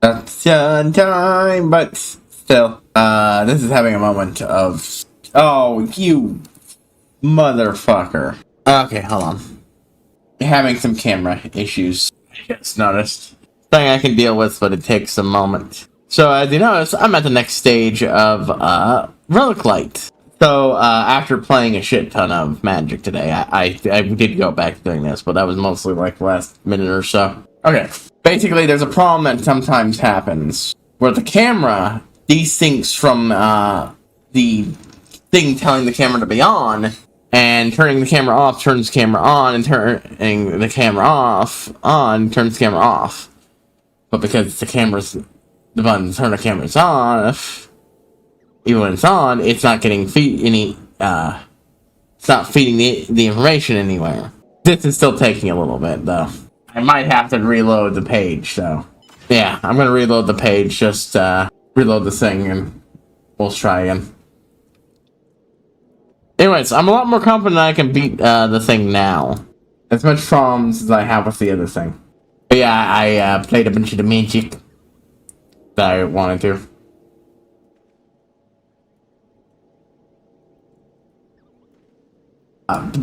That's time, but still, this is having a moment of, oh, you motherfucker. Okay, hold on. Having some camera issues, I just noticed. Thing I can deal with, but it takes a moment. So, as you notice, I'm at the next stage of, Relic Light. So, after playing a shit ton of Magic today, I did go back to doing this, but that was mostly, like, the last minute or so. Okay. Basically, there's a problem that sometimes happens, where the camera desyncs from, the thing telling the camera to be on, and turning the camera off turns the camera on, and turning the camera off on turns the camera off. But because the button to turn the cameras off, even when it's on, it's not getting it's not feeding the information anywhere. This is still taking a little bit, though. I might have to reload the page, so. Yeah, I'm gonna reload the page, just, reload the thing, and we'll try again. Anyways, I'm a lot more confident I can beat, the thing now. As much problems as I have with the other thing. But yeah, I played a bunch of the Magic that I wanted to.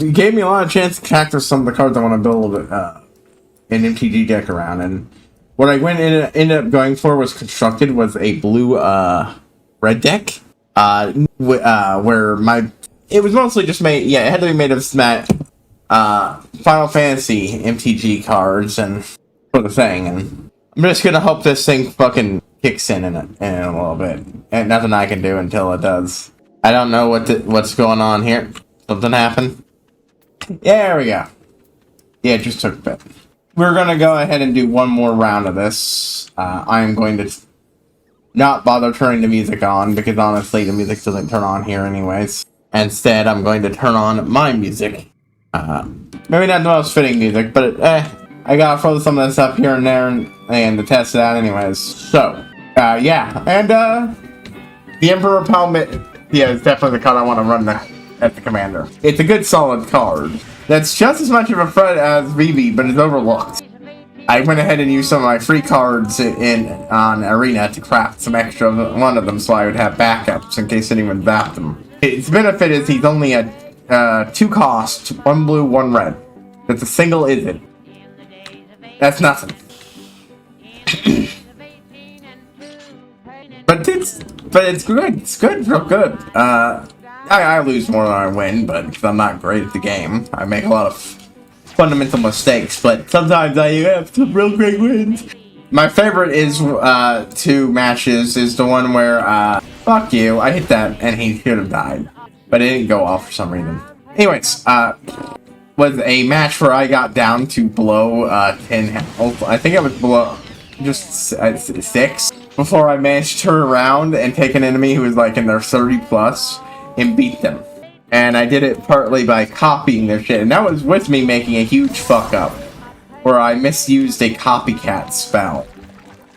It gave me a lot of chance to connect some of the cards I want to build an MTG deck around, and what I ended up going for was constructed was a blue red deck, where it was mostly just made. Yeah, it had to be made of Final Fantasy MTG cards and for the thing, and I'm just gonna hope this thing fucking kicks in a little bit, and nothing I can do until it does. I don't know what's going on here. Something happened. Yeah, there we go. Yeah, it just took a bit. We're gonna go ahead and do one more round of this. I am going to not bother turning the music on, because honestly the music doesn't turn on here anyways. Instead, I'm going to turn on my music. Maybe not the most fitting music, but I gotta throw some of this up here and there and to test it out anyways. So, yeah, and the Emperor Palmet, yeah, it's definitely the card I want to run at the commander. It's a good solid card. That's just as much of a threat as VV, but it's overlooked. I went ahead and used some of my free cards on Arena to craft some extra one of them so I would have backups in case anyone zapped them. Its benefit is he's only a 2 cost, 1 blue, 1 red. That's a single Izzet. That's nothing. But it's good. It's good, real good. I lose more than I win, but I'm not great at the game. I make a lot of fundamental mistakes, but sometimes I have some real great wins. My favorite is 2 matches is the one where fuck you, I hit that and he should have died, but it didn't go off for some reason. Anyways, was a match where I got down to below 10 health. I think I was below just 6 before I managed to turn around and take an enemy who was like in their 30 plus and beat them. And I did it partly by copying their shit, and that was with me making a huge fuck up where I misused a copycat spell.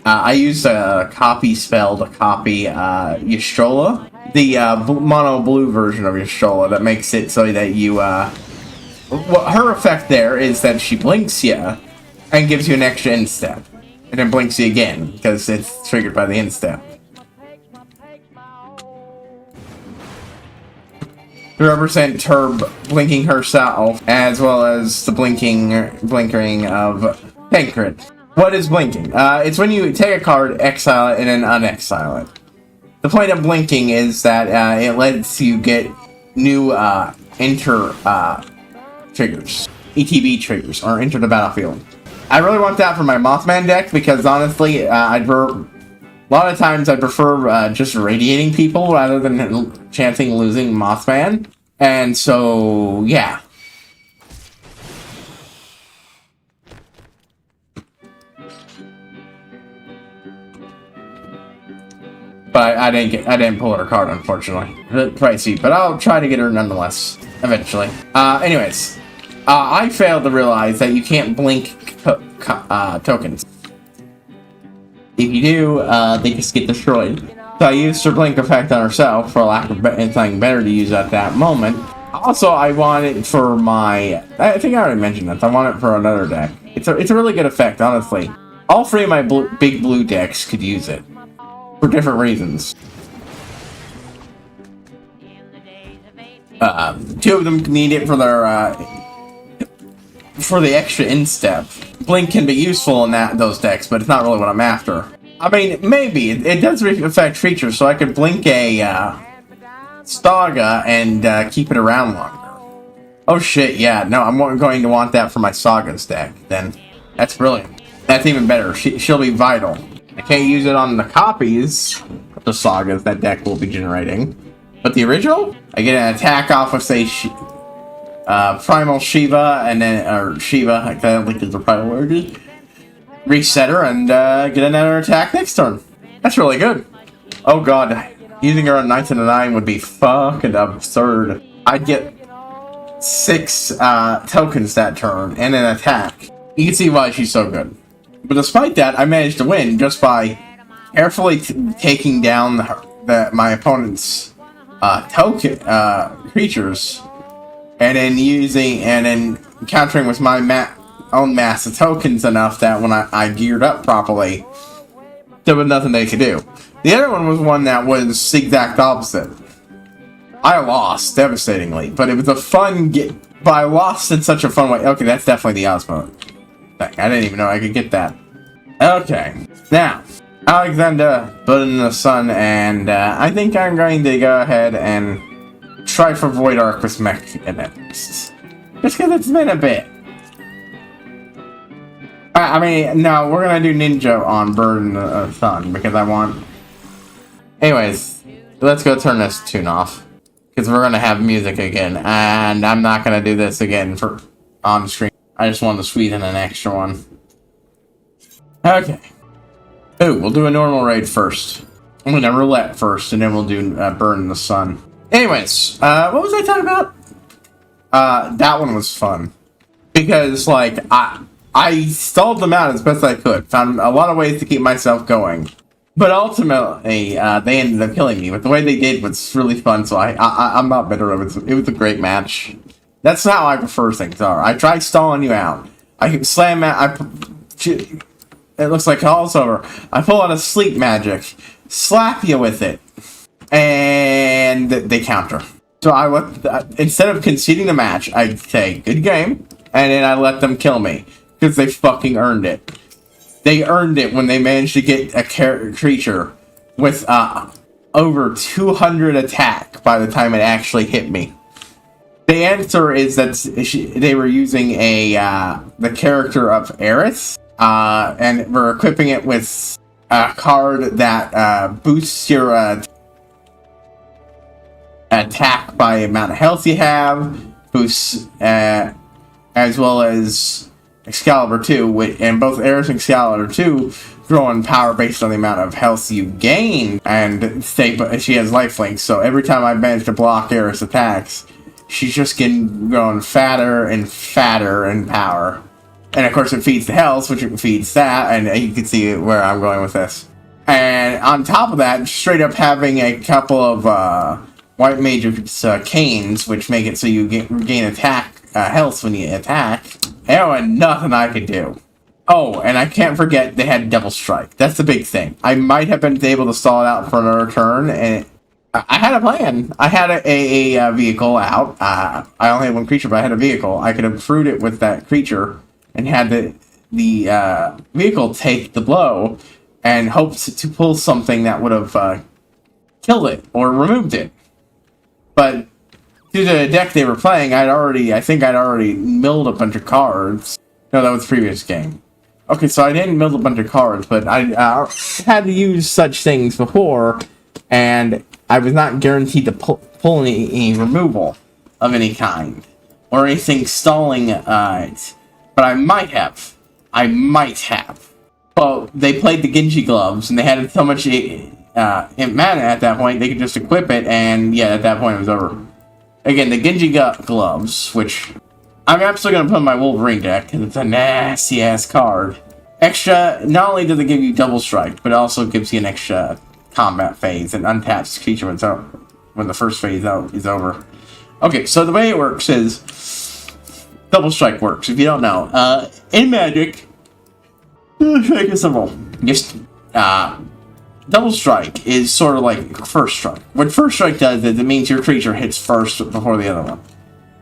I used a copy spell to copy Y'shtola, the mono blue version of Y'shtola that makes it so that you well, her effect there is that she blinks you and gives you an extra instep, and then blinks you again because it's triggered by the instep. To represent Turb blinking herself, as well as the blinkering of Tancred. What is blinking? It's when you take a card, exile it, and then unexile it. The point of blinking is that it lets you get new enter triggers, ETB triggers, or enter the battlefield. I really want that for my Mothman deck because honestly, a lot of times I prefer just radiating people rather than chancing losing Mothman. And so, yeah. But I didn't pull her card, unfortunately. Pricey, but I'll try to get her nonetheless, eventually. Anyways, I failed to realize that you can't blink tokens. If you do, they just get destroyed. So I used her blink effect on herself for lack of anything better to use at that moment. Also, I want it for my... I think I already mentioned this. I want it for another deck. It's a really good effect, honestly. All three of my big blue decks could use it for different reasons. Two of them need it for their for the extra instep. Blink can be useful in those decks, but it's not really what I'm after. I mean, maybe it does affect features, so I could blink a Saga and keep it around longer. Oh shit, yeah, no, I'm going to want that for my Saga's deck. Then that's brilliant. That's even better. She'll be vital. I can't use it on the copies of the Sagas that deck will be generating. But the original? I get an attack off of, say, Primal Shiva, and then, or Shiva, I don't think it's a primal word. Reset her, and get another attack next turn. That's really good. Oh god, using her on Knights of the Nine would be fucking absurd. I'd get 6 tokens that turn, and an attack. You can see why she's so good. But despite that, I managed to win just by carefully taking down my opponent's token creatures, and then countering with my own mass of tokens enough that when I geared up properly, there was nothing they could do. The other one was one that was the exact opposite. I lost devastatingly, but it was a fun but I lost in such a fun way. Okay, that's definitely the Osmo. I didn't even know I could get that. Okay, now Alexander, Blood in the Sun, and I think I'm going to go ahead and try for Void Arc with Mech next. Just because it's been a bit. I mean, no, we're going to do Ninja on Bird in the Sun because I want... Anyways, let's go turn this tune off. Because we're going to have music again. And I'm not going to do this again on screen. I just wanted to squeeze in an extra one. Okay. Ooh, we'll do a normal raid first. I'm going to roulette first, and then we'll do Burn in the Sun. Anyways, what was I talking about? That one was fun. Because, like, I stalled them out as best I could. Found a lot of ways to keep myself going. But ultimately, they ended up killing me. But the way they did was really fun, so I'm not bitter of it. It was a great match. That's not how I prefer things are. I try stalling you out. I slam at... It looks like all's over. I pull out a sleep magic, slap you with it, and they counter. So I instead of conceding the match, I say, good game, and then I let them kill me. Because they fucking earned it. They earned it when they managed to get a creature with over 200 attack by the time it actually hit me. The answer is that they were using the character of Aerith, and we're equipping it with a card that boosts your attack by the amount of health you have, boosts as well as Excalibur 2, and both Aerith and Excalibur 2 grow in power based on the amount of health you gain, and she has lifelink, so every time I manage to block Aerith's attacks, she's just growing fatter and fatter in power. And of course it feeds the health, which feeds that, and you can see where I'm going with this. And on top of that, straight up having a couple of White Mage's canes, which make it so you gain attack health when you attack. There was nothing I could do. Oh, and I can't forget they had Double Strike. That's the big thing. I might have been able to stall it out for another turn, and I had a plan. I had a vehicle out. I only had one creature, but I had a vehicle. I could have fruit it with that creature and had the vehicle take the blow and hoped to pull something that would have killed it or removed it. But due to the deck they were playing, I think I'd already milled a bunch of cards. No, that was the previous game. Okay, so I didn't mill a bunch of cards, but I had to use such things before, and I was not guaranteed to pull any removal of any kind, or anything stalling it, but I might have. Well, they played the Genji gloves, and they had so much mana at that point, they could just equip it, and yeah, at that point it was over. Again, the Genji gloves, which I'm absolutely going to put in my Wolverine deck, because it's a nasty-ass card. Extra, not only does it give you Double Strike, but it also gives you an extra combat phase and untaps creature when the first phase is over. Okay, so the way it works is Double Strike works. If you don't know, in Magic, Strike is simple. Just, double strike is sort of like first strike. What first strike does is it means your creature hits first before the other one.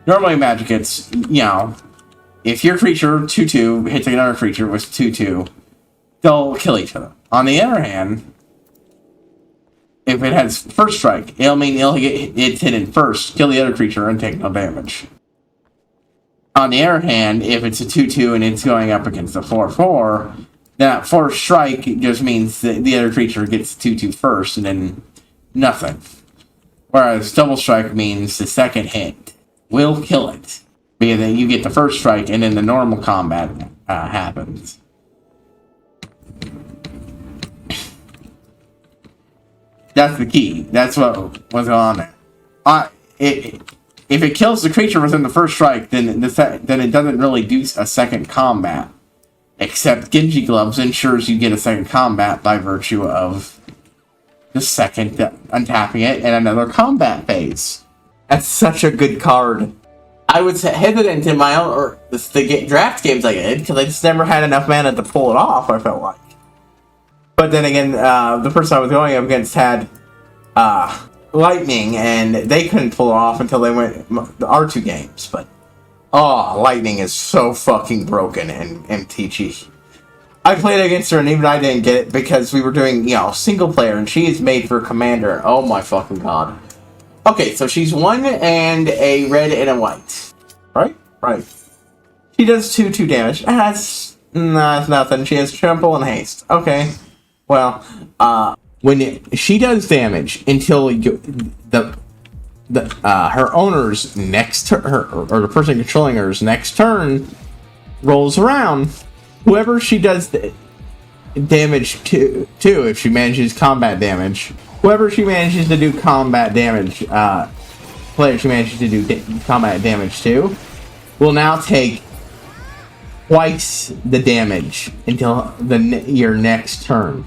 Normally Magic, it's, you know, if your creature 2/2 hits another creature with 2/2, they'll kill each other. On the other hand, if it has first strike, it'll mean it's hidden first, kill the other creature, and take no damage. On the other hand, if it's a 2/2 and it's going up against a 4/4, that first strike just means that the other creature gets 2/2 first and then nothing. Whereas double strike means the second hit will kill it. Because then you get the first strike and then the normal combat happens. That's the key. That's what was going on there. If it kills the creature within the first strike, then it doesn't really do a second combat. Except Genji Gloves ensures you get a second combat by virtue of the second untapping it and another combat phase. That's such a good card. I was hesitant in my own or the draft games I did because I just never had enough mana to pull it off. I felt like. But then again, the person I was going up against had Lightning, and they couldn't pull it off until they went the R2 games. But Lightning is so fucking broken in MTG. I played against her, and even I didn't get it because we were doing, you know, single player, and she is made for Commander. Oh my fucking god. Okay, so she's 1 and a red and a white. Right? Right. She does 2/2 damage. That's nothing. She has trample and haste. Okay. Well, when she does damage until her owner's next turn, or the person controlling her's next turn rolls around, whoever she does damage to, if she manages combat damage, whoever she manages to do combat damage, player she manages to do combat damage to, will now take twice the damage until your next turn.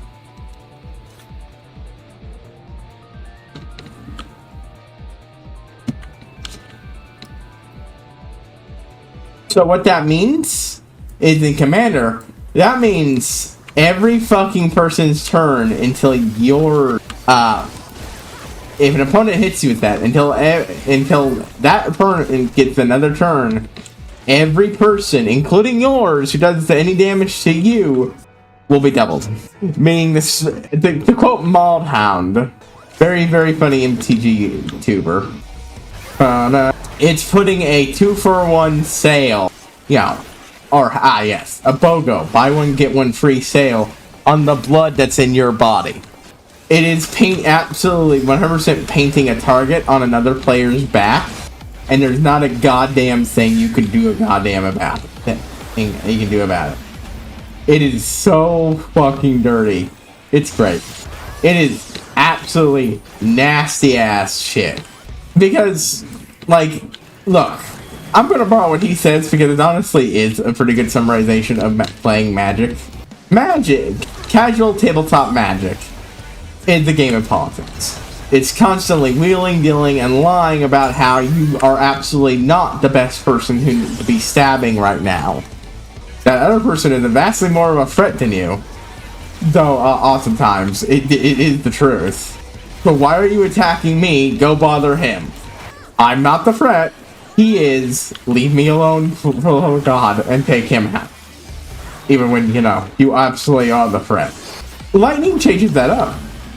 So what that means is in Commander, that means every fucking person's turn until your if an opponent hits you with that, until that opponent gets another turn, every person, including yours, who does any damage to you, will be doubled. Meaning this, to quote Mauled Hound, very, very funny MTG tuber, it's putting a 2-for-1 sale, yes, a BOGO, buy one get one free sale on the blood that's in your body. It is absolutely 100% painting a target on another player's back, and there's not a goddamn thing you can do about it. It is so fucking dirty. It's great. It is absolutely nasty ass shit. Because, like, look, I'm gonna borrow what he says because it honestly is a pretty good summarization of playing Magic. Magic, casual tabletop Magic, is a game of politics. It's constantly wheeling, dealing, and lying about how you are absolutely not the best person to be stabbing right now. That other person is vastly more of a threat than you. Though, oftentimes, it is the truth. So why are you attacking me? Go bother him. I'm not the threat. He is. Leave me alone, for the love of God, and take him out. Even when, you absolutely are the threat. Lightning changes that up.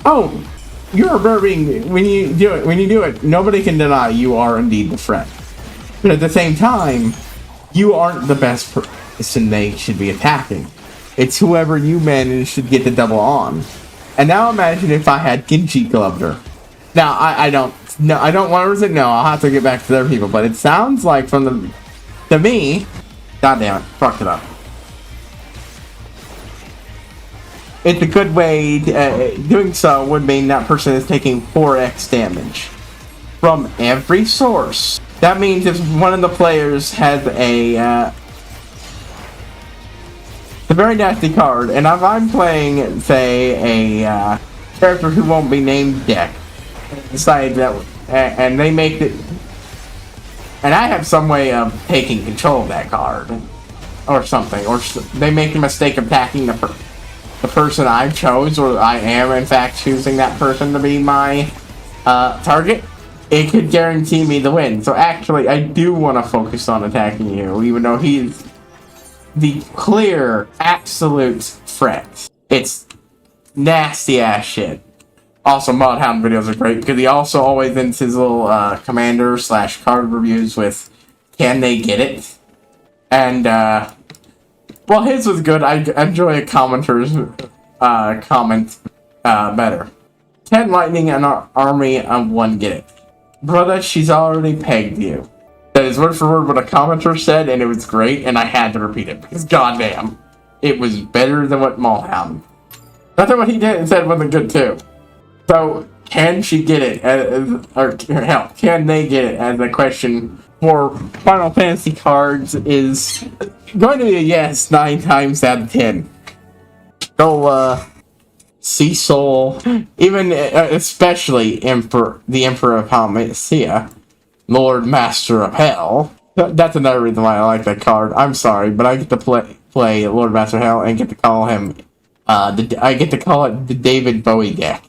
Oh, you're being, when you do it, nobody can deny you are indeed the threat. But at the same time, you aren't the best person they should be attacking. It's whoever you manage to get the double on. And now imagine if I had Genji gloved her. Now, I don't 100% know. I'll have to get back to their people, but it sounds like to me, goddamn it, fucked it up. It's a good way, doing so would mean that person is taking 4x damage from every source. That means if one of the players has a very nasty card, and if I'm playing, say, a character who won't be named deck, decide that, and they make it, and I have some way of taking control of that card, or something, or they make the mistake of attacking the person I chose, or I am in fact choosing that person to be my target, it could guarantee me the win. So actually, I do want to focus on attacking you, even though he's the clear, absolute threat. It's nasty ass shit. Also, Modhound videos are great because he also always ends his little commander / card reviews with, "Can they get it?" And well, his was good. I enjoy a commenter's comment better. Can Lightning and an army of one get it? Brother, she's already pegged you. That is word for word what a commenter said, and it was great, and I had to repeat it because goddamn, it was better than what Mulhound. Not that what he did and said wasn't good too. So, can she get it? Or hell, can they get it? As a question for Final Fantasy cards is going to be a yes 9 times out of 10. So, Cecil, even especially the Emperor of Palmacia, Lord Master of Hell. That's another reason why I like that card. I'm sorry, but I get to play Lord Master of Hell and get to call him. I get to call it the David Bowie deck.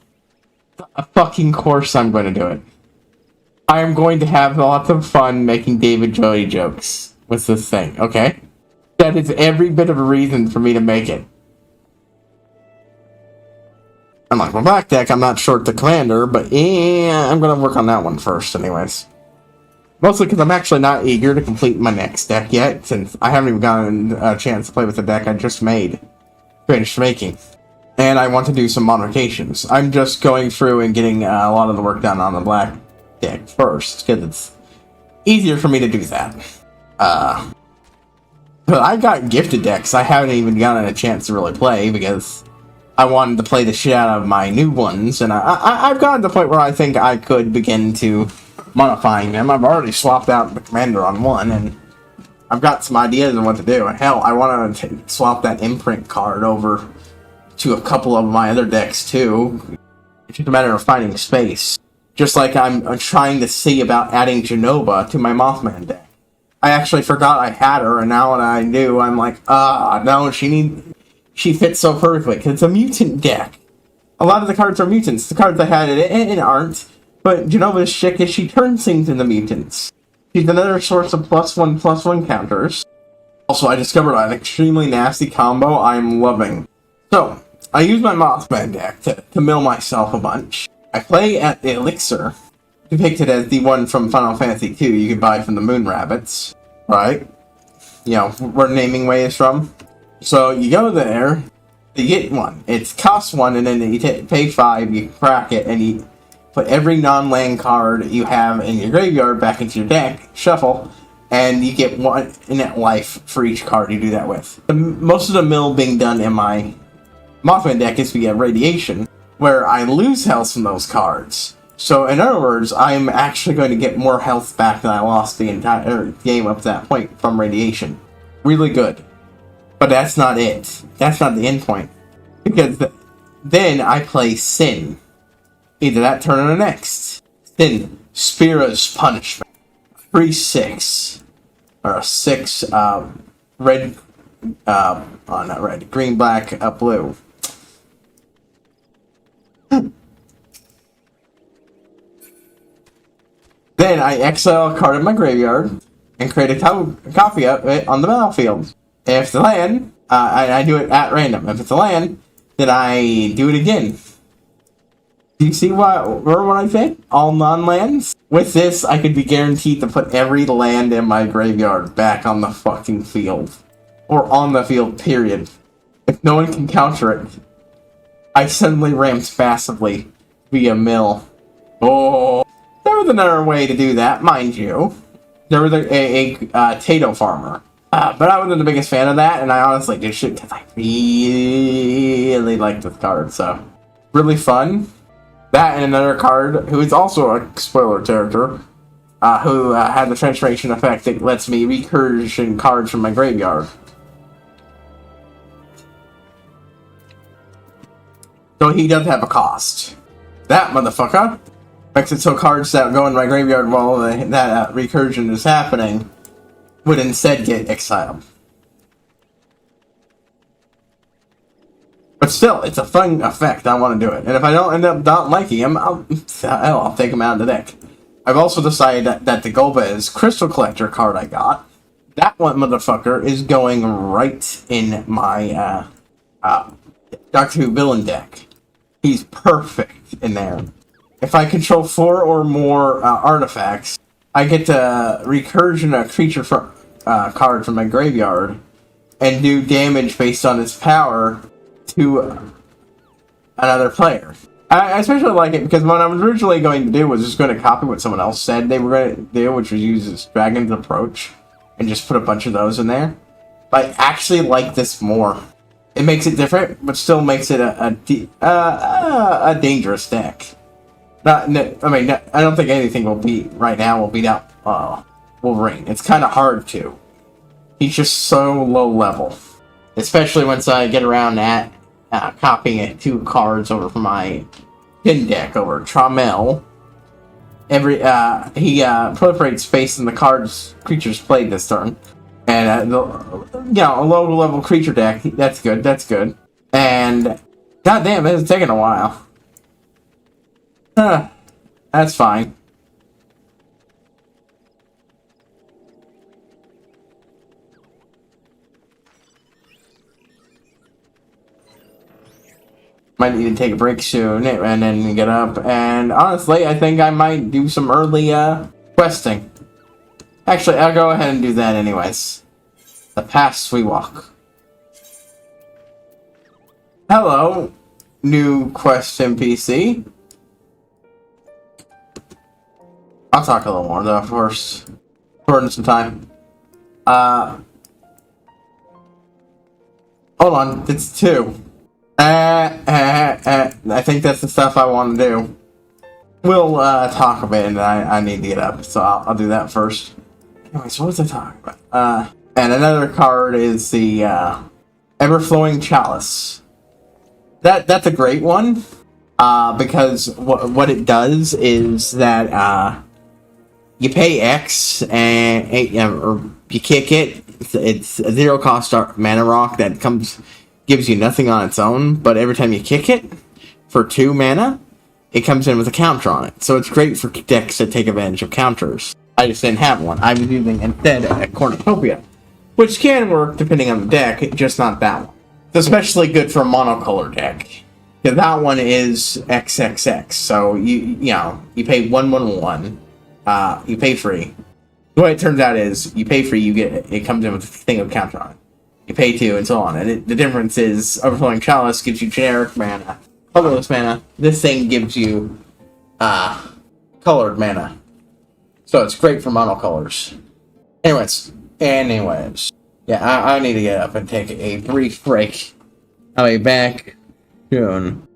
Of fucking course, I'm going to do it. I am going to have lots of fun making David Bowie jokes with this thing. Okay, that is every bit of a reason for me to make it. Unlike my black deck, I'm not short the commander, but yeah, I'm going to work on that one first anyways. Mostly because I'm actually not eager to complete my next deck yet, since I haven't even gotten a chance to play with the deck I just finished making. And I want to do some modifications. I'm just going through and getting a lot of the work done on the black deck first, because it's easier for me to do that. But I got gifted decks I haven't even gotten a chance to really play, because I wanted to play the shit out of my new ones, and I've gotten to the point where I think I could begin to modifying them. I've already swapped out the commander on one, and I've got some ideas on what to do. Hell, I want to swap that imprint card over to a couple of my other decks too. It's just a matter of finding space. Just like I'm trying to see about adding Genova to my Mothman deck. I actually forgot I had her, and now that I do, I'm like, no, she fits so perfectly, because it's a mutant deck. A lot of the cards are mutants. The cards I had in aren't, but Genova's shit is she turns things into mutants. She's another source of +1/+1 counters. Also, I discovered an extremely nasty combo I'm loving. So, I use my Mothman deck to mill myself a bunch. I play at the Elixir, depicted as the one from Final Fantasy II you can buy from the Moon Rabbits, right? You know, where naming way is from. So, you go there, you get one. It costs 1, and then you pay 5, you crack it, and you put every non-land card you have in your graveyard back into your deck, shuffle, and you get 1 net life for each card you do that with. Most of the mill being done in my Mothman deck is via Radiation, where I lose health from those cards. So, in other words, I'm actually going to get more health back than I lost the entire game up to that point from Radiation. Really good. But that's not it. That's not the end point. Because then I play Sin. Either that turn or the next. Then, Spira's Punishment. 3/6. Or a 6, red, not red, green, black, blue. Then I exile a card in my graveyard and create a copy of it on the battlefield. If it's a land, I do it at random. If it's a land, then I do it again. Do you see what I say? All non-lands? With this, I could be guaranteed to put every land in my graveyard back on the fucking field. Or on the field, period. If no one can counter it, I suddenly ramped massively via mill. Oh, there was another way to do that, mind you. There was a Tato farmer. But I wasn't the biggest fan of that, and I honestly did shit because I really like this card, so. Really fun. That and another card, who is also a spoiler character, who had the transformation effect that lets me recursion cards from my graveyard. So he does have a cost. That motherfucker makes it so cards that go in my graveyard while that recursion is happening would instead get exiled. But still, it's a fun effect. I want to do it. And if I don't end up not liking him, I'll take him out of the deck. I've also decided that the Golbez Crystal Collector card I got, that one motherfucker is going right in my Doctor Who villain deck. He's perfect in there. If I control 4 or more artifacts, I get to recursion a creature card from my graveyard and do damage based on its power to another player. I especially like it because what I was originally going to do was just going to copy what someone else said they were going to do, which was use this Dragon's Approach and just put a bunch of those in there. But I actually like this more. It makes it different, but still makes it a dangerous deck. I don't think anything will beat out Wolverine. It's kind of hard to. He's just so low level. Especially once I get around at copying it 2 cards over from my pin deck over Trammel. He proliferates space in the creatures played this turn. And a low level creature deck, that's good. And goddamn, it's taking a while. That's fine. Might need to take a break soon and then get up. And honestly, I think I might do some early questing. Actually, I'll go ahead and do that anyways. The Paths We Walk. Hello, new quest NPC. I'll talk a little more though first. For some time. Hold on, it's 2. I think that's the stuff I want to do. We'll talk a bit, and I need to get up, so I'll do that first. Anyways, what was I talking about? And another card is the Ever-Flowing Chalice. That's a great one, because what it does is that you pay X or you kick it. It's a 0-cost mana rock that gives you nothing on its own, but every time you kick it for 2 mana, it comes in with a counter on it. So it's great for decks that take advantage of counters. I just didn't have one. I was using instead a Cornucopia, which can work depending on the deck, just not that one. It's especially good for a monocolor deck. Because that one is XXX, so you pay 1/1/1, you pay free. The way it turns out is you pay free, it comes in with a thing of counter on it. You pay 2 and so on. And the difference is Overflowing Chalice gives you generic mana, colorless mana. This thing gives you colored mana. So it's great for monocolors. Anyways. Yeah, I need to get up and take a brief break. I'll be back soon.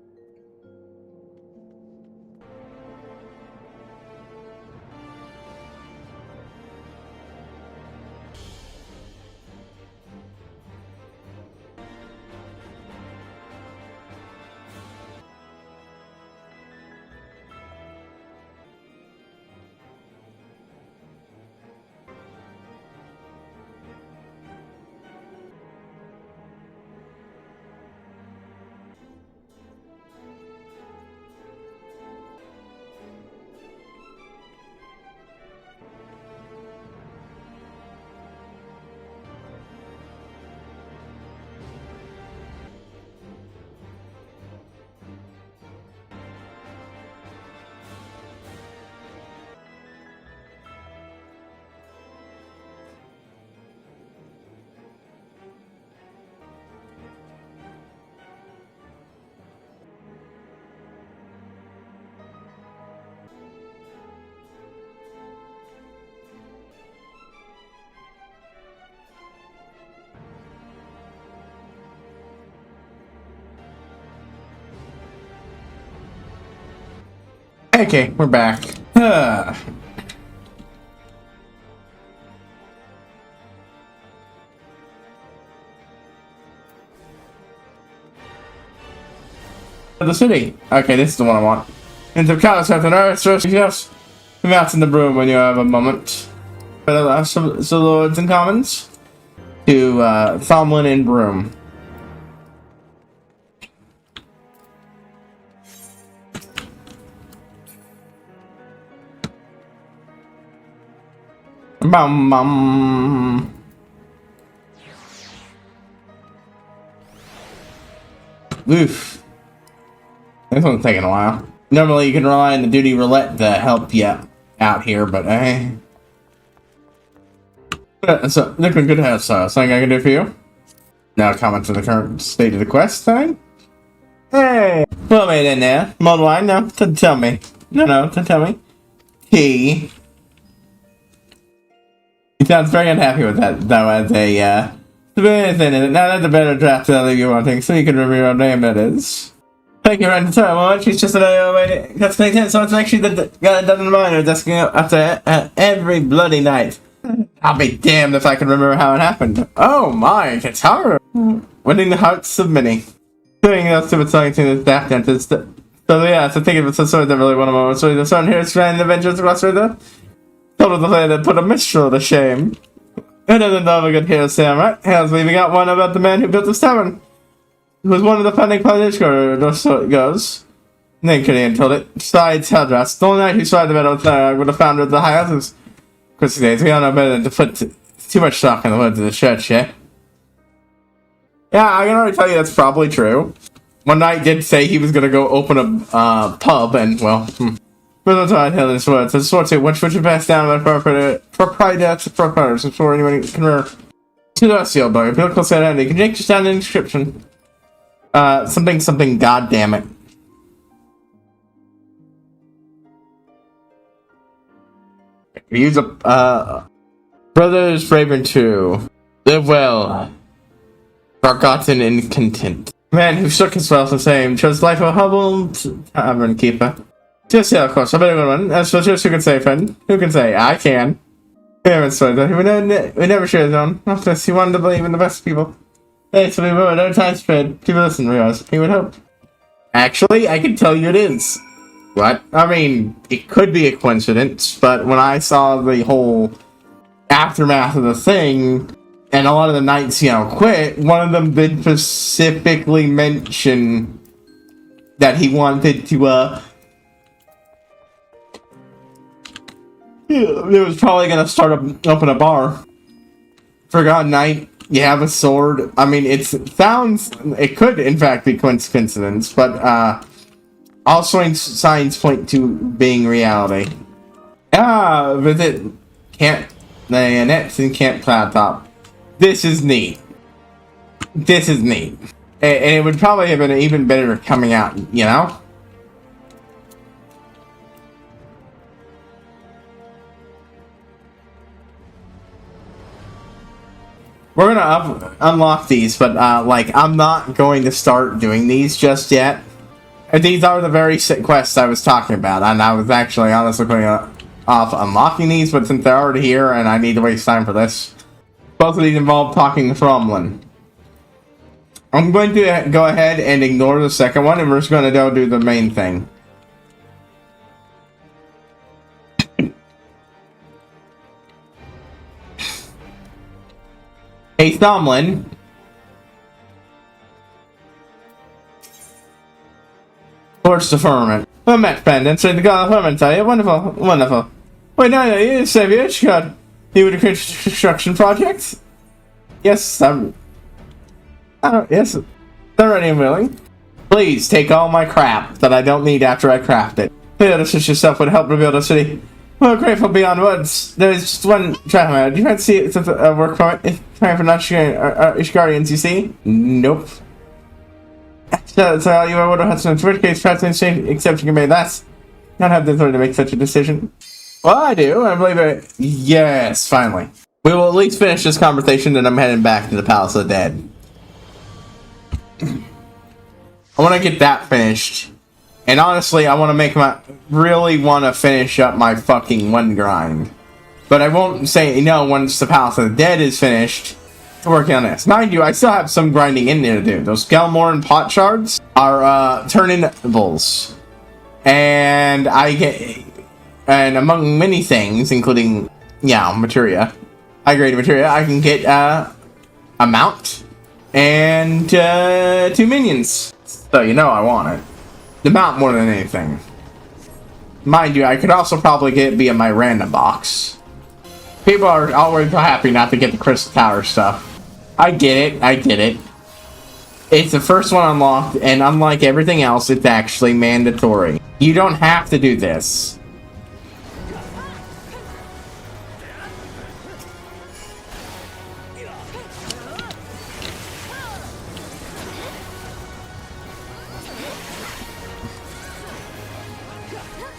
Okay, we're back. The city. Okay, this is the one I want. Into countless after earth, yes. Come out in the room when you have a moment. For the last of the lords and commons to Thomlin and Broom. Bum bum. Oof. This one's taking a while. Normally you can rely on the duty roulette to help you out here, but so looking good house, something I can do for you? Now comment on the current state of the quest thing. Hey! What made in there? Mulled wine? No, don't tell me. No, don't tell me. Tea. He sounds very unhappy with that, though, as a, now that's a better draft than I'll you wanting, so you can remember your own name, that is. Thank you, Ryan. Sorry, well, she's just another way to make sense, so it's actually got it done in mind, or desking up after every bloody night. I'll be damned if I can remember how it happened. Oh my, it's horror. Winning the hearts of many. Doing those stupid songs in his daft dentist. So yeah, so think of it, so sorry that really one of them. So the son here is grand adventures across river. Told the lady that put a minstrel to shame. Who doesn't love a good hero, Sam, right? Hell's leaving out one about the man who built this tavern. It was one of the founding political, or so it goes. Then Gideon told it. Besides Heldrast, the only knight who started the battle with Larag would have founded the high houses. Christy days, we all know better than to put too much stock in the words of the church, yeah? Yeah, I can already tell you that's probably true. One knight did say he was gonna go open a pub, and, well, But that's how I tell this words. It's sort of which would pass down by proprietors before anyone can remember. To the seal bug, biblical said Andy. Can you just down the inscription? Something, god damn it. Use a, brothers Raven 2. Live well. Forgotten and content. Man who shook his wealth the same, chose life of a humble tavern keeper. Just yeah, of course, I bet everyone. As for just who can say, friend? Who can say? I can. We never share his own. After this, he wanted to believe in the best people. Hey, so we were no time spread. People listen, realize. He would hope. Actually, I can tell you it is. What? I mean, it could be a coincidence, but when I saw the whole aftermath of the thing, and a lot of the knights, quit, one of them did specifically mention that he wanted to, it was probably gonna open a bar. Forgotten Knight, you have a sword. I mean, it could in fact be coincidence, but, all signs point to being reality. Visit Camp Nets and Camp Cloudtop. This is neat. This is neat. And it would probably have been even better coming out, We're gonna unlock these, but, I'm not going to start doing these just yet. And these are the very quests I was talking about, and I was actually honestly putting off unlocking these, but since they're already here and I need to waste time for this, both of these involve talking to Fromlin. I'm going to go ahead and ignore the second one, and we're just going to go do the main thing. Hey, Fromlin. Towards the firmament. Well met, friend, and say the god of the firmament, are you? Wonderful, wonderful. Wait, no, you Savior, God. You would create construction projects? Yes, yes, they're ready and willing. Please, take all my crap that I don't need after I craft it. Build assist yourself would help rebuild a city. Well, grateful beyond words. There's just one traffic. Do you fancy it since a work permit? If time for Ishgarians, you see? Nope. So you would have had some in which case perhaps an exception can be less. Not have the authority to make such a decision. Well, I do. I believe it. Yes, finally. We will at least finish this conversation, then I'm heading back to the Palace of the Dead. I want to get that finished. And honestly, I want to really want to finish up my fucking one grind. But I won't say no once the Palace of the Dead is finished. Working on this. Mind you, I still have some grinding in there to do. Those Gelmorn pot shards are turn-inables. And and among many things, including materia, high-grade materia, I can get a mount and 2 minions. So I want it. The mount more than anything. Mind you, I could also probably get it via my random box. People are always happy not to get the Crystal Tower stuff. I get it, I get it. It's the first one unlocked, and unlike everything else, it's actually mandatory. You don't have to do this.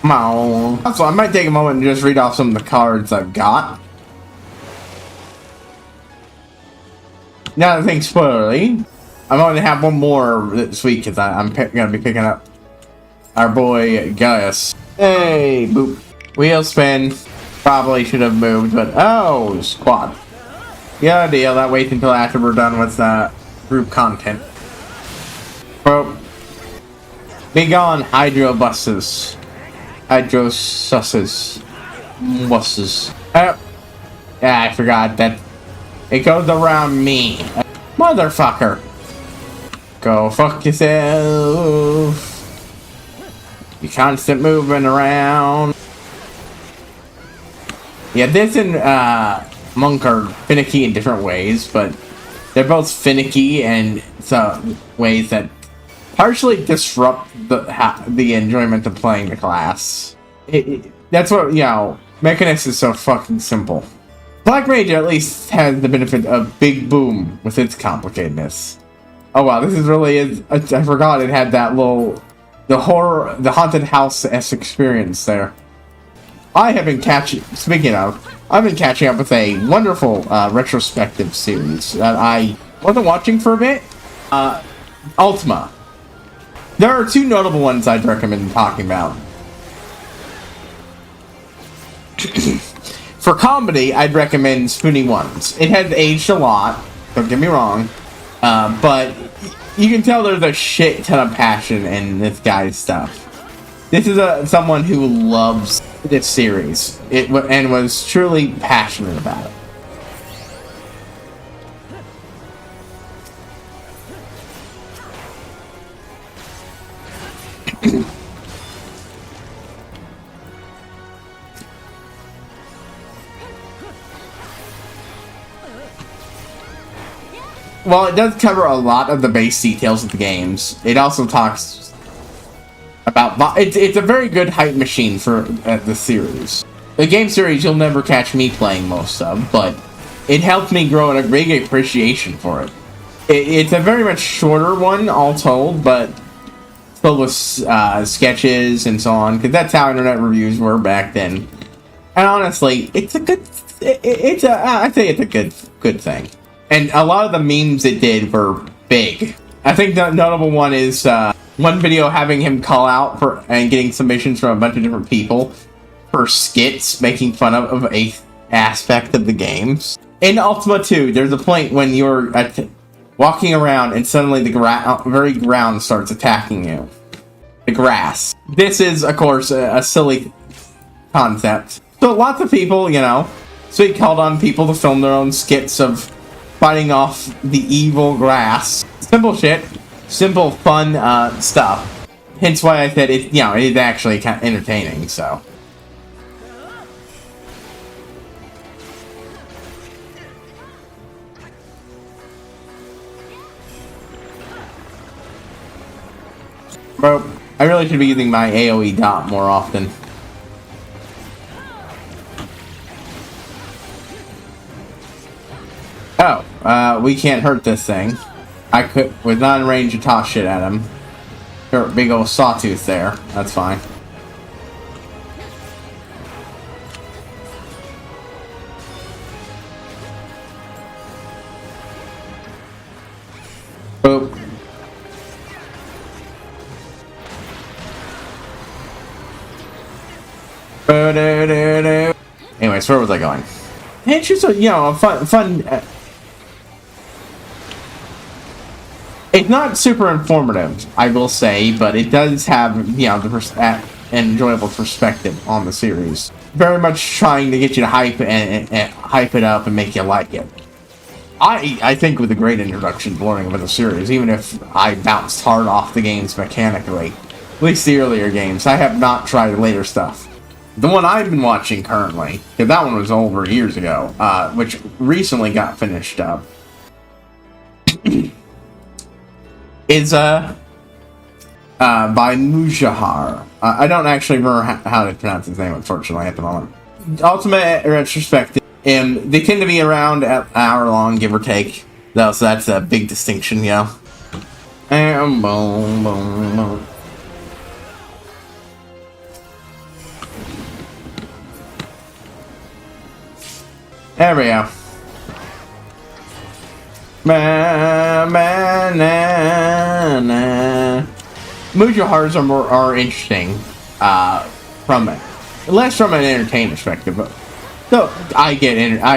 Come on. So I might take a moment and just read off some of the cards I've got. Now that thing's spoilery, I'm going to have one more this week because I'm going to be picking up our boy Gaius. Hey, boop. Wheel spin. Probably should have moved, but oh, squad. Yeah, deal. That waits until after we're done with group content. Well, be gone, hydro buses. Hydro susses. Buses. Yeah, I forgot that. It goes around me. Motherfucker. Go fuck yourself. You constant moving around. Yeah, this and Monk are finicky in different ways, but they're both finicky and ways that partially disrupt the enjoyment of playing the class. That's what, you know, Mechanist is so fucking simple. Black Mage at least has the benefit of Big Boom with its complicatedness. Oh wow, this is really, I forgot it had that little, the haunted house-esque experience there. I've been catching up with a wonderful retrospective series that I wasn't watching for a bit. Ultima. There are two notable ones I'd recommend talking about. For comedy, I'd recommend Spoonie Ones. It has aged a lot, don't get me wrong, but you can tell there's a shit ton of passion in this guy's stuff. This is someone who loves this series and was truly passionate about it. While it does cover a lot of the base details of the games, it also talks about... It's a very good hype machine for the series. The game series you'll never catch me playing most of, but it helped me grow a big appreciation for it. It's a very much shorter one, all told, but filled with sketches and so on, because that's how internet reviews were back then. And honestly, it's a good... I'd say it's a good thing. And a lot of the memes it did were big. I think the notable one is one video having him call out for and getting submissions from a bunch of different people for skits making fun of a aspect of the games. In Ultima 2, there's a point when you're walking around and suddenly the very ground starts attacking you. The grass. This is, of course, a silly concept. So lots of people, you know, so he called on people to film their own skits of fighting off the evil grass. Simple shit. Simple, fun stuff. Hence why I said it, you know, it's actually kind of entertaining, so. Bro, I really should be using my AoE dot more often. Oh, we can't hurt this thing. I was not in range to toss shit at him. Sure, big old sawtooth there. That's fine. Boop. Anyways, where was I going? It's just a, you know, a fun. It's not super informative, I will say, but it does have, you know, an enjoyable perspective on the series. Very much trying to get you to hype it up and make you like it. I think with a great introduction to learning about the series, even if I bounced hard off the games mechanically. At least the earlier games. I have not tried the later stuff. The one I've been watching currently, because that one was over years ago, which recently got finished up, is by Mujahar. I don't actually remember how to pronounce his name, unfortunately, at the moment. Ultimate retrospective, and they tend to be around an hour long, give or take, though, so that's a big distinction, yo. And boom, boom, boom. There we go. Mujahars are interesting, from less from an entertainment perspective, but so I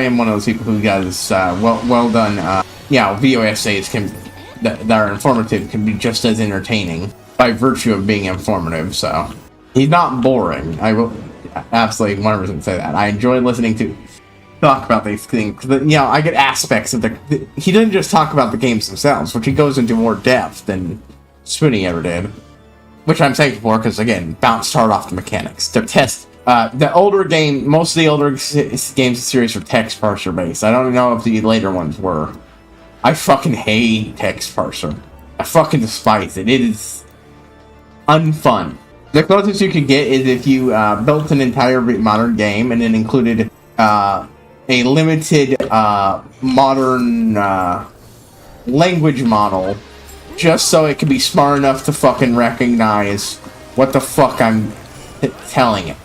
am one of those people who does well done. Video essays that are informative can be just as entertaining by virtue of being informative. So he's not boring. I will absolutely 100% say that. I enjoy listening to talk about these things. I get aspects of he doesn't just talk about the games themselves, which he goes into more depth than Spoony ever did. Which I'm thankful for, because again, bounced hard off the mechanics. To test the older game, most of the older games in the series were text parser based. I don't know if the later ones were. I fucking hate text parser. I fucking despise it. It is unfun. The closest you could get is if you built an entire modern game and then included a limited modern language model, just so it could be smart enough to fucking recognize what the fuck I'm telling it.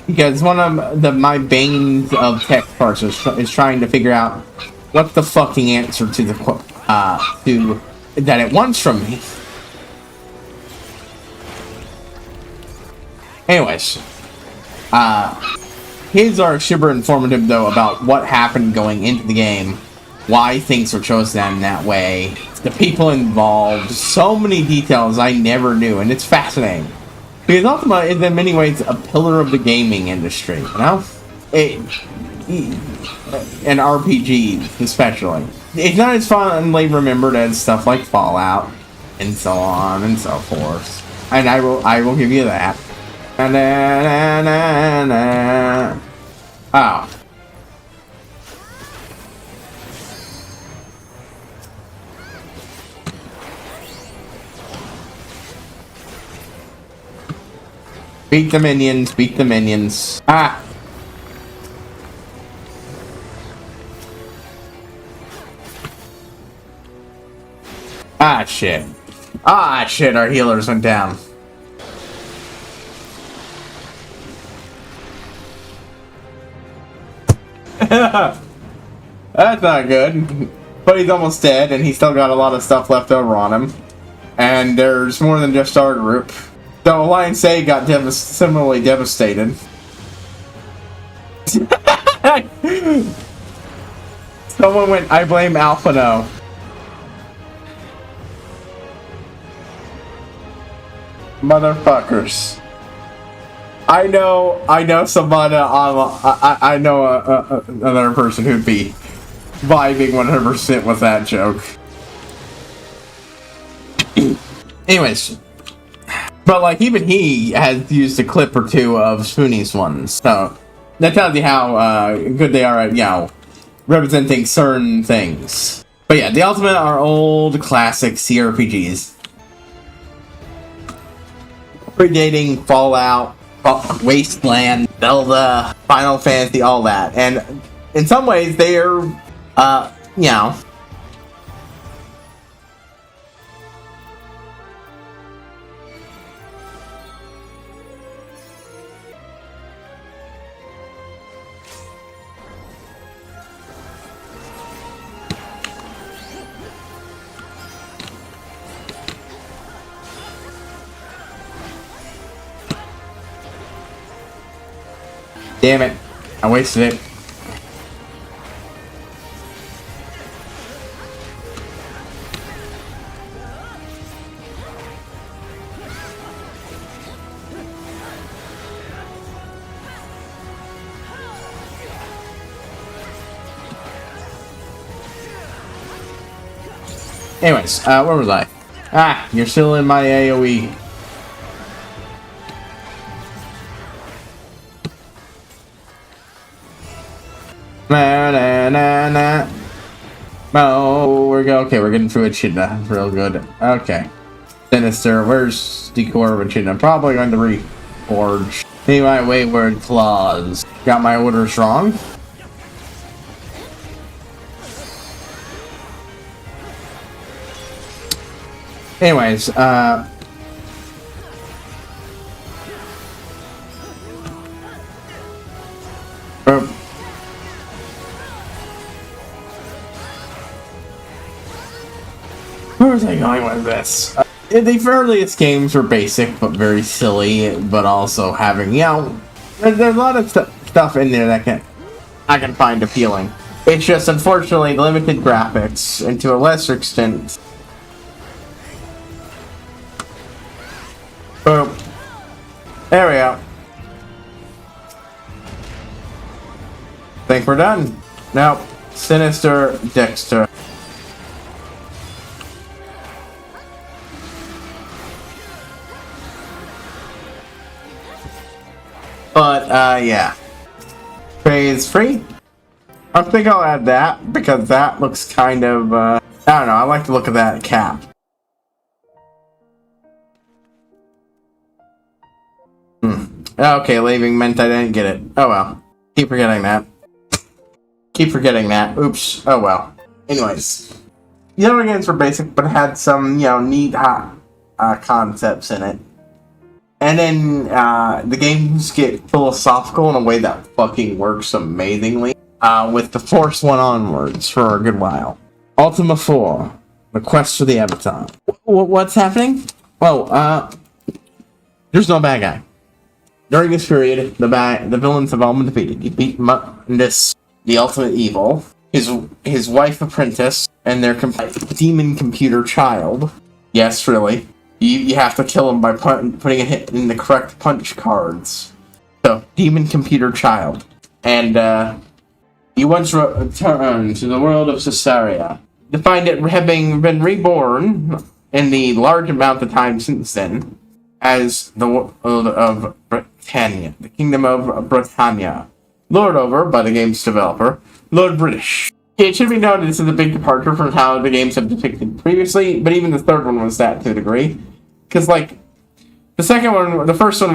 Because one of my banes of text parsers is trying to figure out what the fucking answer to the to that it wants from me. Anyways, his are super informative though about what happened going into the game, why things were chosen in that way, the people involved, so many details I never knew, and it's fascinating. Because Ultima is in many ways a pillar of the gaming industry, you know? And RPGs, especially. It's not as fondly remembered as stuff like Fallout, and so on and so forth. And I will give you that. Oh. Beat the minions, beat the minions. Ah! Ah, shit. Ah, shit, our healers went down. That's not good. But he's almost dead, and he's still got a lot of stuff left over on him. And there's more than just our group. The Alliance A got similarly devastated. Someone went, I blame Alpha No. Motherfuckers. I know somebody I know another person who'd be vibing 100% with that joke. Anyways. But, like, even he has used a clip or two of Spoonie's ones. So, that tells you how good they are at, representing certain things. But yeah, the Ultimate are old, classic CRPGs. Predating Fallout, Wasteland, Zelda, Final Fantasy, all that. And in some ways, they are, Damn it. I wasted it. Anyways, where was I? Ah, you're still in my AoE. Na na na na. Oh, we're getting through Echidna real good. Okay. Sinister, where's the core of Echidna? Probably going to reforge. Maybe my wayward claws. Got my orders wrong. Anyways, where was I going with this? The earliest games were basic, but very silly, but also having, you know, there's a lot of stuff in there that I can find appealing. It's just, unfortunately, limited graphics, and to a lesser extent... Boom. There we go. Think we're done. Now, Sinister, Dexter. But, yeah. Phase free. I think I'll add that, because that looks kind of, I don't know, I like the look of that cap. Okay, leaving meant I didn't get it. Oh well. Keep forgetting that. Keep forgetting that. Oops. Oh well. Anyways. The other games were basic, but had some, you know, neat concepts in it. And then, the games get philosophical in a way that fucking works amazingly. With the Force one onwards for a good while. Ultima 4. The Quest for the Avatar. What's happening? Well, there's no bad guy. During this period, the villains have all been defeated. You beat Mundus, the ultimate evil, his wife apprentice, and their demon computer child. Yes, really. You have to kill him by putting a hit in the correct punch cards. So, demon computer child. And, you once returned to the world of Caesarea, to find it having been reborn in the large amount of time since then, as the world of Britannia, the Kingdom of Britannia, lord over by the game's developer, Lord British. It should be noted this is a big departure from how the games have depicted previously, but even the third one was that to a degree. Because, like, the first one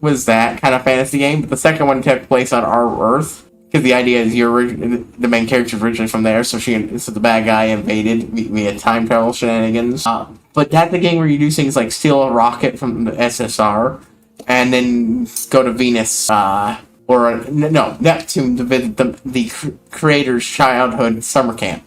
was that kind of fantasy game, but the second one took place on our Earth. Because the idea is the main character is originally from there, so the bad guy invaded via time travel shenanigans. But that's the game where you do things like steal a rocket from the SSR, and then go to Venus, Neptune to visit the creator's childhood summer camp.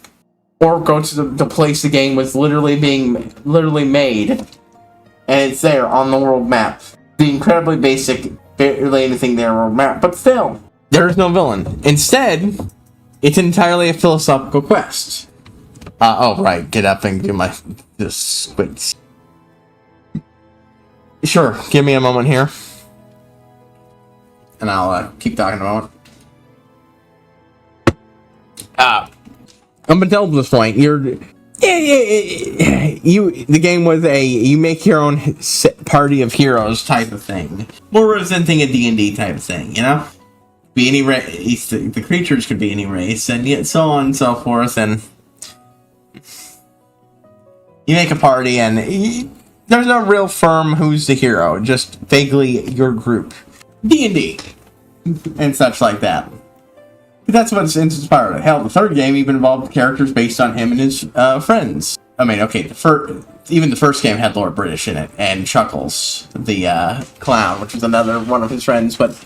Or go to the place the game was literally made, and it's there on the world map. The incredibly basic, barely anything there world map, but still. There is no villain. Instead, it's entirely a philosophical quest. Oh, right. Get up and do my squids. Sure. Give me a moment here. And I'll keep talking a moment. Up until this point, the game was you make your own party of heroes type of thing. More representing a D&D type of thing, you know? Be any race, the creatures could be any race, and yet so on and so forth, and you make a party, and there's no real firm who's the hero, just vaguely your group. D&D, and such like that. But that's what's inspired it. Hell, the third game even involved characters based on him and his friends. I mean, okay, even the first game had Lord British in it, and Chuckles, the clown, which was another one of his friends, but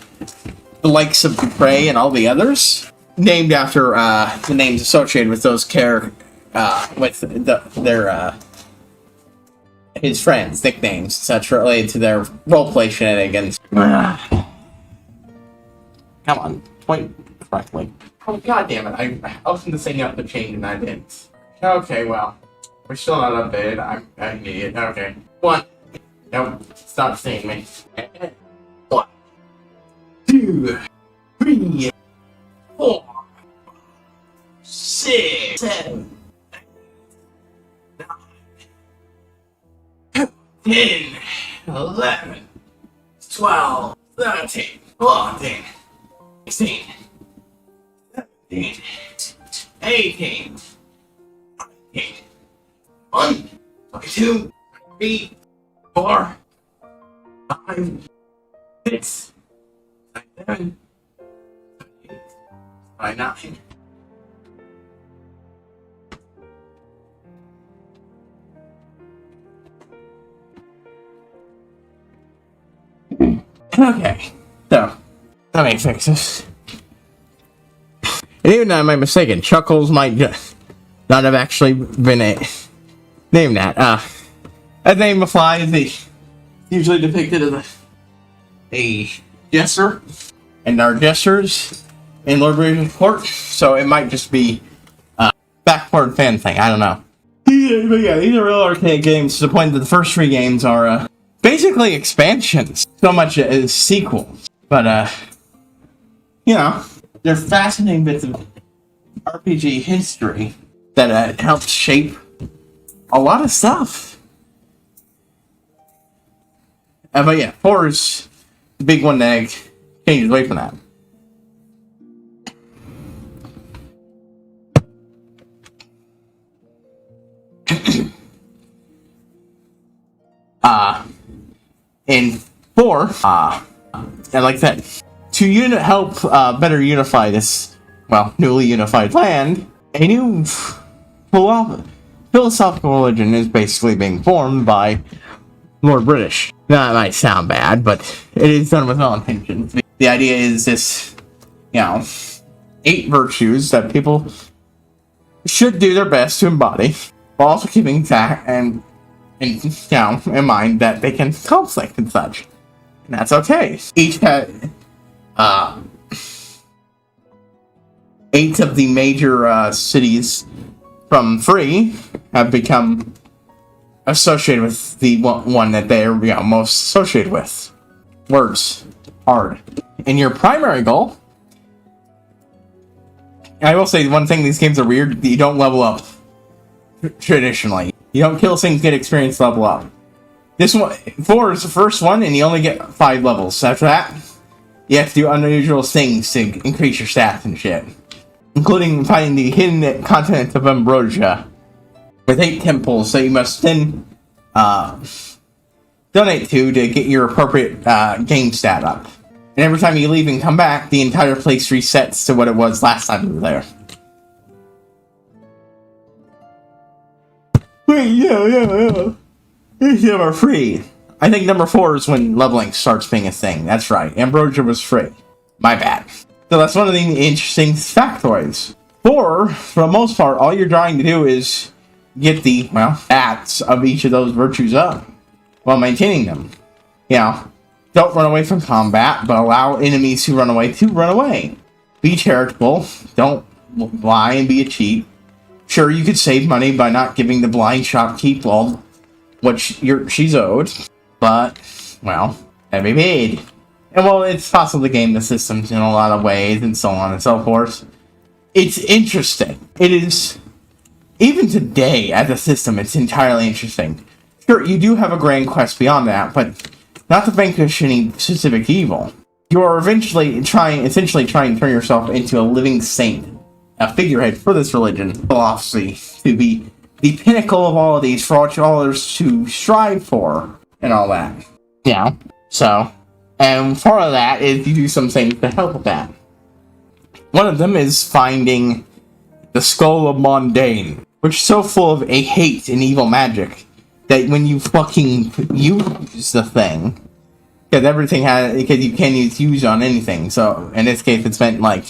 the likes of Dupre and all the others, named after the names associated with those his friends, nicknames, such related to their roleplay shenanigans. Come on, point correctly. Oh, god damn it, I opened this thing up to change and I didn't. Okay, well, we're still not updated. I'm an idiot. Okay. 1. Don't stop seeing me. 1, 2, 3, 4, 6, 7, 10, 11, 12, 13, 14, 16, 17, 18, 19, 1, 22, 3, 4, 5, 6, 7, 8, 9. Okay, so let me fix this. And even though I might be mistaken, Chuckles might not have actually been named that. As name implies, is usually depicted as a jester, and our jesters in Lord Bridges Court, so it might just be a backward fan thing. I don't know. But yeah, these are real arcade games to the point that the first 3 games are basically expansions, so much as sequels. But, you know, they're fascinating bits of RPG history that helped shape a lot of stuff. But yeah, 4 is the big one that changes away from that. In 4, and like I said, to help better unify this, well, newly unified land, a new philosophical religion is basically being formed by Lord British. Now, that might sound bad, but it is done with all intentions. The idea is this, 8 virtues that people should do their best to embody, while also keeping intact and in mind that they can conflict and such. And that's okay. Each had 8 of the major cities from 3 have become associated with the one that they're most associated with. Words. Hard. And your primary goal, I will say one thing, these games are weird, you don't level up traditionally. You don't kill things, get experience, level up. This one, 4 is the first one, and you only get 5 levels. After that, you have to do unusual things to increase your stats and shit. Including finding the hidden continent of Ambrosia, with 8 temples that you must then donate to get your appropriate game stat up. And every time you leave and come back, the entire place resets to what it was last time you were there. Wait, yeah. These are free. I think number 4 is when leveling starts being a thing. That's right. Ambrosia was free. My bad. So that's one of the interesting factoids. 4, for the most part, all you're trying to do is get the, stats of each of those virtues up while maintaining them. Don't run away from combat, but allow enemies who run away to run away. Be charitable. Don't lie and be a cheat. Sure, you could save money by not giving the blind shopkeep all what she's owed, but, that'd be paid. And it's possible to game the systems in a lot of ways, and so on and so forth. It's interesting. It is, even today, as a system, it's entirely interesting. Sure, you do have a grand quest beyond that, but not to vanquish any specific evil. You are essentially trying to turn yourself into a living saint, a figurehead for this religion, philosophy, to be the pinnacle of all of these for all others to strive for, and all that. So, and part of that is you do some things to help with that. One of them is finding the Skull of Mondain, which is so full of a hate and evil magic that when you fucking use the thing, because you can use on anything, so in this case it's meant like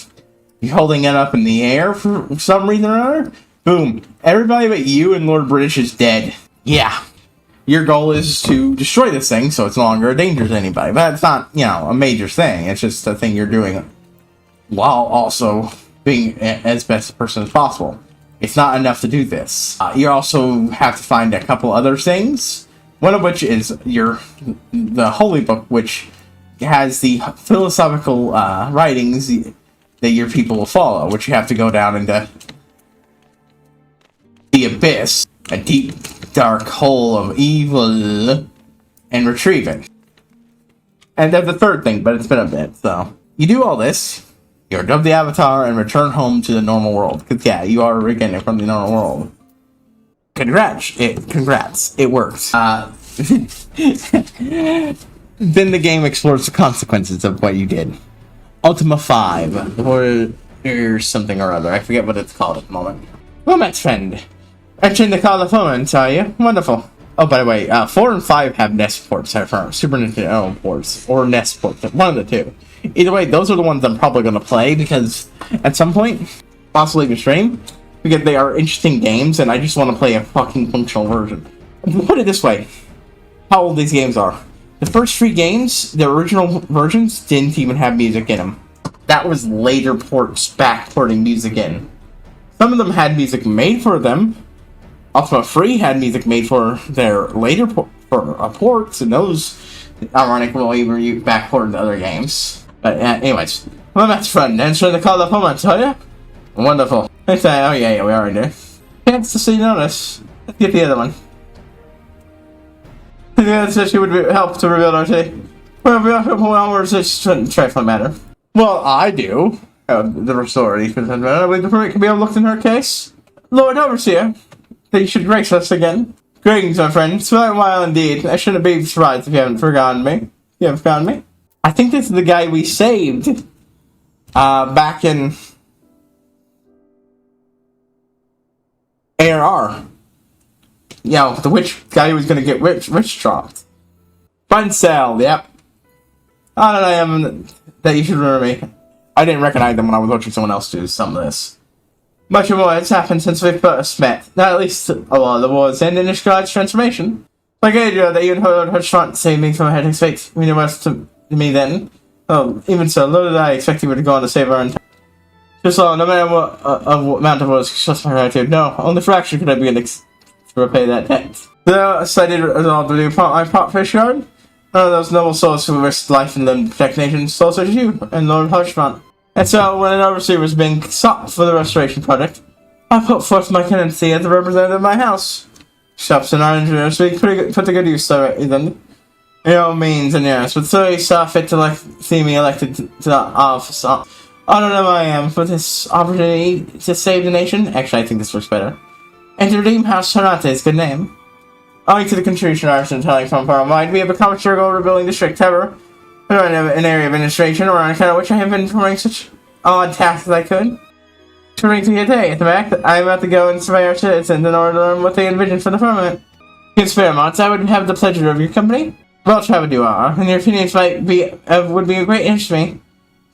you're holding it up in the air for some reason or another, boom, everybody but you and Lord British is dead. Yeah. Your goal is to destroy this thing so it's no longer a danger to anybody. But it's not, a major thing. It's just a thing you're doing while also being as best a person as possible. It's not enough to do this. You also have to find a couple other things. One of which is the Holy Book, which has the philosophical writings that your people will follow, which you have to go down into the abyss, a deep, dark hole of evil, and retrieve it. And there's the third thing, but it's been a bit, so. You do all this, you dub the avatar, and return home to the normal world. Because, yeah, you are again from the normal world. Congrats, it works. Then the game explores the consequences of what you did. Ultima 5, or something or other. I forget what it's called at the moment. Romance friend. Entering the call of moments, are you? Wonderful. Oh, by the way, 4 and 5 have NES ports, Super Nintendo ports, or NES ports, one of the two. Either way, those are the ones I'm probably going to play, because at some point, possibly the stream, because they are interesting games, and I just want to play a fucking functional version. Put it this way, how old these games are. The first 3 games, the original versions, didn't even have music in them. That was later back-porting music in. Some of them had music made for them. Ultima 3 had music made for their later ports, and those, ironically, were back-ported to other games. But anyways, well, that's fun. Answering the call of home, I tell ya. Wonderful. Oh yeah, we already did. Chance to see notice. Let's get the other one. Yeah, said she would help to reveal our take. Well, we're just trifling matter. Well, I do. The restorative, because I believe the permit can be overlooked in her case. Lord Overseer, that you should grace us again. Greetings, my friend. It's been a while indeed. I shouldn't be surprised if you haven't forgotten me. You haven't forgotten me? I think this is the guy we saved back in ARR. You know, the witch guy who was going to get witch dropped. Fun cell, yep. I don't know that you should remember me. I didn't recognize them when I was watching someone else do some of this. Much more has happened since we first met. Not at least a lot of the wars and in this God's transformation. Like Adria, that you and her front saved me from a headache's fate. You know what's to me then. Oh, even so, little did I expect you would go on to save our entire. Just so, no matter what amount of was just my gratitude. No, only fraction could I begin to repay that debt. So I did resolve to do my pot fish yard. None of those noble souls who risked life and limb to protect nations, souls such as you and Lord Hushmont. And so, when an overseer was being sought for the restoration project, I put forth my candidacy as the representative of my house. Shops and our engineers put to good use then. In all means and yes, but so he saw fit to see me elected to the office. I don't know who I am for this opportunity to save the nation. Actually, I think this works better. And to redeem House Sonate's good name. Owing to the contribution of our telling from far and wide, we have become a struggle rebuilding the strict tower. An area of administration, or on account of which I have been performing such odd tasks as I could. To bring to you today, at the back, I'm about to go and survey our citizens in order to learn what they envision for the firmament. In experiments, I would have the pleasure of your company. Well traveled you are, and your opinions would be a great interest to me.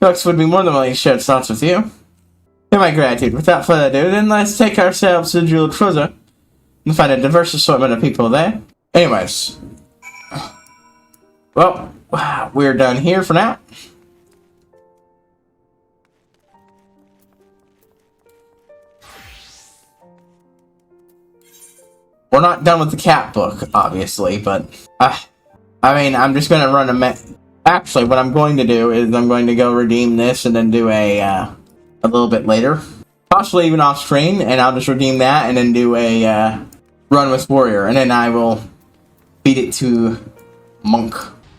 Felix would be more than willing to share his thoughts with you. To my gratitude. Without further ado, then let's take ourselves to the Jeweled Cruiser and find a diverse assortment of people there. Anyways. Well, we're done here for now. We're not done with the cat book, obviously, but I mean, I'm just gonna run actually, what I'm going to do is I'm going to go redeem this and then do a little bit later. Possibly even off screen, and I'll just redeem that and then do a run with Warrior, and then I will beat it to Monk.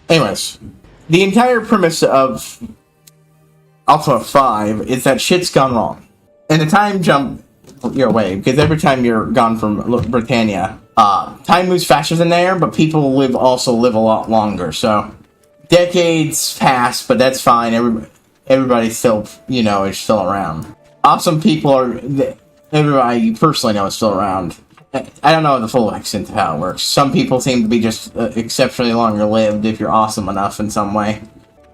Anyways, the entire premise of Ultima 5 is that shit's gone wrong. And the time jump your way, because every time you're gone from Britannia, time moves faster than there, but people also live a lot longer, so decades pass, but that's fine. Everybody's still, is still around. Awesome people everybody you personally know is still around. I don't know the full extent of how it works. Some people seem to be just exceptionally longer lived if you're awesome enough in some way.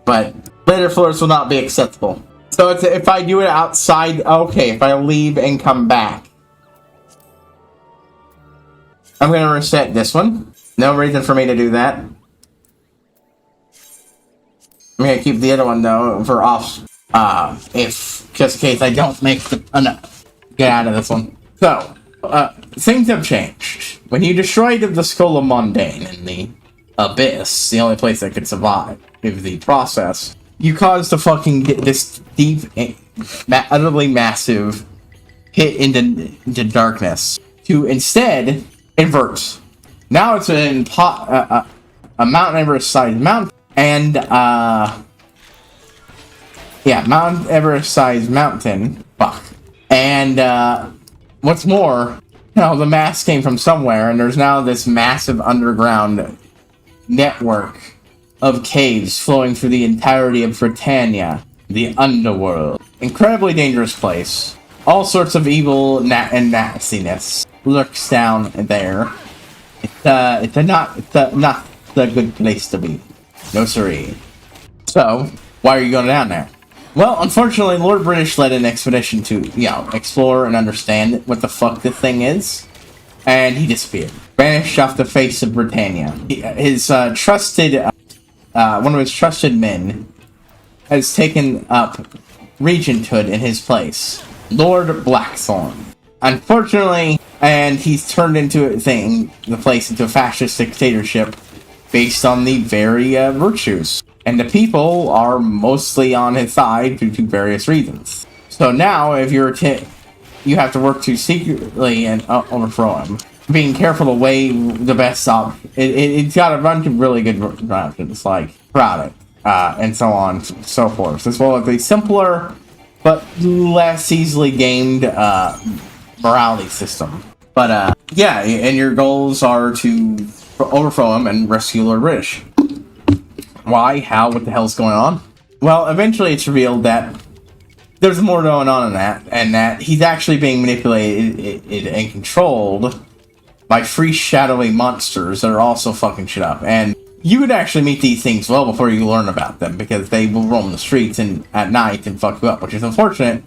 But later floors will not be acceptable. So if I do it outside, okay, if I leave and come back. I'm going to reset this one. No reason for me to do that. I'm going to keep the other one, though, for off. Just in case I don't make enough. Get out of this one. So, things have changed. When you destroyed the Skull of Mundane in the Abyss, the only place that could survive is the process, you caused to fucking get this deep, utterly massive hit into darkness to instead invert. Now it's a a Mount Everest-sized mountain, and yeah, Mount Everest-sized mountain. Fuck. And what's more, the mass came from somewhere, and there's now this massive underground network of caves flowing through the entirety of Britannia, the underworld. Incredibly dangerous place. All sorts of evil and nastiness lurks down there. It's not the good place to be. No siree. So, why are you going down there? Well, unfortunately, Lord British led an expedition to, explore and understand what the fuck this thing is. And he disappeared. Vanished off the face of Britannia. His trusted, one of his trusted men has taken up regenthood in his place. Lord Blackthorn. Unfortunately, and he's turned into the place into a fascist dictatorship based on the very virtues. And the people are mostly on his side due to various reasons. So now, if you have to work to secretly and overthrow him. Being careful to weigh the best option. It's got a bunch of really good options, like product, and so on and so forth, as well as a simpler but less easily gamed morality system. But yeah, and your goals are to overthrow him and rescue Lord British. Why? How? What the hell's going on? Well, eventually it's revealed that there's more going on in that, and that he's actually being manipulated and controlled by free shadowy monsters that are also fucking shit up. And you would actually meet these things well before you learn about them, because they will roam the streets at night and fuck you up, which is unfortunate.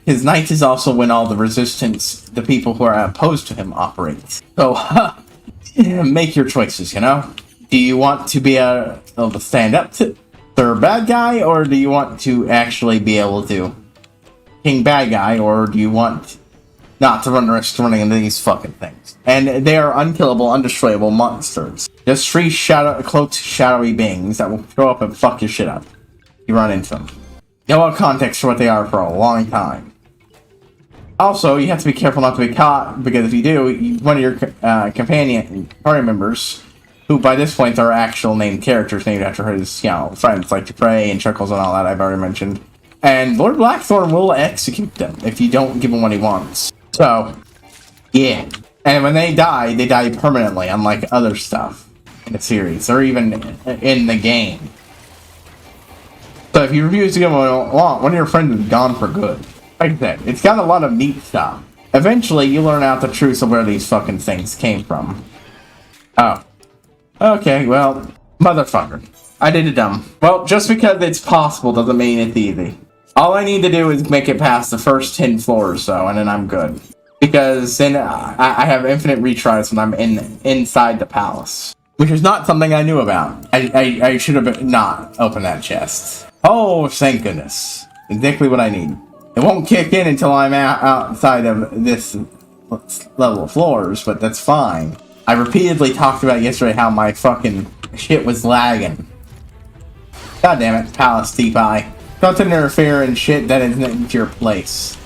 His night is also when all the resistance, the people who are opposed to him, operate. So, make your choices, Do you want to be able to stand up to a bad guy, or do you want to actually be able to king bad guy, or do you want not to run the risk of running into these fucking things? And they are unkillable, undestroyable monsters. Just three cloaked, shadowy beings that will show up and fuck your shit up. You run into them. You have context for what they are for a long time. Also, you have to be careful not to be caught, because if you do, one of your companion party members, who by this point are actual named characters named after his, friends, like Dupre and Chuckles and all that I've already mentioned. And Lord Blackthorn will execute them if you don't give him what he wants. So, yeah. And when they die permanently, unlike other stuff in the series, or even in the game. So if you refuse to give him what you want, one of your friends is gone for good. Like I said, it's got a lot of neat stuff. Eventually, you learn out the truth of where these fucking things came from. Oh. Okay, well, motherfucker. I did it dumb. Well, just because it's possible doesn't mean it's easy. All I need to do is make it past the first 10 floors, though, and then I'm good. Because then I have infinite retries when I'm inside the palace. Which is not something I knew about. I should have not opened that chest. Oh, thank goodness. Exactly what I need. It won't kick in until I'm outside of this level of floors, but that's fine. I repeatedly talked about yesterday how my fucking shit was lagging. God damn it, Palace Deep Eye. Don't interfere in shit that isn't your place.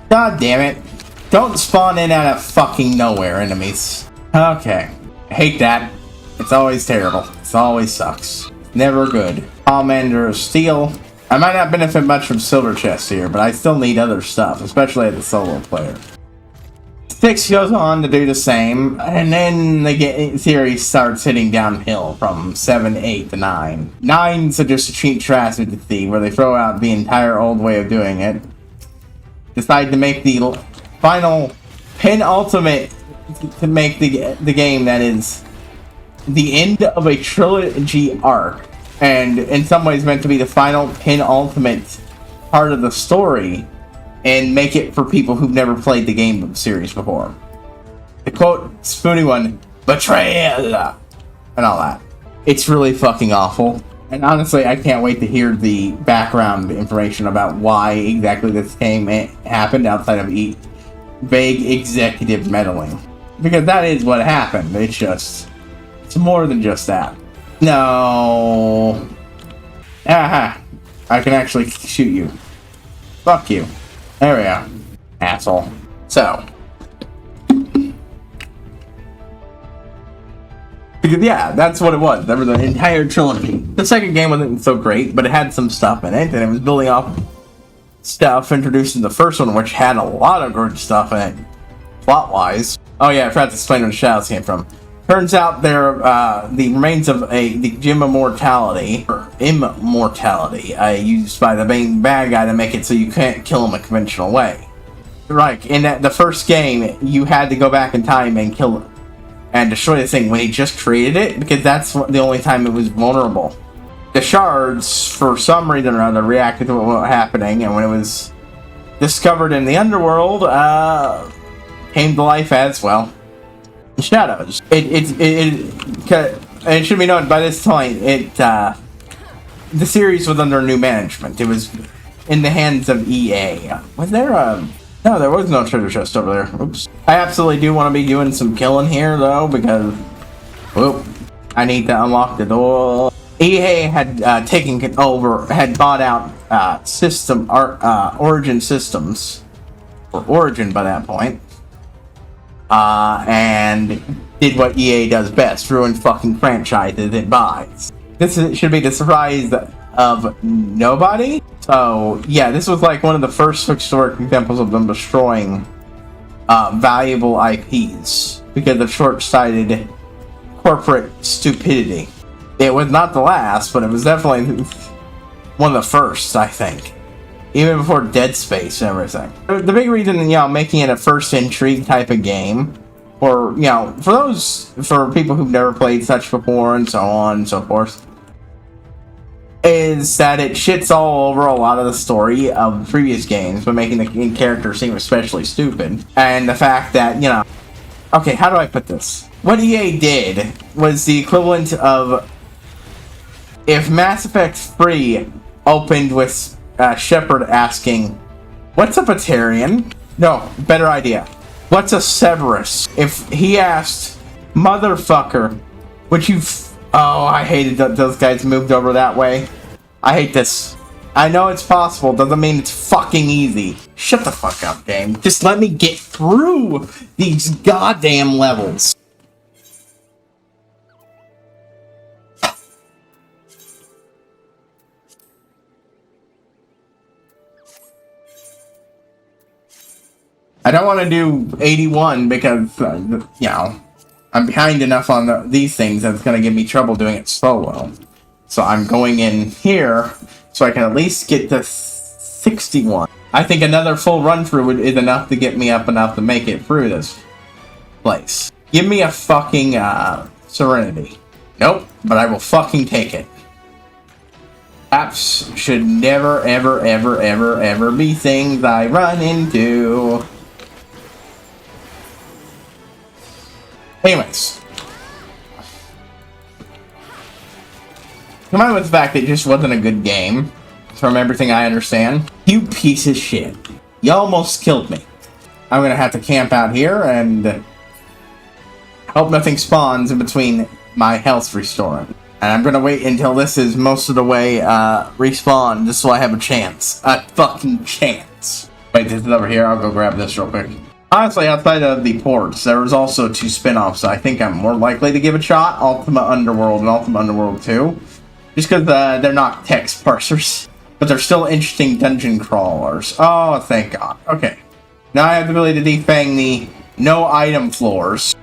God damn it. Don't spawn in out of fucking nowhere, enemies. Okay. I hate that. It's always terrible. It always sucks. Never good. Commander of Steel. I might not benefit much from silver chests here, but I still need other stuff, especially as a solo player. 6 goes on to do the same, and then the series starts hitting downhill from 7, 8 to 9. 9's just a cheap tragedy where they throw out the entire old way of doing it. Decide to make the final penultimate to make the game that is the end of a trilogy arc, and in some ways meant to be the final penultimate part of the story, and make it for people who've never played the game series before. The quote, spoony one, betrayal, and all that. It's really fucking awful. And honestly, I can't wait to hear the background information about why exactly this game happened outside of vague executive meddling. Because that is what happened. It's more than just that. No. Aha. I can actually shoot you. Fuck you. There we go. Asshole. So. To Because, yeah, that's what it was. There was an entire trilogy. The second game wasn't so great, but it had some stuff in it, and it was building off stuff introduced in the first one, which had a lot of good stuff in it, plot-wise. Oh yeah, I forgot to explain where the shadows came from. Turns out they're the remains of the gem immortality, used by the main bad guy to make it so you can't kill him a conventional way. Right, in the first game, you had to go back in time and kill and destroy the thing when he just created it, because that's the only time it was vulnerable. The shards, for some reason or other, reacted to what was happening, and when it was discovered in the underworld, came to life as, well, shadows. It should be noted by this point, the series was under new management. It was in the hands of EA. Was there a... No, there was no treasure chest over there. Oops. I absolutely do want to be doing some killing here, though, because... Whoop. I need to unlock the door. EA had taken over, had bought out Origin Systems, or Origin by that point, and did what EA does best, ruin fucking franchises it buys. Should be the surprise of nobody. So, yeah, this was like one of the first historic examples of them destroying valuable IPs because of short-sighted corporate stupidity. It was not the last, but it was definitely one of the first, I think. Even before Dead Space and everything. The big reason, making it a first intrigue type of game, or, for people who've never played such before and so on and so forth, is that it shits all over a lot of the story of previous games, but making the character seem especially stupid. And the fact that, okay, how do I put this? What EA did was the equivalent of if Mass Effect 3 opened with Shepard asking, "What's a Batarian?" No, better idea. What's a Cerberus? If he asked, "Motherfucker, would you..." Oh, I hated that those guys moved over that way. I hate this. I know it's possible, doesn't mean it's fucking easy. Shut the fuck up, game. Just let me get through these goddamn levels. I don't want to do 81 because, I'm behind enough on these things that it's going to give me trouble doing it solo. So I'm going in here so I can at least get to 61. I think another full run through is enough to get me up enough to make it through this place. Give me a fucking Serenity. Nope, but I will fucking take it. Apps should never, ever, ever, ever, ever be things I run into. Anyways. Combined with the fact that it just wasn't a good game, from everything I understand. You piece of shit. You almost killed me. I'm gonna have to camp out here and hope nothing spawns in between my health restoring. And I'm gonna wait until this is most of the way respawned just so I have a chance. A fucking chance. Wait, this is over here. I'll go grab this real quick. Honestly, outside of the ports, there was also 2 spin-offs I think I'm more likely to give a shot. Ultima Underworld and Ultima Underworld 2. Just because they're not text parsers. But they're still interesting dungeon crawlers. Oh, thank God. Okay. Now I have the ability to defang the no item floors.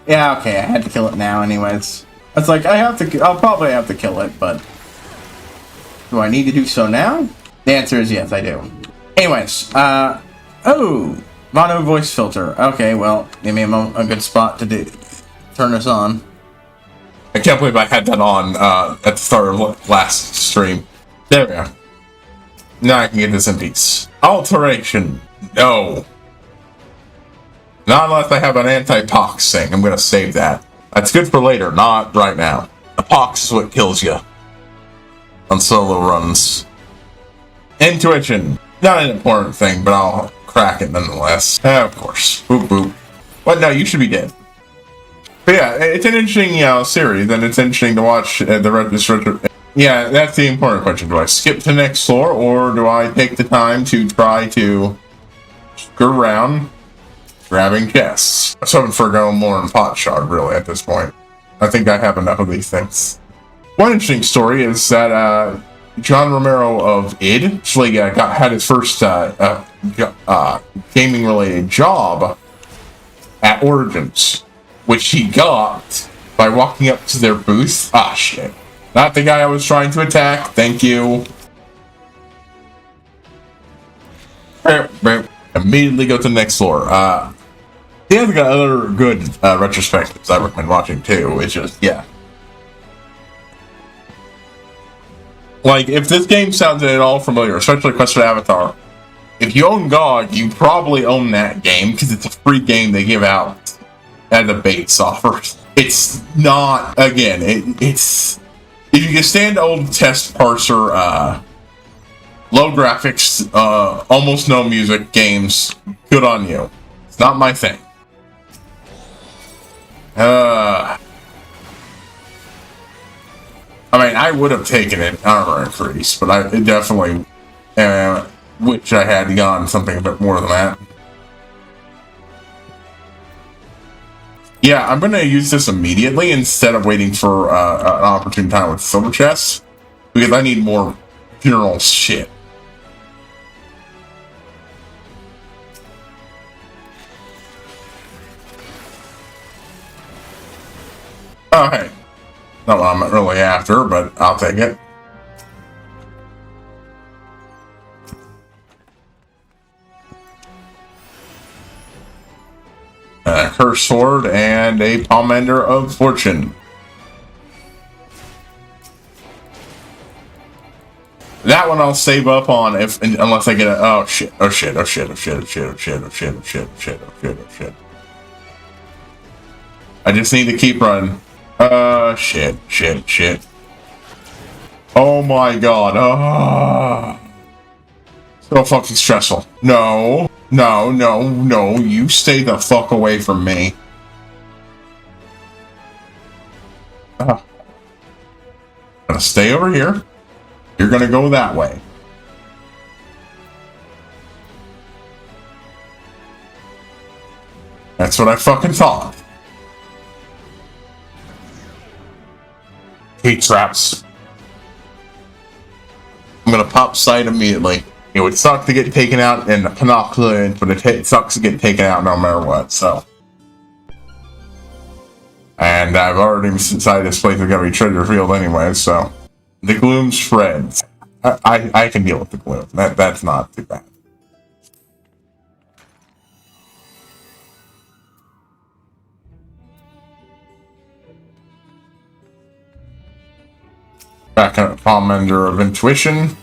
Yeah, okay, I had to kill it now anyways. It's like, I'll probably have to kill it, but... Do I need to do so now? The answer is yes, I do. Anyways, oh! Mono voice filter. Okay, well, give me a good spot to turn this on. I can't believe I had that on, at the start of last stream. There we are. Now I can get this in peace. Alteration. No. Not unless I have an anti-pox thing. I'm gonna save that. That's good for later, not right now. The pox is what kills you. On solo runs. Intuition. Not an important thing, but I'll crack it nonetheless. Of course. Boop boop. What? No, you should be dead. But yeah, it's an interesting, series, and it's interesting to watch this retro. Yeah, that's the important question. Do I skip to the next floor, or do I take the time to try to screw around grabbing chests? I was hoping for going more in pot shard, really, at this point. I think I have enough of these things. One interesting story is that John Romero of id actually had his first gaming-related job at Origins, which he got by walking up to their booth. Ah, shit. Not the guy I was trying to attack. Thank you. Immediately go to the next floor. He has got other good retrospectives I recommend watching too. It's just, yeah. Like, if this game sounds at all familiar, especially Quest for Avatar, if you own GOG, you probably own that game because it's a free game they give out as a base offer. It's not, again, it's... If you can stand old test parser, low graphics, almost no music games, good on you. It's not my thing. I mean, I would have taken an armor increase, but I definitely wish I had gone something a bit more than that. Yeah, I'm going to use this immediately instead of waiting for an opportune time with silver chests, because I need more funeral shit. Oh, hey. Not what I'm really after, but I'll take it. A cursed sword and a pomander of fortune. That one I'll save up on unless I get a oh shit. I just need to keep running. Shit. Oh my god. So fucking stressful. No, you stay the fuck away from me. I'm gonna stay over here. You're gonna go that way. That's what I fucking thought. Heat traps. I'm gonna pop sight immediately. It would suck to get taken out in the Pinocchio, but it sucks to get taken out no matter what, so. And I've already decided this place is gonna be treasure field anyway, so. The gloom spreads. I can deal with the gloom. That's not too bad. Back at Pomander of Intuition.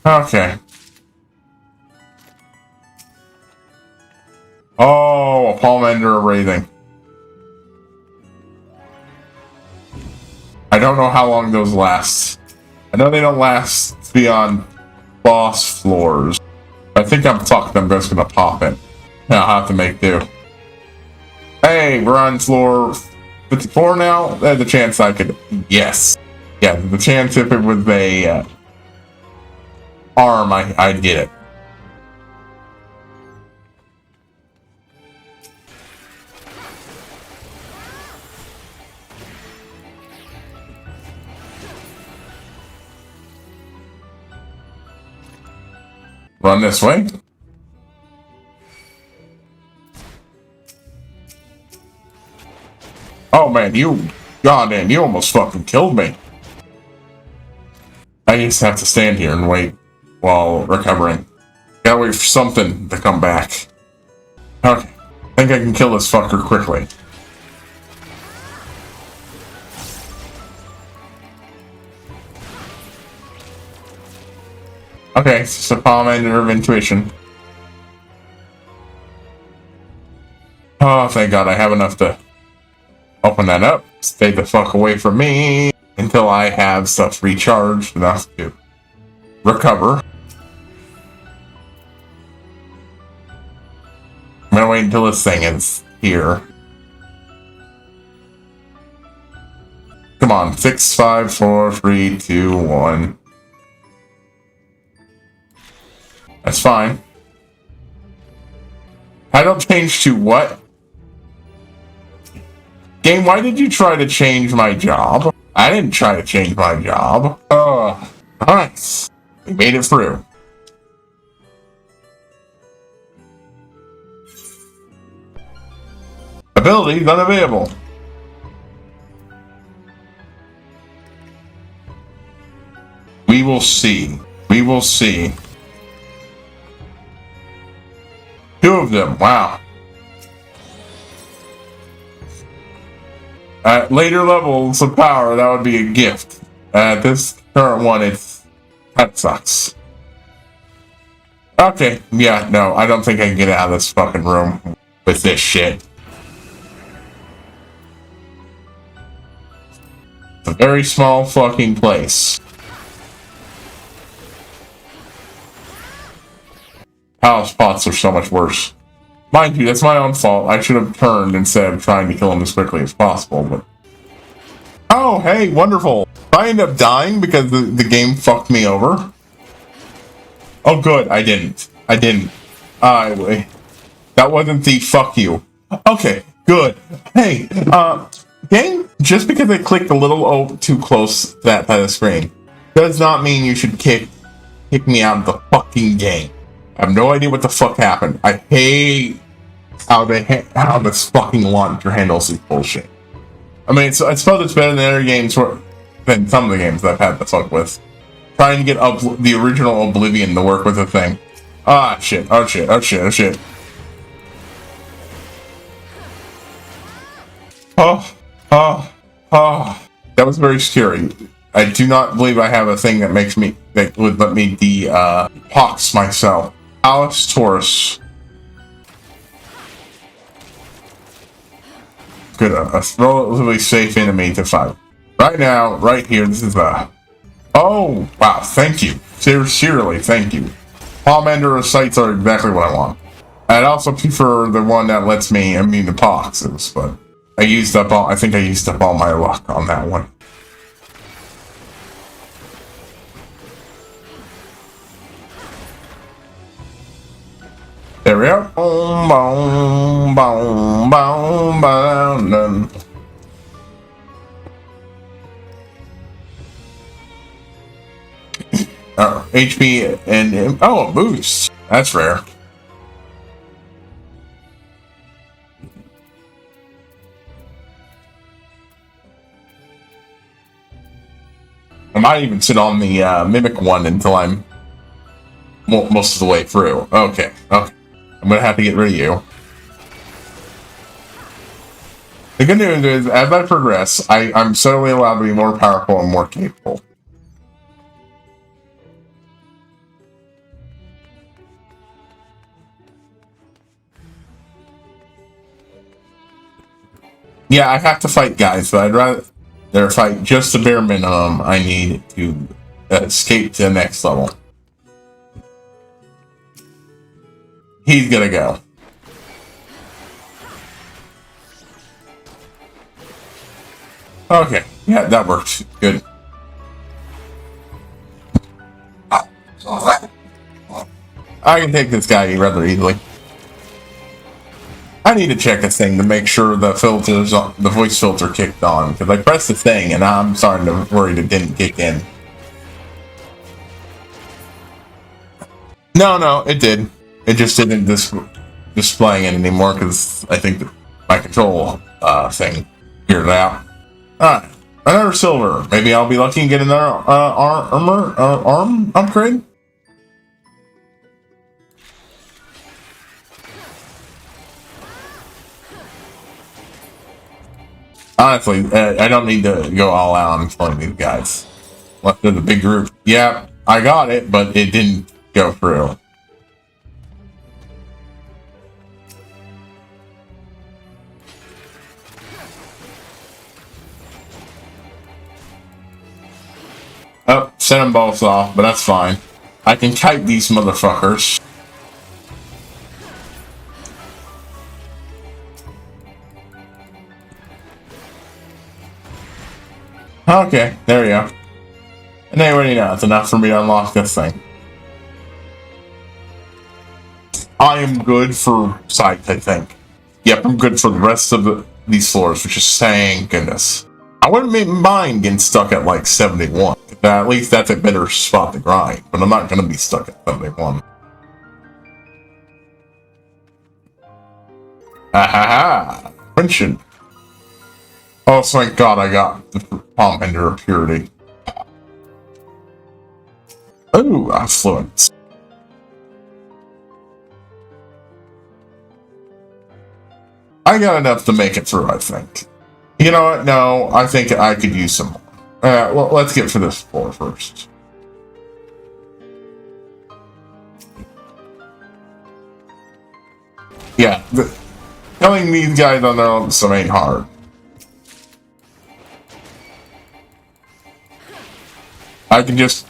Okay. Oh, a Pomander of Wraithing. I don't know how long those last. I know they don't last beyond boss floors. I think I'm fucked. I'm just gonna pop it. I'll have to make do. Hey, we're on floor 54 now. There's a chance I could. Yes. Yeah, the chance if it was a arm, I'd get it. Run this way. Oh man, goddamn, you almost fucking killed me. I just have to stand here and wait while recovering. Gotta wait for something to come back. Okay, I think I can kill this fucker quickly. Okay, it's just a Pomander of Intuition. Oh, thank God I have enough to open that up. Stay the fuck away from me. until I have stuff recharged enough to recover. I'm gonna wait until this thing is here. Come on, 6, 5, 4, 3, 2, 1. That's fine. Title change to what? Game, why did you try to change my job? I didn't try to change my job. Nice. We made it through. Abilities unavailable. We will see. We will see. 2 of them. Wow. At later levels of power, that would be a gift. At this current one, that sucks. Okay. Yeah, no, I don't think I can get out of this fucking room with this shit. It's a very small fucking place. Palace pots are so much worse. Mind you, that's my own fault. I should have turned instead of trying to kill him as quickly as possible, but... Oh, hey, wonderful. I end up dying because the game fucked me over. Oh, good, I didn't. I didn't. That wasn't the fuck you. Okay, good. Hey, game, just because I clicked a little too close to that side of the screen does not mean you should kick me out of the fucking game. I have no idea what the fuck happened. I hate how this fucking launcher handles this bullshit. I mean, I suppose it's better than other games, than some of the games that I've had to fuck with. Trying to get the original Oblivion to work with the thing. Ah, shit. Oh, shit. Oh, shit. Oh, shit. Oh. That was very scary. I do not believe I have a thing that would let me pox myself. Alice Taurus. Good, a relatively safe enemy to fight. Right now, right here, this is Oh, wow, thank you. Sincerely, thank you. Pomander sights are exactly what I want. I'd also prefer the one that lets me immune to poxes, but I think I used up all my luck on that one. There we go. Boom, boom, boom, boom, boom. HP and a boost. That's rare. I might even sit on the mimic one until I'm most of the way through. Okay. I'm gonna have to get rid of you. The good news is, as I progress, I'm suddenly allowed to be more powerful and more capable. Yeah, I have to fight guys, but I'd rather fight just the bare minimum I need to escape to the next level. He's gonna go. Okay, yeah, that works. Good. I can take this guy rather easily. I need to check this thing to make sure the voice filter kicked on, because I pressed the thing and I'm starting to worry it didn't kick in. No, it did. It just didn't displaying it anymore because I think my control thing figured it out. Alright, another silver. Maybe I'll be lucky and get another arm upgrade? Honestly, I don't need to go all out on killing these guys. Left of the big group. Yeah, I got it, but it didn't go through. Send them both off, but that's fine. I can kite these motherfuckers. Okay, there we go. And they already know it's enough for me to unlock this thing. I am good for sight, I think. Yep, I'm good for the rest of these floors, which is thank goodness. I wouldn't mind getting stuck at like 71. At least that's a better spot to grind, but I'm not going to be stuck at 71. Ha ha ha! Pension. Oh, thank God I got the Palm Ender of Purity. Oh, affluence. I got enough to make it through, I think. You know what? No, I think I could use some more. Well, let's get for this floor first. Yeah, killing these guys on their own ain't hard. I can just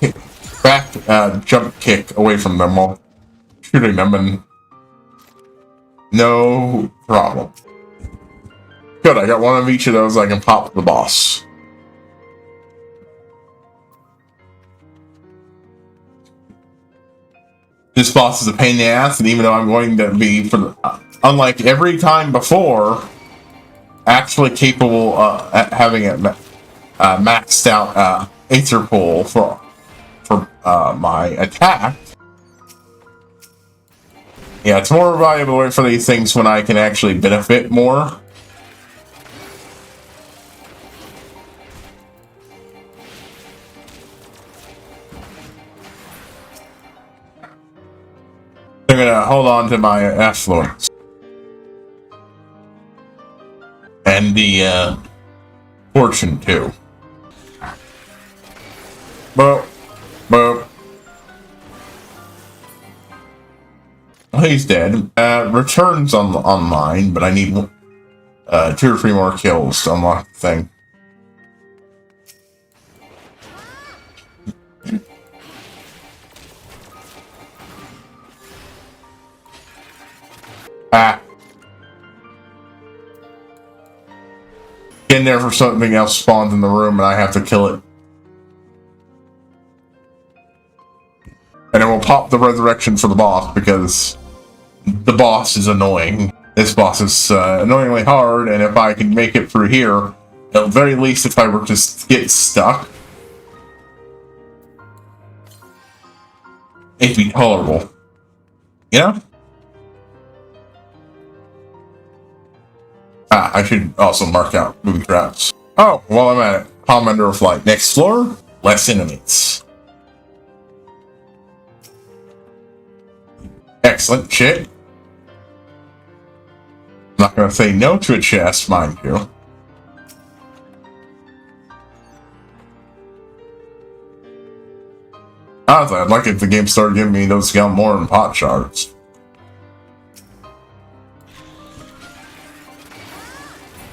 jump kick away from them while shooting them, and no problem. Good, I got one of each of those I can pop the boss. This boss is a pain in the ass, and even though I'm going to be, unlike every time before, actually capable of having it maxed out Aether Pool for my attack. Yeah, it's more valuable for these things when I can actually benefit more. I'm gonna hold on to my affluence. And the fortune too. Boop. Boop. Well, he's dead. Returns online, but I need 2 or 3 more kills to unlock the thing. Ah. In there for something else spawns in the room and I have to kill it. And it will pop the resurrection for the boss because the boss is annoying. This boss is annoyingly hard, and if I can make it through here, at the very least if I were to get stuck, it'd be tolerable. You know? Ah, I should also mark out moving traps. Oh, while I'm at it, Palm Ender of Flight. Next floor, less enemies. Excellent shit. I'm not going to say no to a chest, mind you. Honestly, I'd like if the game started giving me those more and pot shards.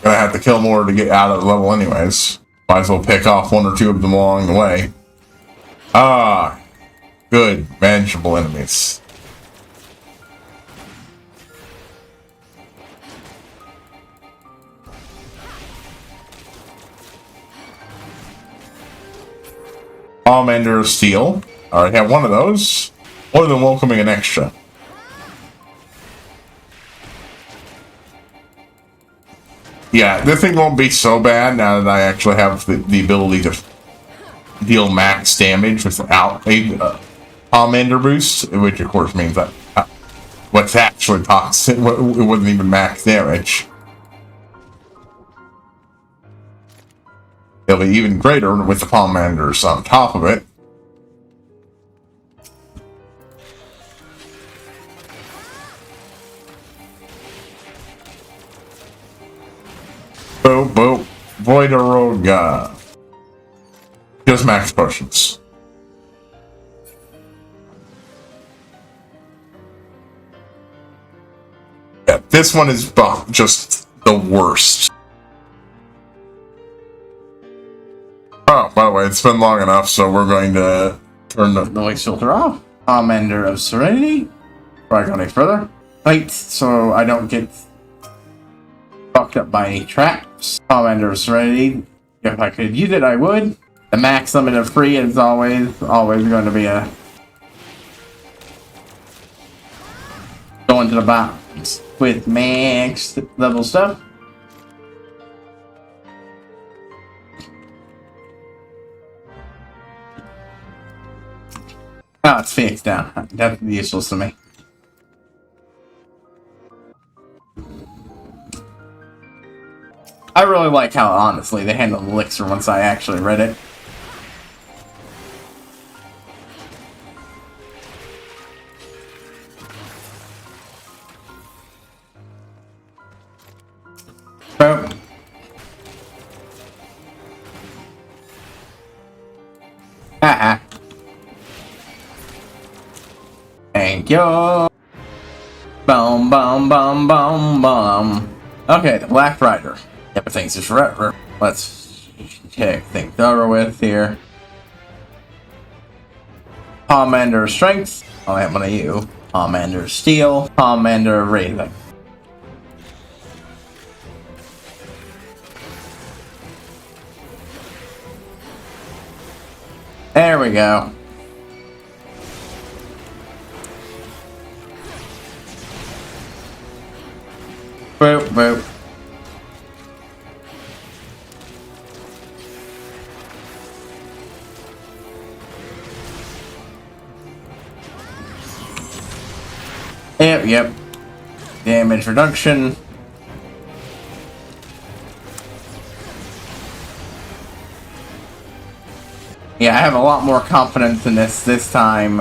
Gonna have to kill more to get out of the level anyways. Might as well pick off 1 or 2 of them along the way. Ah, good, manageable enemies. Palm Ender of Steel. Alright, have 1 of those. More than welcoming an extra. Yeah, this thing won't be so bad now that I actually have the ability to deal max damage without a Palm Ender boost, which of course means that what's actually toxic, it wasn't even max damage. It'll be even greater with the Palm Enders on top of it. Boop, boop. Voidaroga. Just max potions. Yeah, this one is just the worst. Oh, by the way, it's been long enough, so we're going to turn the Noise filter off. Commander of Serenity. Before I go any further. Right, so I don't get fucked up by any traps. Commander of Serenity. If I could use it, I would. The max limit of free is always going to be a going to the box with max level stuff. Oh, it's fixed now. That's useless to me. I really like how, honestly, they handled Elixir once I actually read it. Boom. Haha. Thank you. Boom, boom, boom, boom, boom. Okay, the Black Rider. Everything's just forever. Let's check things over with here. Commander of Strength. I'll have one of you. Commander of Steel. Commander of Raven. There we go. Boop, boop. Yep. Damage reduction. Yeah, I have a lot more confidence in this time.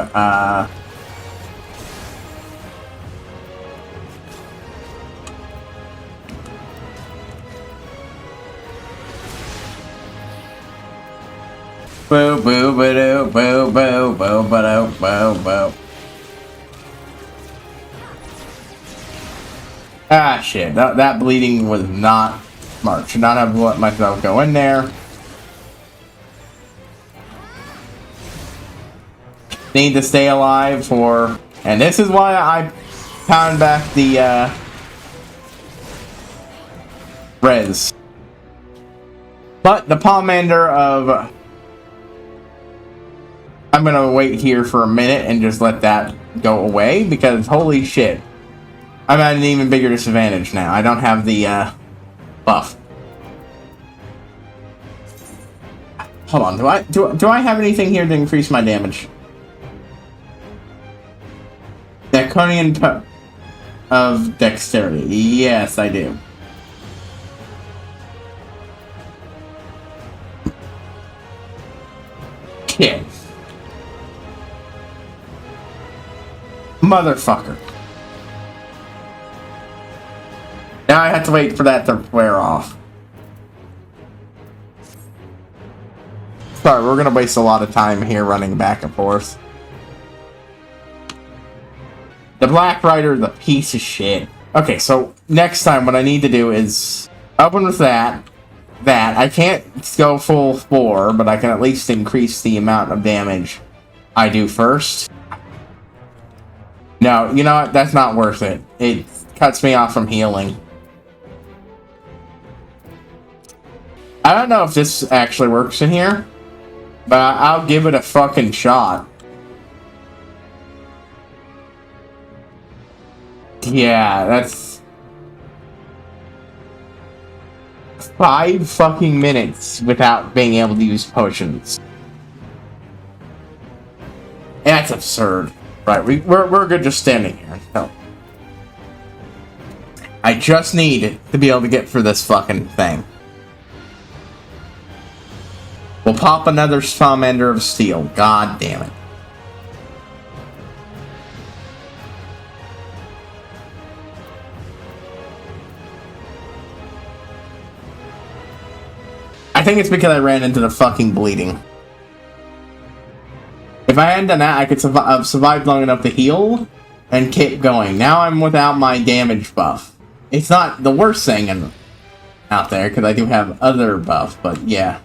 Boo boo ba doo boo boo boo ba doo boo boo. Ah shit! That bleeding was not smart. Should not have let myself go in there. Need to stay alive for, and this is why I pound back the res. But the Pomander of, I'm gonna wait here for a minute and just let that go away because holy shit, I'm at an even bigger disadvantage now. I don't have the buff. Hold on, do I have anything here to increase my damage? Draconian of Dexterity. Yes, I do. Shit. Motherfucker. Now I have to wait for that to wear off. Sorry, we're gonna waste a lot of time here running back and forth. The Black Rider is a piece of shit. Okay, so next time what I need to do is open with that. I can't go full 4, but I can at least increase the amount of damage I do first. No, you know what? That's not worth it. It cuts me off from healing. I don't know if this actually works in here, but I'll give it a fucking shot. Yeah, that's 5 fucking minutes without being able to use potions. That's absurd. Right, we're good just standing here. No. I just need to be able to get through this fucking thing. We'll pop another Pomander of Steel. God damn it. I think it's because I ran into the fucking bleeding. If I hadn't done that, I could have survived long enough to heal and keep going. Now I'm without my damage buff. It's not the worst thing out there, because I do have other buff, but yeah.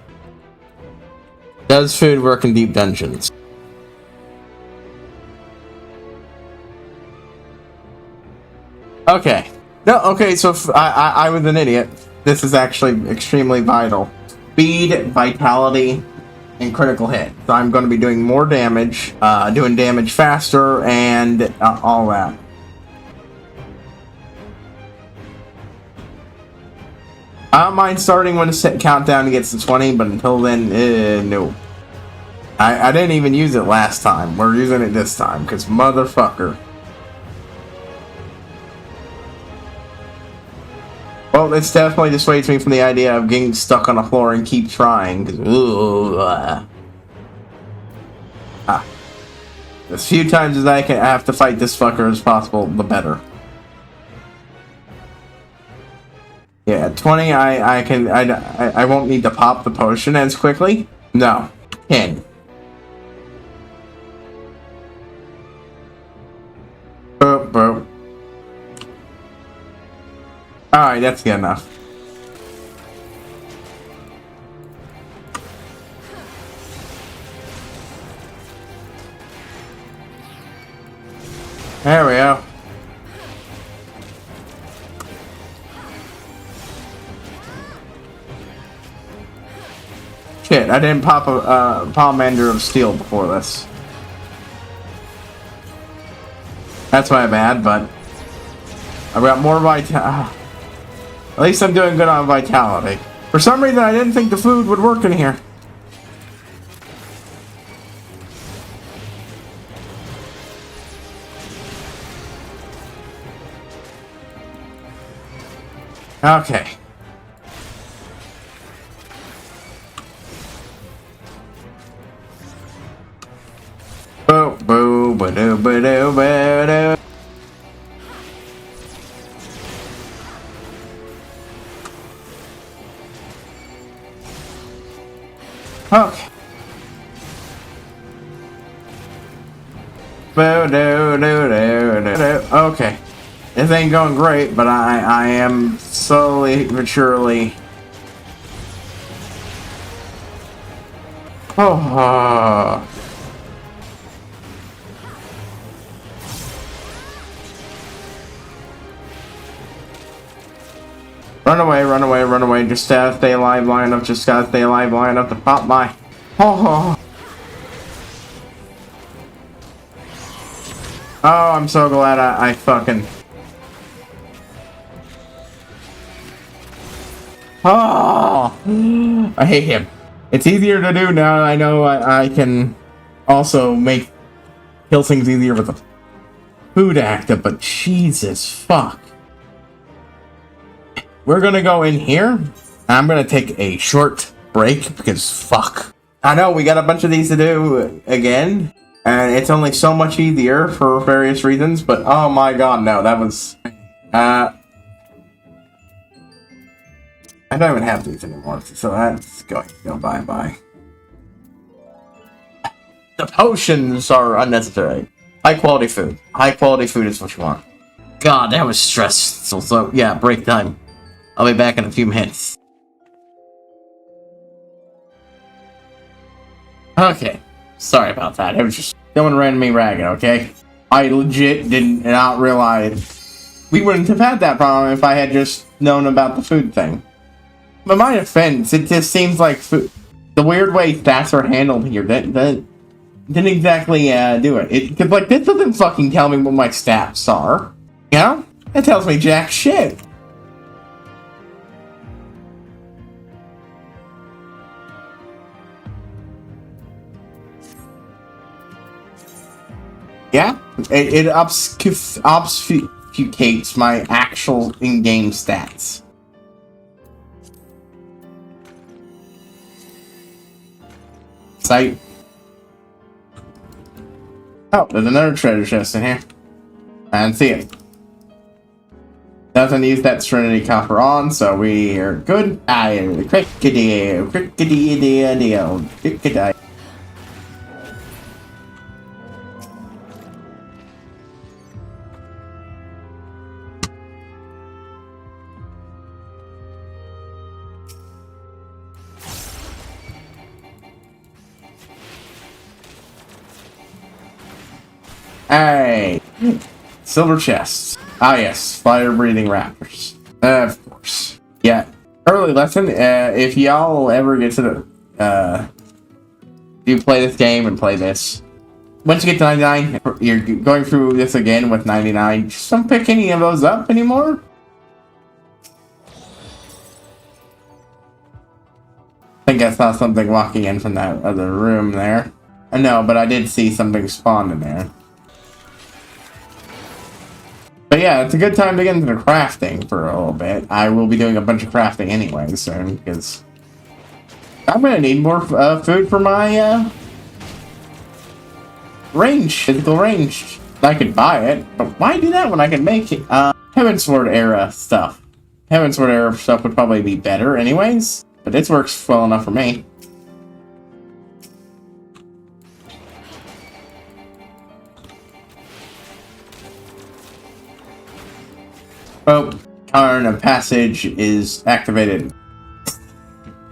Does food work in deep dungeons? Okay. No, okay, so I was an idiot. This is actually extremely vital. Speed, vitality, and critical hit. So I'm going to be doing more damage, doing damage faster, and all that. I don't mind starting when the countdown gets to 20, but until then, no. I didn't even use it last time. We're using it this time, because motherfucker. Well, this definitely dissuades me from the idea of getting stuck on the floor and keep trying. As few times as I can have to fight this fucker as possible, the better. Yeah, 20. I won't need to pop the potion as quickly. No, 10. Boop boop. Alright, that's good enough. There we go. Shit, I didn't pop a Pomander of Steel before this. That's my bad, but I've got more vitality. At least I'm doing good on vitality. For some reason, I didn't think the food would work in here. Okay. Boo, boo, ba-doo, ba-doo, ba-doo. Okay. Okay. This ain't going great, but I am slowly but surely. Oh. Run away, run away, run away. Just gotta stay alive long enough. Just gotta stay alive long enough to pop my. Oh. Oh, I'm so glad I fucking. Oh. I hate him. It's easier to do now. I know I can also make kill things easier with the food active, but Jesus fuck. We're gonna go in here. I'm gonna take a short break because fuck. I know we got a bunch of these to do again, and it's only so much easier for various reasons, but oh my god, no, that was I don't even have these anymore, so that's going to go bye-bye. The potions are unnecessary. High quality food. High quality food is what you want. God, that was stressful. So yeah, break time. I'll be back in a few minutes. Okay. Sorry about that. It was just someone ran me ragged, okay? I legit did not realize we wouldn't have had that problem if I had just known about the food thing. But my defense, it just seems like food, the weird way stats are handled here didn't exactly do it. Cause like this doesn't fucking tell me what my stats are. You know? It tells me jack shit. Yeah, it obfuscates my actual in-game stats. Sight. Oh, there's another treasure chest in here. I didn't see it. Doesn't use that Serenity Copper on, so we are good. Crickety. Hey, silver chests. Ah yes, fire-breathing raptors. Of course. Yeah. Early lesson. If y'all ever get to the you play this game and play this. Once you get to 99, you're going through this again with 99. Just don't pick any of those up anymore. I think I saw something walking in from that other room there. I know, but I did see something spawn in there. But yeah, it's a good time to get into the crafting for a little bit. I will be doing a bunch of crafting anyway soon, because I'm going to need more food for my physical range. I could buy it, but why do that when I can make it? Heavensward era stuff. Heavensward era stuff would probably be better anyways, but this works well enough for me. Oh, Karn of Passage is activated.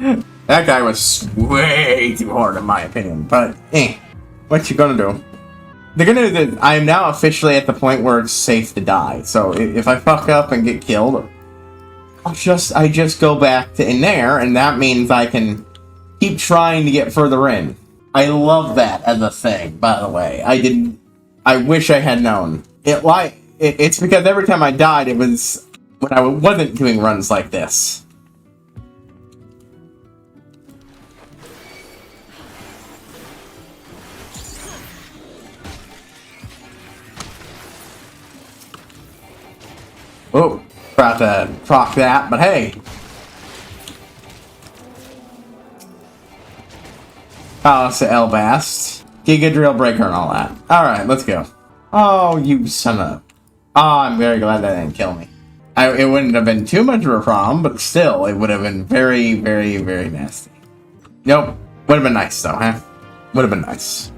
That guy was way too hard in my opinion, but what you gonna do? The good news is I am now officially at the point where it's safe to die. So if I fuck up and get killed, I just go back to in there, and that means I can keep trying to get further in. I love that as a thing, by the way. I wish I had known. It's because every time I died, it was when I wasn't doing runs like this. Oh, about to proc that, but hey. Palace of Elbast. Giga Drill Breaker and all that. Alright, let's go. Oh, you son of... Oh, I'm very glad that didn't kill me. It wouldn't have been too much of a problem, but still, it would have been very, very, very nasty. Nope. Would have been nice, though, huh? Would have been nice.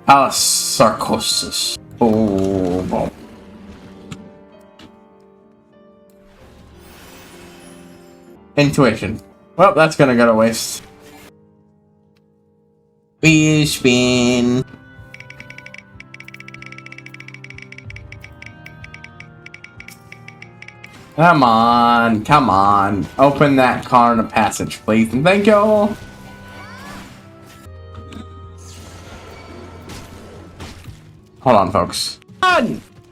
Palace Sarcosis. Oh, boy. Intuition. Well, that's gonna go to waste. We spin. Come on, come on. Open that car in a passage, please, and thank you all. Hold on, folks.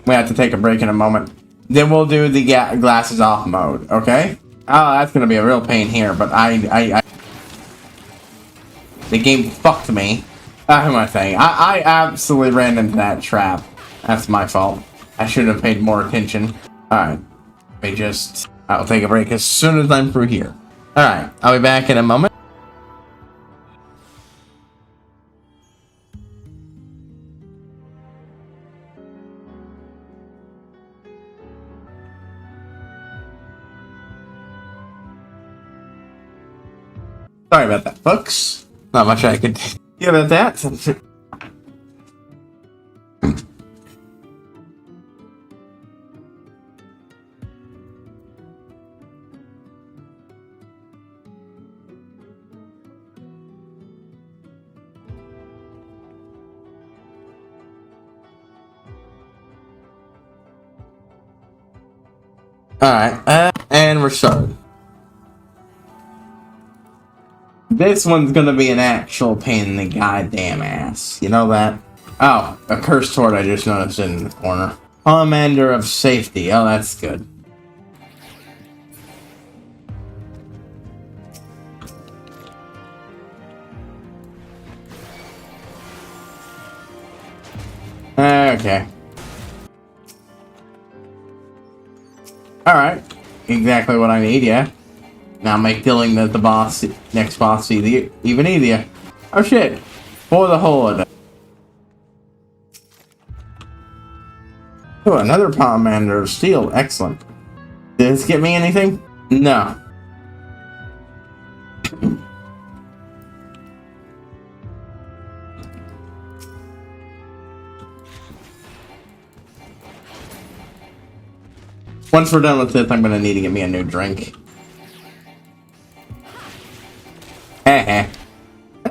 We have to take a break in a moment. Then we'll do the glasses off mode, okay? Oh, that's gonna be a real pain here, but the game fucked me. Who am I saying? I absolutely ran into that trap. That's my fault. I should have paid more attention. Alright. I'll take a break as soon as I'm through here. Alright, I'll be back in a moment. Sorry about that, folks. Not much I could do about that. Alright, and we're started. This one's gonna be an actual pain in the goddamn ass. You know that? Oh, a cursed sword I just noticed in the corner. Commander of Safety. Oh, that's good. Okay. Alright. Exactly what I need, yeah. Now make killing the next boss even easier. Oh shit. For the Horde. Oh, another Commander of Steel. Excellent. Did this get me anything? No. Once we're done with this, I'm gonna need to get me a new drink.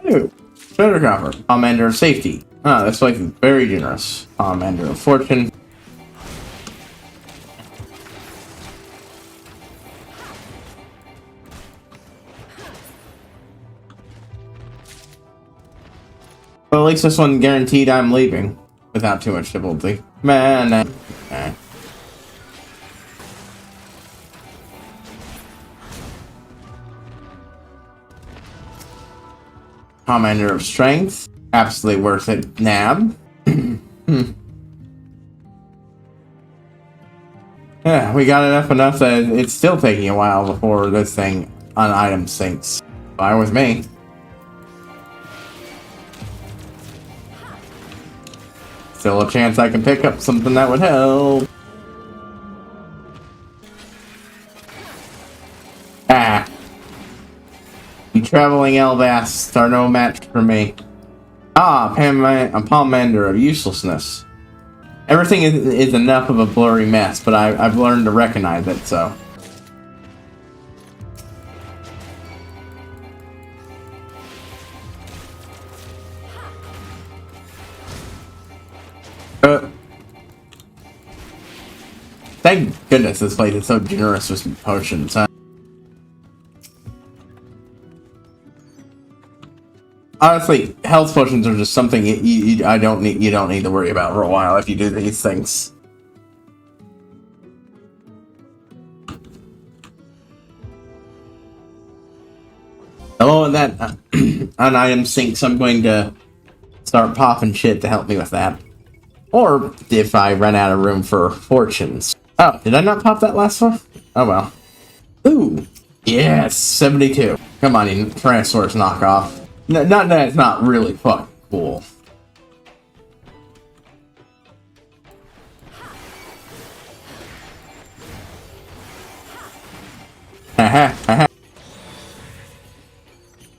Oh, treasure coffer. Commander of Safety. Ah, this place is very generous. Commander of Fortune. Well, at least this one guaranteed I'm leaving without too much difficulty. Man, Commander of Strength. Absolutely worth it, Nab. Yeah, we got it up enough that it's still taking a while before this thing on item sinks. Fine with me. Still a chance I can pick up something that would help. Ah. You traveling Elbasts are no match for me. Ah, Palmander of Uselessness. Everything is enough of a blurry mess, but I've learned to recognize it, so. Thank goodness this place is so generous with potions, huh? Honestly, health potions are just something you don't need to worry about for a while if you do these things. Hello, and that an item sinks. I'm going to start popping shit to help me with that. Or if I run out of room for fortunes. Oh, did I not pop that last one? Oh well. Ooh, yes, 72. Come on, you Tyrannosaurus knockoff. Not that it's not really fucking cool.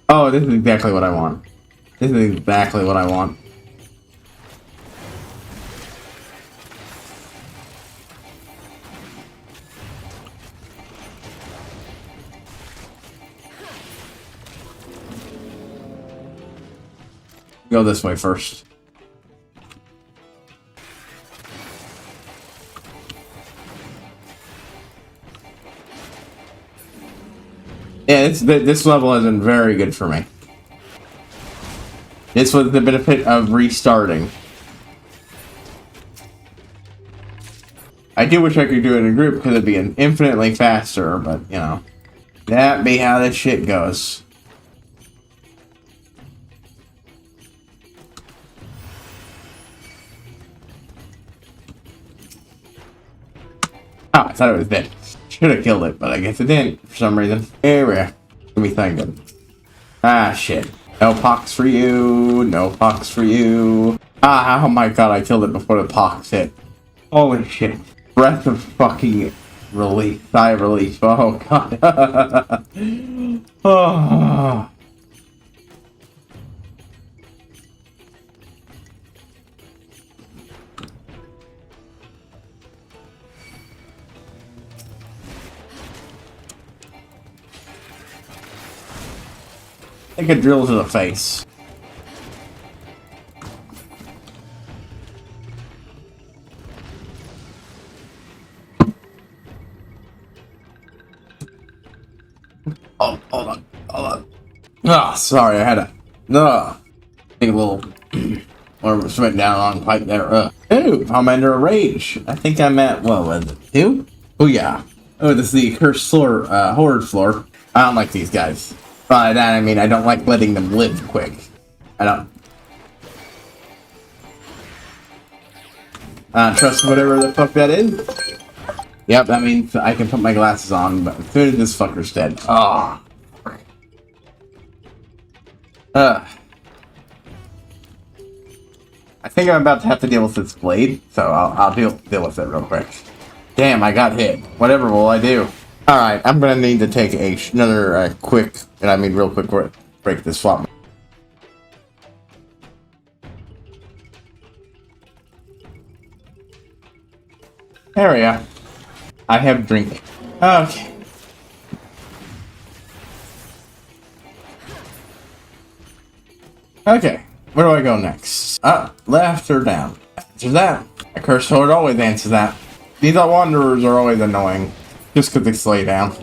Oh, this is exactly what I want. This is exactly what I want. Go this way first. Yeah, this level has been very good for me. This was the benefit of restarting. I do wish I could do it in a group because it'd be infinitely faster, but you know, that be how this shit goes. Oh, I thought it was dead. Should have killed it, but I guess it didn't for some reason. Here we are. Give me thinking. Ah, shit. No pox for you. No pox for you. Ah, oh my god, I killed it before the pox hit. Holy shit. Breath of fucking relief. Sigh of relief. Oh god. Oh. Take a drill to the face. Oh, hold on. Hold on. Ah, sorry, I had a... take a little... or went down on pipe there. Ooh, I'm under a rage. I think I'm at... what was it? 2? Oh, yeah. Oh, this is the cursed floor, horde floor. I don't like these guys. By that, I mean, I don't like letting them live quick. I don't trust whatever the fuck that is. Yep, that means I can put my glasses on, but as soon as this fucker's dead. Oh. I think I'm about to have to deal with this blade, so I'll deal with it real quick. Damn, I got hit. Whatever will I do? Alright, I'm gonna need to take another quick, and I mean real quick, break this swap. There we are. I have drink. Okay. Okay. Where do I go next? Up, left, or down? Answers that. A cursed sword always answers that. These wanderers are always annoying. Just because they slay down.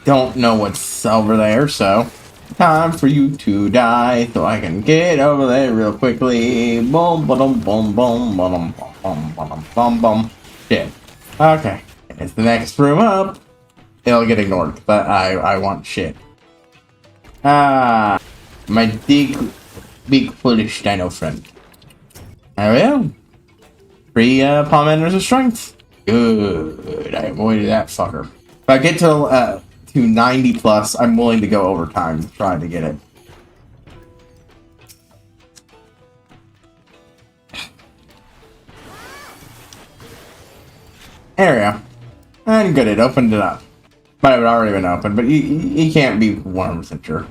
Don't know what's over there, so... Time for you to die, so I can get over there real quickly. Boom, boom, boom, boom, boom, boom, boom, boom, boom. Shit. Okay. It's the next room up. It'll get ignored, but I want shit. Ah, my big foolish dino friend. There we go. 3 palm enders of strength. Good. I avoided that fucker. If I get to 90 plus, I'm willing to go overtime trying to get it. There we go. And good, it opened it up. Might have already been open, but you can't be 100% sure.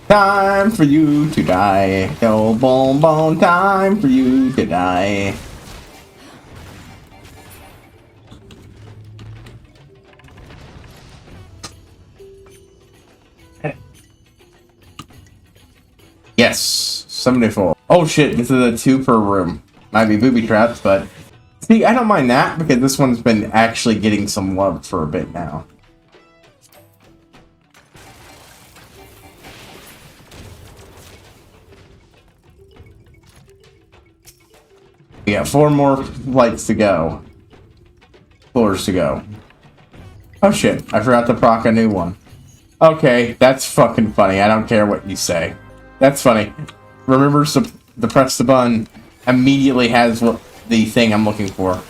Time for you to die. Go boom boom, time for you to die. Yes, 74. Oh shit, this is a 2 per room. Might be booby traps, but... See, I don't mind that, because this one's been actually getting some love for a bit now. We got 4 more flights to go. Floors to go. Oh shit, I forgot to proc a new one. Okay, that's fucking funny. I don't care what you say. That's funny. Remember to press the button immediately has what the thing I'm looking for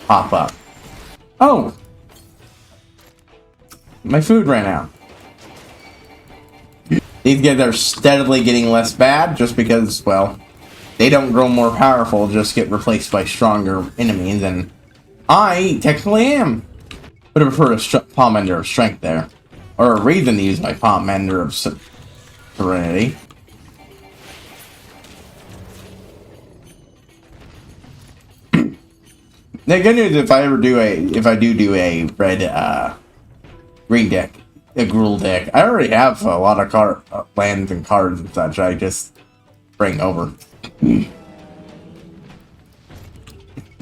pop up. Oh! My food ran out. These guys are steadily getting less bad just because, well, they don't grow more powerful, just get replaced by stronger enemies, and I technically am. Would have preferred a palm ender of strength there. Or a reason to use my palm ender of serenity. The good news, if I do a red, green deck, a gruel deck, I already have a lot of lands and cards and such. I just bring over.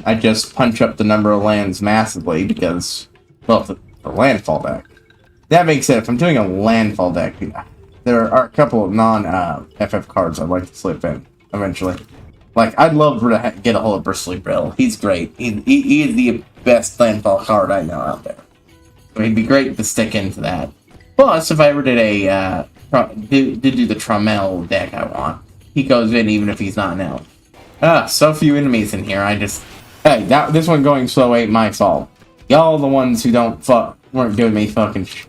I just punch up the number of lands massively because, well, the landfall deck. That being said, if I'm doing a landfall deck, there are a couple of non-FF cards I'd like to slip in eventually. Like, I'd love to get a hold of Bristly Brill. He's great. He is the best landfall card I know out there. So he'd be great to stick into that. Plus, if I ever did do the Trammel deck I want, he goes in even if he's not an elf. So few enemies in here. Hey, this one going slow ain't my fault. Y'all the ones who weren't doing me fucking shit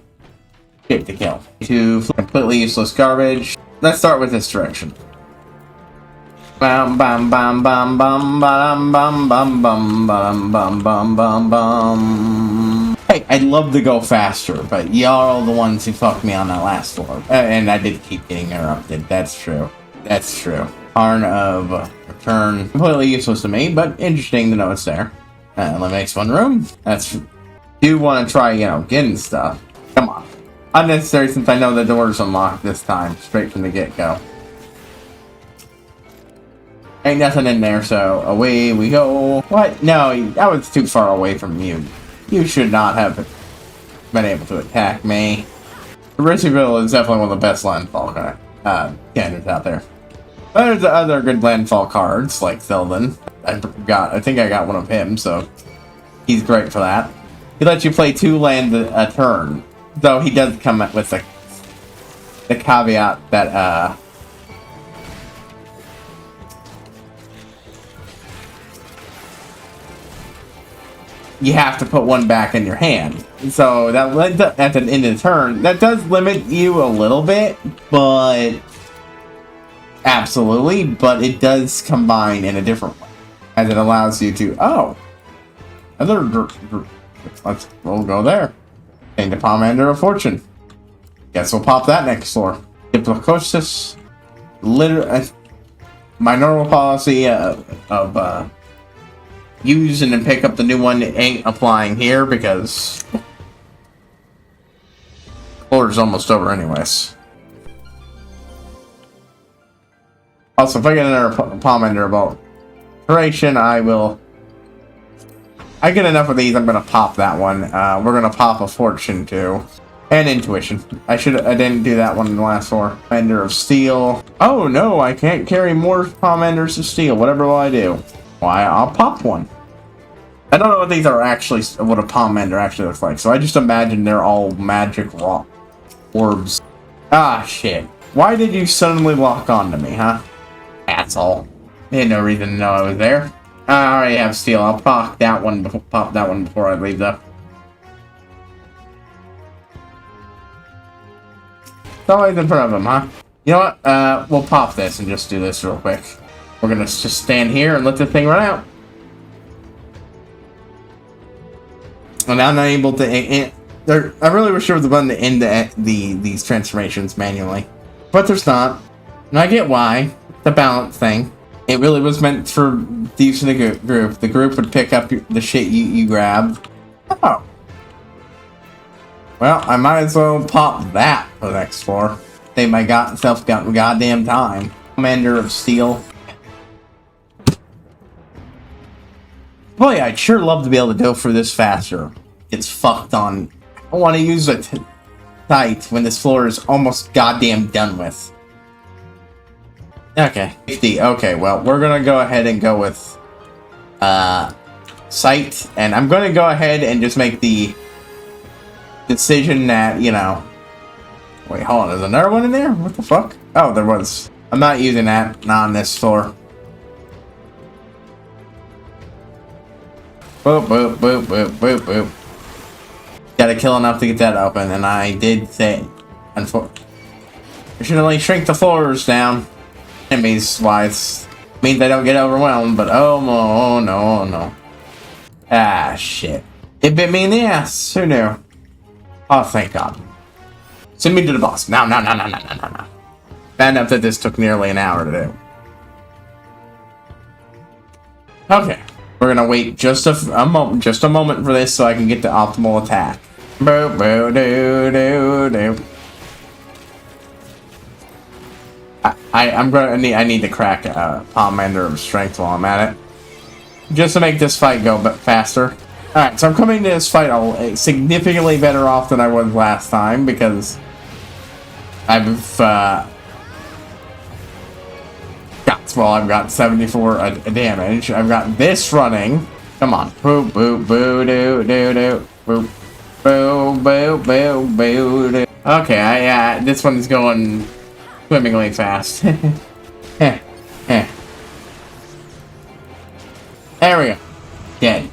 to kill. To completely useless garbage. Let's start with this direction. Bam bam bam bam bam bam bam bam bam bam bam bam bam bam. Hey, I'd love to go faster, but y'all are the ones who fucked me on that last floor. And I did keep getting interrupted. That's true. That's true. Arn of Return. Completely useless to me, but interesting to know it's there. Eliminates 1 room. Do want to try, getting stuff. Come on. Unnecessary since I know the door's unlocked this time. Straight from the get-go. Ain't nothing in there, so away we go. What? No, that was too far away from you. You should not have been able to attack me. Bristlyville is definitely one of the best landfall candidates out there. But there's other good landfall cards, like Zeldan. I think I got one of him, so he's great for that. He lets you play 2 lands a turn, though he does come up with the caveat that you have to put 1 back in your hand. So that at the end of the turn, that does limit you a little bit, but absolutely, but it does combine in a different way, as it allows you to we'll go there. Change the Pomander of Fortune. Guess we'll pop that next floor. Diplocosis. My normal policy of use and then pick up the new one that ain't applying here because floor is almost over anyways. Also, if I get another palm ender about duration, I get enough of these, I'm gonna pop that one. We're gonna pop a fortune too. And intuition. I didn't do that one in the last four. Ender of steel. Oh no, I can't carry more palm enders of steel. Whatever will I do? Why, I'll pop one. I don't know what these are actually, what a palm ender actually looks like. So I just imagine they're all magic rock orbs. Ah, shit. Why did you suddenly lock onto me, huh? Asshole. They had no reason to know I was there. I already have steel. I'll pop that one before I leave, though. It's always in front of him, huh? You know what? We'll pop this and just do this real quick. We're gonna just stand here and let the thing run out. And I'm not able to. I really wish there was a button to end these transformations manually, but there's not. And I get why. The balance thing. It really was meant for these in the group. The group would pick up the shit you grabbed. Oh. Well, I might as well pop that for the next floor. Save my goddamn time. Commander of Steel. Boy, I'd sure love to be able to go through this faster. It's fucked on. I want to use it tight when this floor is almost goddamn done with. Okay, 50. Okay, well, we're gonna go ahead and go with sight, and I'm gonna go ahead and just make the decision that, you know. Wait, hold on, there's another one in there? What the fuck? Oh, there was. I'm not using that, not on this floor. Boop, boop, boop, boop, boop, boop. Gotta kill enough to get that open, and I did say, unfortunately, shrink the floors down. Enemies wise, means they don't get overwhelmed, but oh no. Ah, shit. It bit me in the ass. Who knew? Oh, thank God. Send me to the boss. No. Bad enough that this took nearly an hour to do. Okay. We're gonna wait just a moment for this so I can get the optimal attack. Boo, boo, doo, doo, doo. I need to crack palm ender of strength while I'm at it, just to make this fight go a bit faster. All right, so I'm coming to this fight significantly better off than I was last time because I've got 74 damage. I've got this running. Come on, boop boop boo doo doo doo boop boo boo boo boo doo. Okay, this one's going swimmingly fast. There we go. Dead.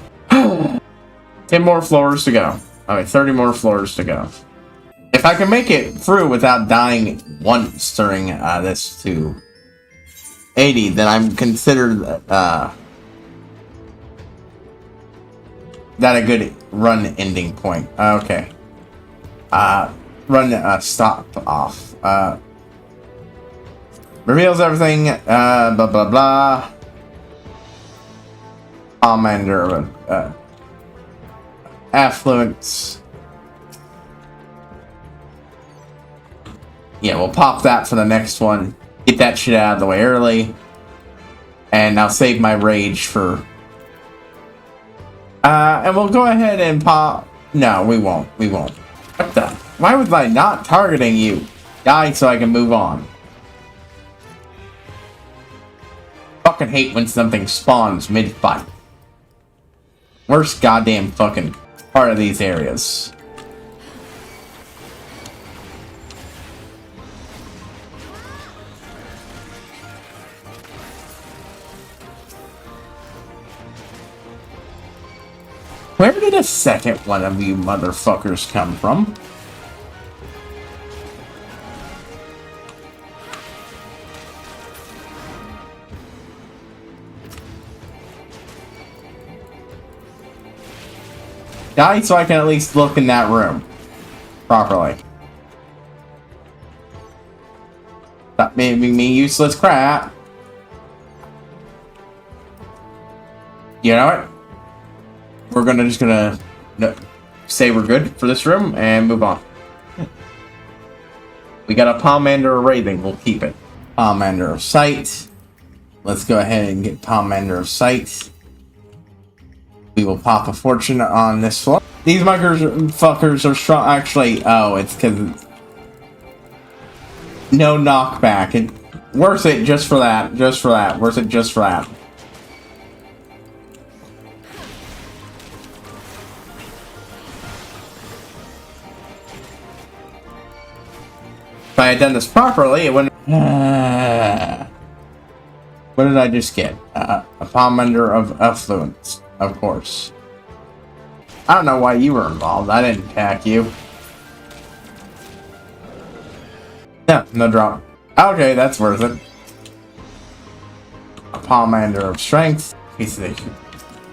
10 more floors to go. Okay, 30 more floors to go. If I can make it through without dying once during this to 80, then I'm considered that a good run ending point. Okay. Run stop off. Reveals everything, blah blah blah. Commander affluence. Yeah, we'll pop that for the next one. Get that shit out of the way early. And I'll save my rage for... and we'll go ahead and pop... No, we won't. What the... Why was I not targeting you? Die so I can move on. Fucking hate when something spawns mid-fight. Worst goddamn fucking part of these areas. Where did a second one of you motherfuckers come from? Die so I can at least look in that room properly. Stop making me useless crap. You know what? we're just gonna say we're good for this room and move on. We got a Pomander Raven. We'll keep it. Pomander of Sight. Let's go ahead and get Pomander of Sight. We will pop a fortune on this floor. These fuckers are strong. Actually, oh, it's because no knockback. Worth it just for that. Just for that. Worth it just for that. If I had done this properly, it wouldn't. What did I just get? A Pomander of Affluence, of course. I don't know why you were involved. I didn't attack you. Yeah, no drop. Okay, that's worth it. A Pomander of Strength. Piece of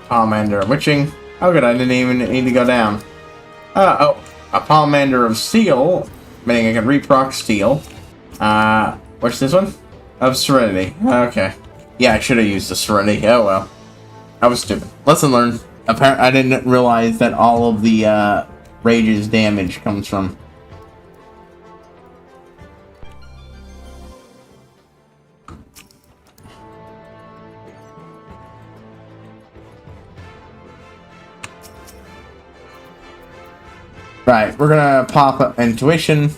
Pomander of Witching. Oh good, I didn't even need to go down. Oh, a Pomander of Steel. Meaning I can reproc Steel. What's this one? Of Serenity. Okay. Yeah, I should have used the Serenity. Oh well. I was stupid. Lesson learned. Apparently, I didn't realize that all of the Rage's damage comes from. Right, we're gonna pop Intuition,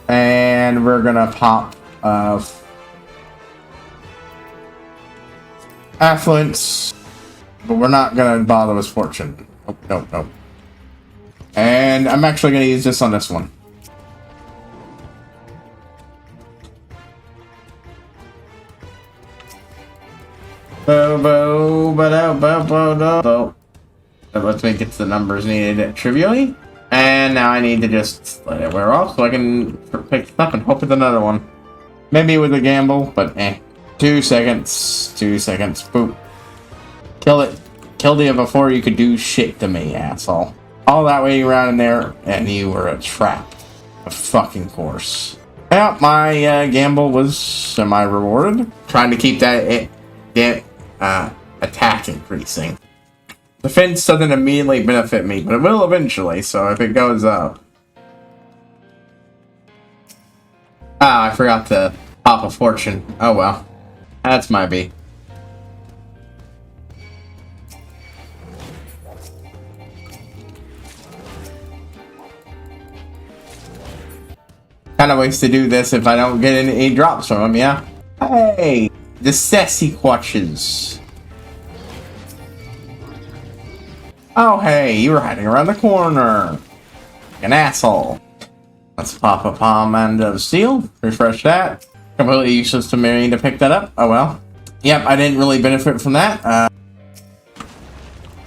and we're gonna pop Affluence, but we're not gonna bother with Fortune. Nope, nope, nope. And I'm actually gonna use this on this one. That lets me get to the numbers needed trivially. And now I need to just let it wear off so I can pick it up and hope it's another one. Maybe with a gamble, but eh. 2 seconds. 2 seconds. Boop. Kill it. Killed you before you could do shit to me, asshole. All that way around in there, and you were a trap. Of fucking course. Well, my gamble was semi-rewarded. Trying to keep that attack increasing. Defense doesn't immediately benefit me, but it will eventually, so if it goes up. Ah, I forgot to pop a fortune. Oh well. That's my B. Kind of ways to do this if I don't get any drops from him, yeah? Hey! The sassy quatches. Oh, hey, you were hiding around the corner. Like an asshole. Let's pop a Pomander of Steel. Refresh that. Completely useless to me to pick that up. Oh, well. Yep, I didn't really benefit from that.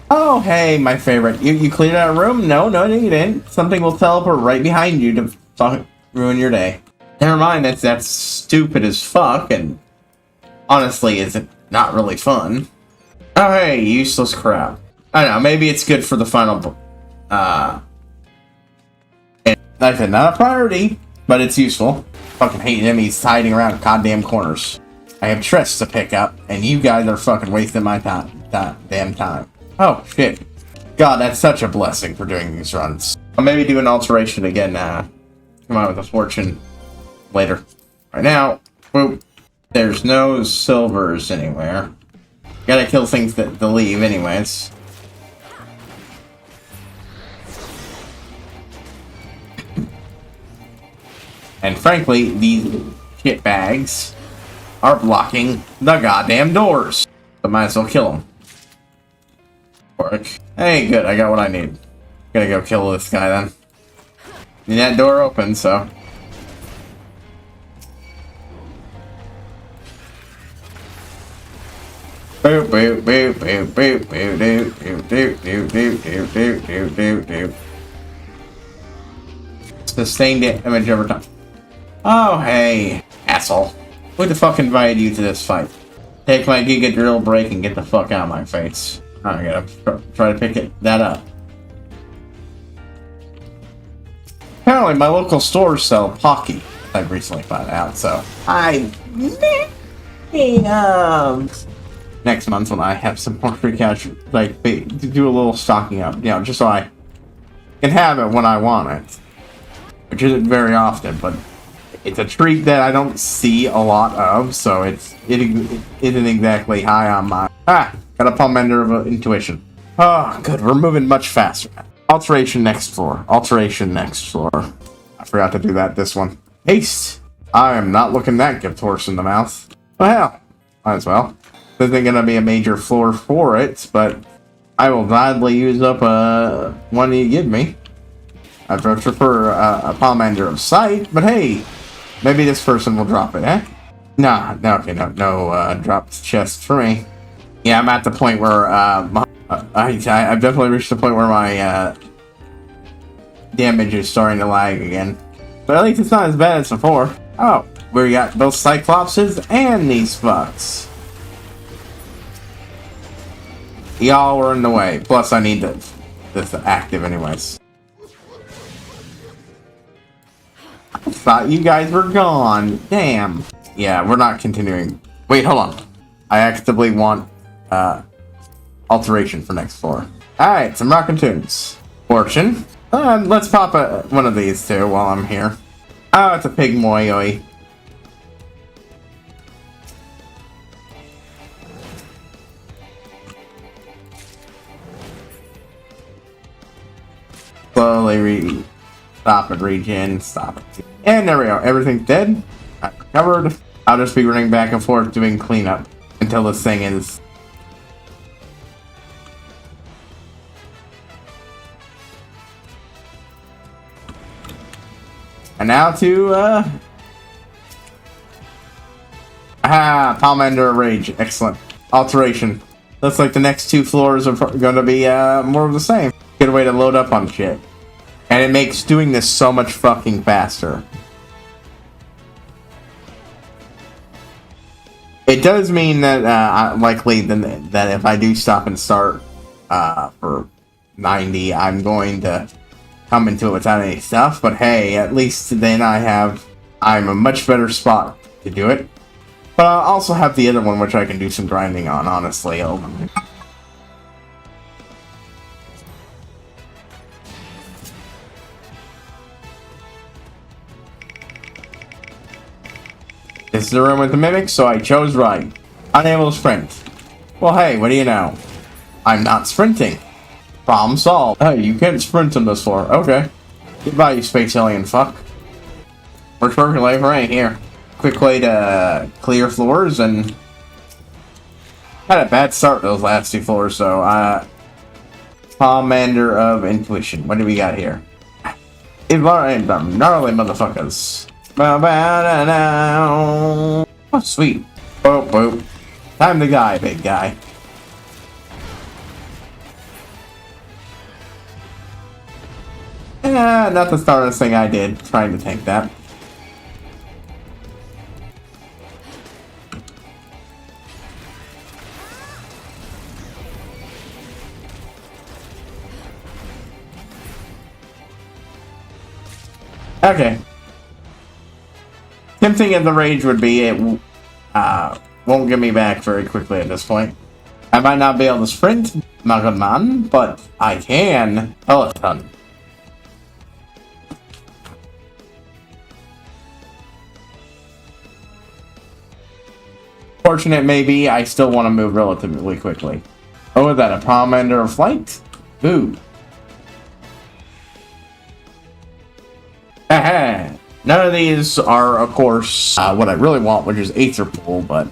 Oh, hey, my favorite. You cleared out a room? No, you didn't. Something will teleport right behind you to fucking ruin your day. Never mind, that's stupid as fuck, and honestly, is it not really fun. Oh, hey, useless crap. I don't know, maybe it's good for the final, and like I said, not a priority, but it's useful. Fucking hate enemies hiding around goddamn corners. I have chests to pick up, and you guys are fucking wasting my damn time. Oh, shit. God, that's such a blessing for doing these runs. I'll maybe do an alteration again, come on with a fortune later. Right now, whoop, there's no silvers anywhere. Gotta kill things that leave anyways. And frankly, these shitbags are blocking the goddamn doors. But might as well kill them. Work. Hey, good, I got what I need. Gotta go kill this guy then. And that door open, so. Boop, boop, boop, boop, boop, boop, doop, doop, doop, doop, doop, doop, doop, doop, doop, doop. Sustained damage over time. Oh, hey, asshole. Who the fuck invited you to this fight? Take my Giga Drill break and get the fuck out of my face. I gotta try to pick that up. Apparently, my local stores sell Pocky. I've recently found out, so I next month when I have some more free cash, like do a little stocking up, just so I can have it when I want it, which isn't very often, but it's a treat that I don't see a lot of, so it isn't exactly high on my... got a palm ender of intuition. Oh, good, we're moving much faster. Alteration next floor. Alteration next floor. I forgot to do that this one. Haste! I am not looking that gift horse in the mouth. Oh hell, might as well. This isn't gonna be a major floor for it, but I will gladly use up one you give me. I prefer a palm ender of sight, but hey, maybe this person will drop it, eh? Nah, no, okay, no dropped chest for me. Yeah, I'm at the point where I've definitely reached the point where my damage is starting to lag again. But at least it's not as bad as before. Oh, we got both Cyclopses and these fucks. Y'all were in the way. Plus, I need this active anyways. I thought you guys were gone. Damn. Yeah, we're not continuing. Wait, hold on. I actively want alteration for next floor. Alright, some rockin' tunes. Fortune. Let's pop one of these too while I'm here. Oh, it's a pig moyoi. Slowly stop and regen, stop it. And there we go, everything's dead. I'm recovered. I'll just be running back and forth doing cleanup until this thing is... And now to, Palm Ender of Rage. Excellent. Alteration. Looks like the next two floors are going to be, more of the same. Good way to load up on shit. And it makes doing this so much fucking faster. It does mean that, likely, that if I do stop and start, for 90, I'm going to come into it without any stuff, but hey, at least then I'm a much better spot to do it. But I also have the other one which I can do some grinding on, honestly. This is the room with the mimics, so I chose right. Unable to sprint. Well hey, what do you know? I'm not sprinting. Problem solved. Hey, you can't sprint on this floor. Okay. Goodbye, you space alien fuck. Works perfectly right here. Quick way to clear floors, and had a bad start those last two floors, so Commander of Intuition. What do we got here? Gnarly motherfuckers. Oh, sweet. Boop, boop. Time to die, big guy. Not the smartest thing I did, trying to tank that. Okay. Tempting as the rage would be, it won't get me back very quickly at this point. I might not be able to sprint, man, but I can Peloton. Fortunate maybe, I still want to move relatively quickly. Oh, is that a palm ender of flight? Ooh. Aha! None of these are, of course, what I really want, which is Aether Pool, but...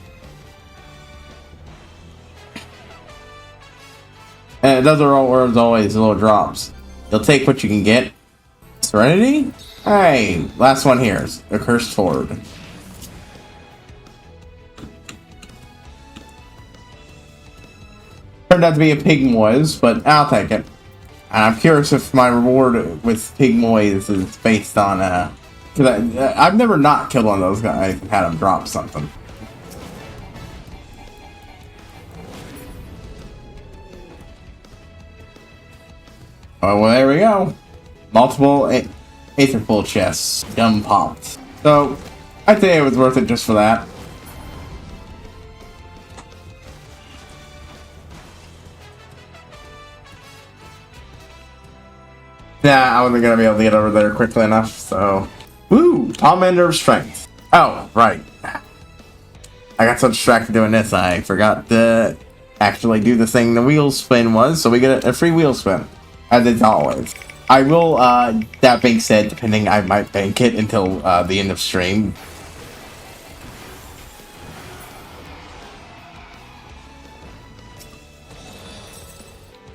And those are always little drops. You'll take what you can get. Serenity? Hey, last one here is a Cursed Ford. Turned out to be a Pigmoise, but I'll take it. And I'm curious if my reward with Pigmoise is based on, because I've never not killed one of those guys and had them drop something. Oh, well, there we go. Multiple Aether Pool chests. Gun popped. So, I'd say it was worth it just for that. Nah, I wasn't gonna be able to get over there quickly enough, so... Woo! Pomander of Strength. Oh, right. I got so distracted doing this, I forgot to actually do the thing the wheel spin was, so we get a free wheel spin. As it's always. I will, that being said, depending, I might bank it until the end of stream.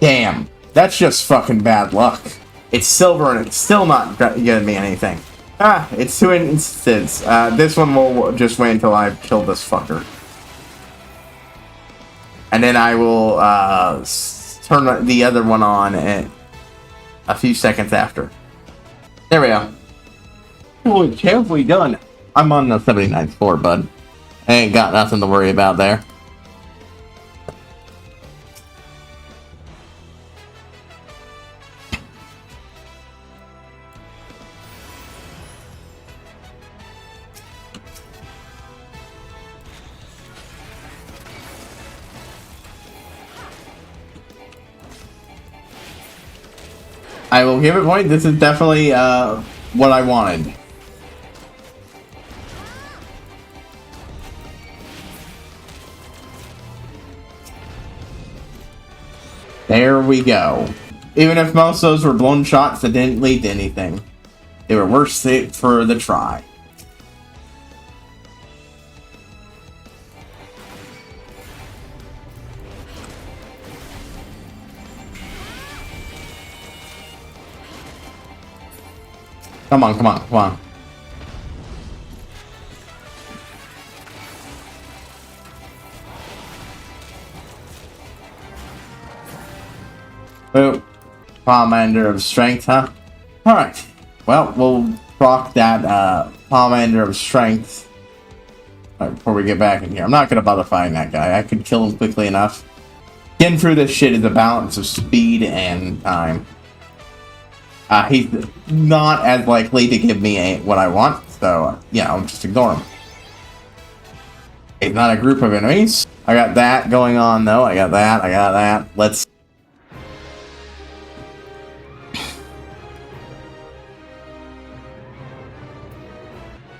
Damn. That's just fucking bad luck. It's silver and it's still not giving me anything. Ah, it's 2 instances. This one will just wait until I've killed this fucker. And then I will turn the other one on a few seconds after. There we go. Holy carefully done. I'm on the 79th floor, bud. I ain't got nothing to worry about there. I will give it point. This is definitely what I wanted. There we go. Even if most of those were blown shots that didn't lead to anything, they were worth it for the try. Come on, come on, come on. Oh, Pomander of Strength, huh? Alright. Well, we'll proc that Pomander of Strength before we get back in here. I'm not gonna bother fighting that guy. I could kill him quickly enough. Getting through this shit is a balance of speed and time. He's not as likely to give me what I want, so, yeah, I'll just ignore him. It's not a group of enemies. I got that going on, though. I got that. Let's...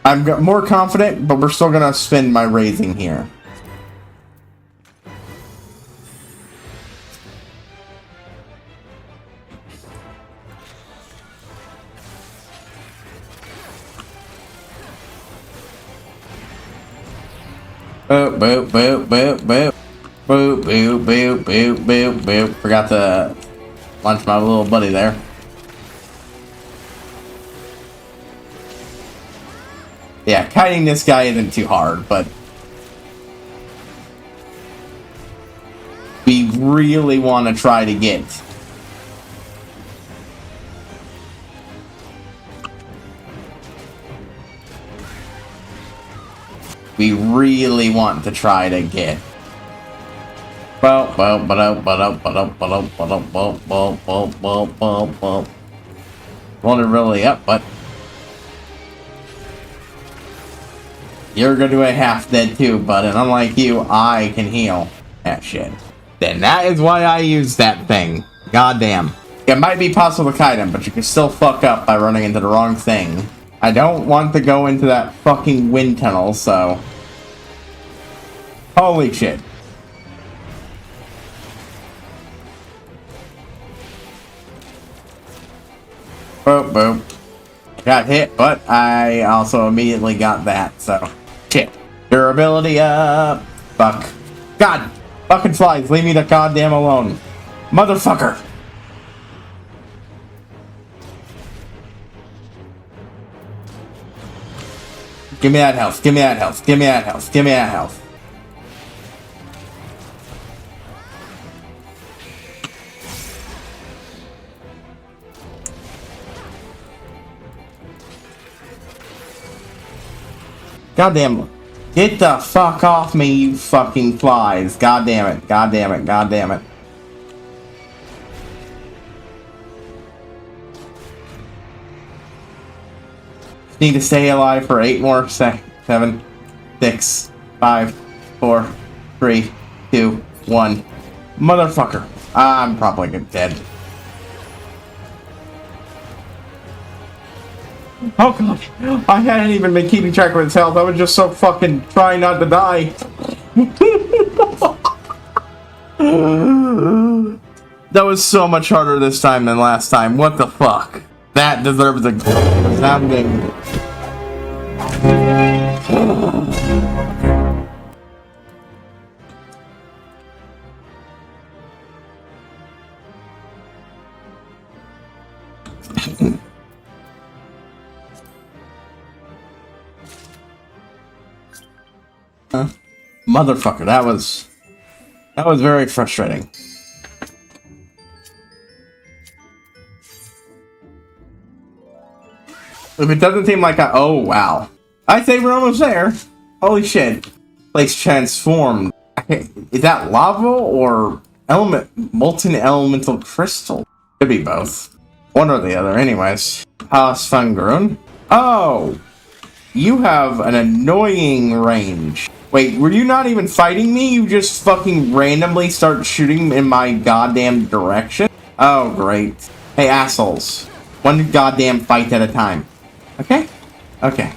I'm more confident, but we're still gonna spend my raising here. Boop, boop, boop, boop, boop. Boop, boop, boop, boop, boop, boop. Forgot to launch my little buddy there. Yeah, kiting this guy isn't too hard, but we really want to try to get Wanted really up, but you're gonna do a half dead too, bud, and unlike you, I can heal that shit. Then that is why I use that thing. Goddamn. It might be possible to kite him, but you can still fuck up by running into the wrong thing. I don't want to go into that fucking wind tunnel, so... Holy shit. Boop, boop. Got hit, but I also immediately got that, so... Shit. Durability up. Fuck. God. Fucking flies. Leave me the goddamn alone. Motherfucker. Give me that health. Give me that health. Give me that health. Give me that health. Goddamn. Get the fuck off me, you fucking flies. God damn it. God damn it. God damn it. Need to stay alive for 8 more seconds. 7, 6, 5, 4, 3, 2, 1. Motherfucker. I'm probably dead. Oh god, I hadn't even been keeping track of his health. I was just so fucking trying not to die. That was so much harder this time than last time. What the fuck? That deserves a resounding. Motherfucker, that was very frustrating. If it doesn't seem like oh wow. I say we're almost there. Holy shit. Place transformed. Is that lava or molten elemental crystal? Could be both. One or the other, anyways. Palace Fungroon. Oh! You have an annoying range. Wait, were you not even fighting me? You just fucking randomly start shooting in my goddamn direction? Oh, great. Hey, assholes. One goddamn fight at a time. Okay? Okay.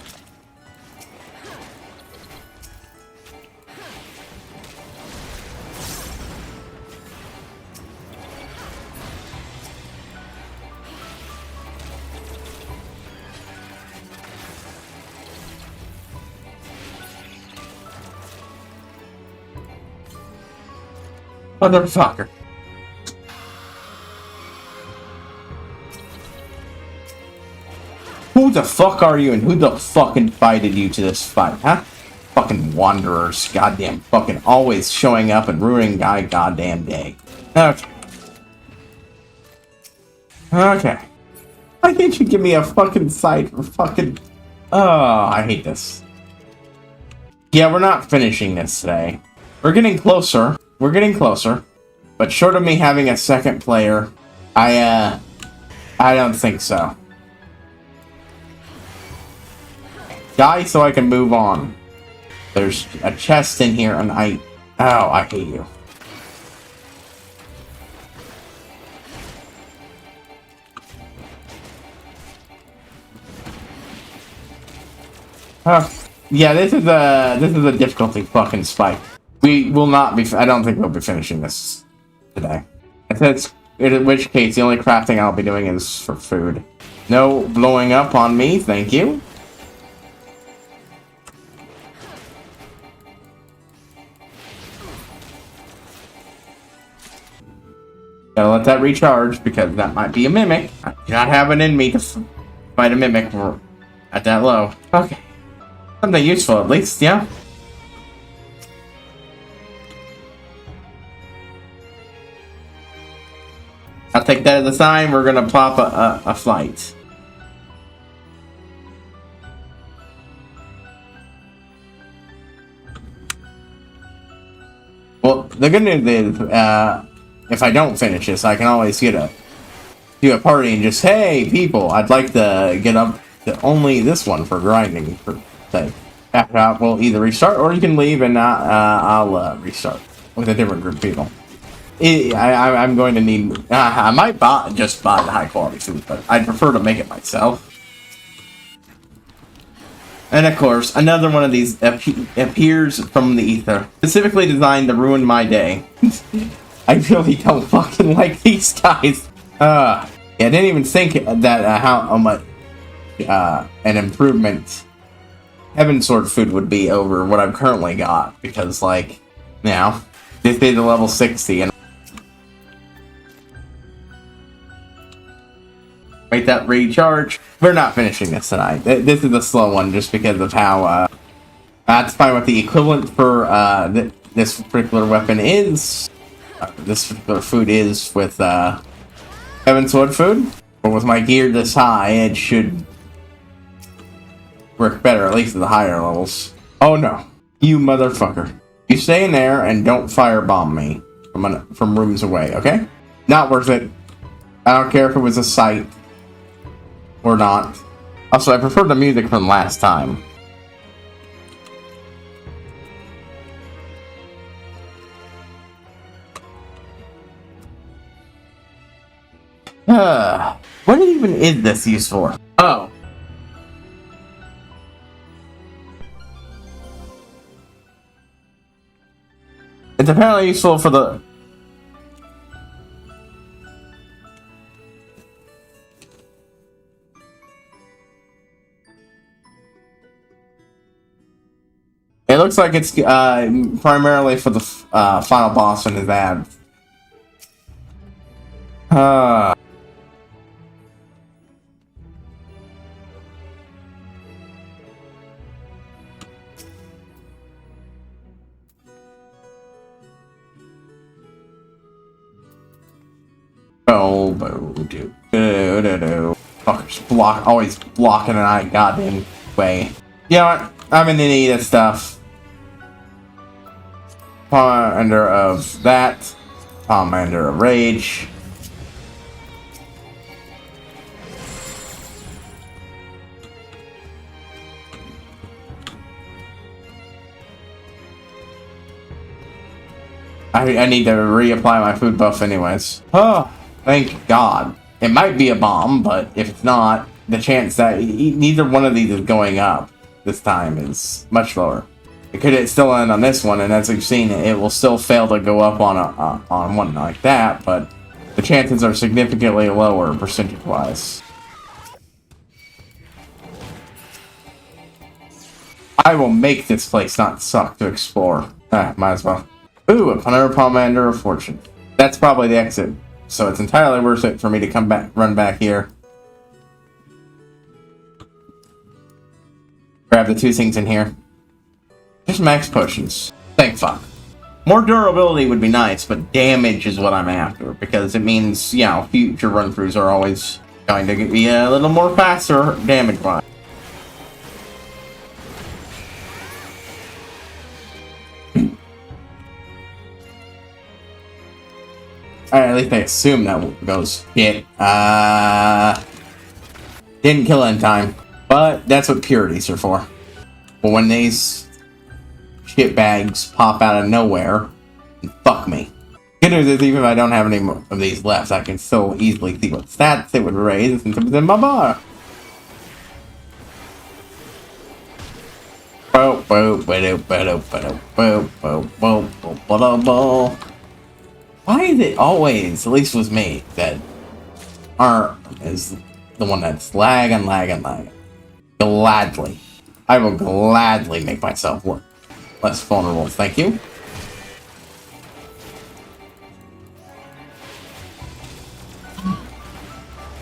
Motherfucker. Who the fuck are you and who the fuck invited you to this fight, huh? Fucking wanderers, goddamn fucking always showing up and ruining my goddamn day. Okay. Okay. Why can't you give me a fucking sight for fucking... Oh, I hate this. Yeah, we're not finishing this today. We're getting closer. We're getting closer. But short of me having a second player, I don't think so. Die so I can move on. There's a chest in here and oh, I hate you. Yeah, this is a difficulty fucking spike. We will not be. I don't think we'll be finishing this today. In which case, the only crafting I'll be doing is for food. No blowing up on me, thank you. Gotta let that recharge because that might be a mimic. I do not have it in me to fight a mimic at that low. Okay. Something useful at least, yeah. I'll take that as a sign. We're gonna pop a flight. Well, the good news is, if I don't finish this, I can always do a party and just, hey, people, I'd like to get up to only this one for grinding, for say. After that, we'll either restart, or you can leave and I'll restart with a different group of people. I'm going to need... I might just buy the high-quality food, but I'd prefer to make it myself. And of course, another one of these appears from the ether. Specifically designed to ruin my day. I really don't fucking like these guys. Yeah, I didn't even think that how much an improvement Heaven Sword food would be over what I've currently got. Because, like, now, this is a level 60 and wait that recharge. We're not finishing this tonight. This is a slow one just because of how that's fine what the equivalent for this particular weapon is. This particular food is with Heaven Sword food. But with my gear this high, it should work better, at least at the higher levels. Oh no, you motherfucker. You stay in there and don't firebomb me from rooms away, okay? Not worth it. I don't care if it was a sight or not. Also, I prefer the music from last time. What even is this used for? Oh. apparently useful for the... It looks like it's primarily for the final boss in his ad. Oh, do. Fuckers always blocking an eye goddamn way. You know what? I'm in the need of stuff. Commander of that. Commander of Rage. I need to reapply my food buff anyways. Oh, thank God. It might be a bomb, but if it's not, the chance that neither one of these is going up this time is much lower. It could still end on this one, and as we've seen, it will still fail to go up on one like that, but the chances are significantly lower percentage-wise. I will make this place not suck to explore. Might as well. Ooh, another Commander of Fortune. That's probably the exit, so it's entirely worth it for me to come back, run back here. Grab the two things in here. Just max potions. Thank fuck. More durability would be nice, but damage is what I'm after, because it means, you know, future run-throughs are always going to be a little more faster damage-wise. At least I assume that goes shit. Didn't kill in time. But that's what purities are for. But when these shit bags pop out of nowhere, fuck me. Good news is even if I don't have any more of these left, I can still easily see what stats it would raise since it was in my bar. Why is it always, at least with me, that ARM is the one that's lagging? Gladly. I will gladly make myself work less vulnerable, thank you.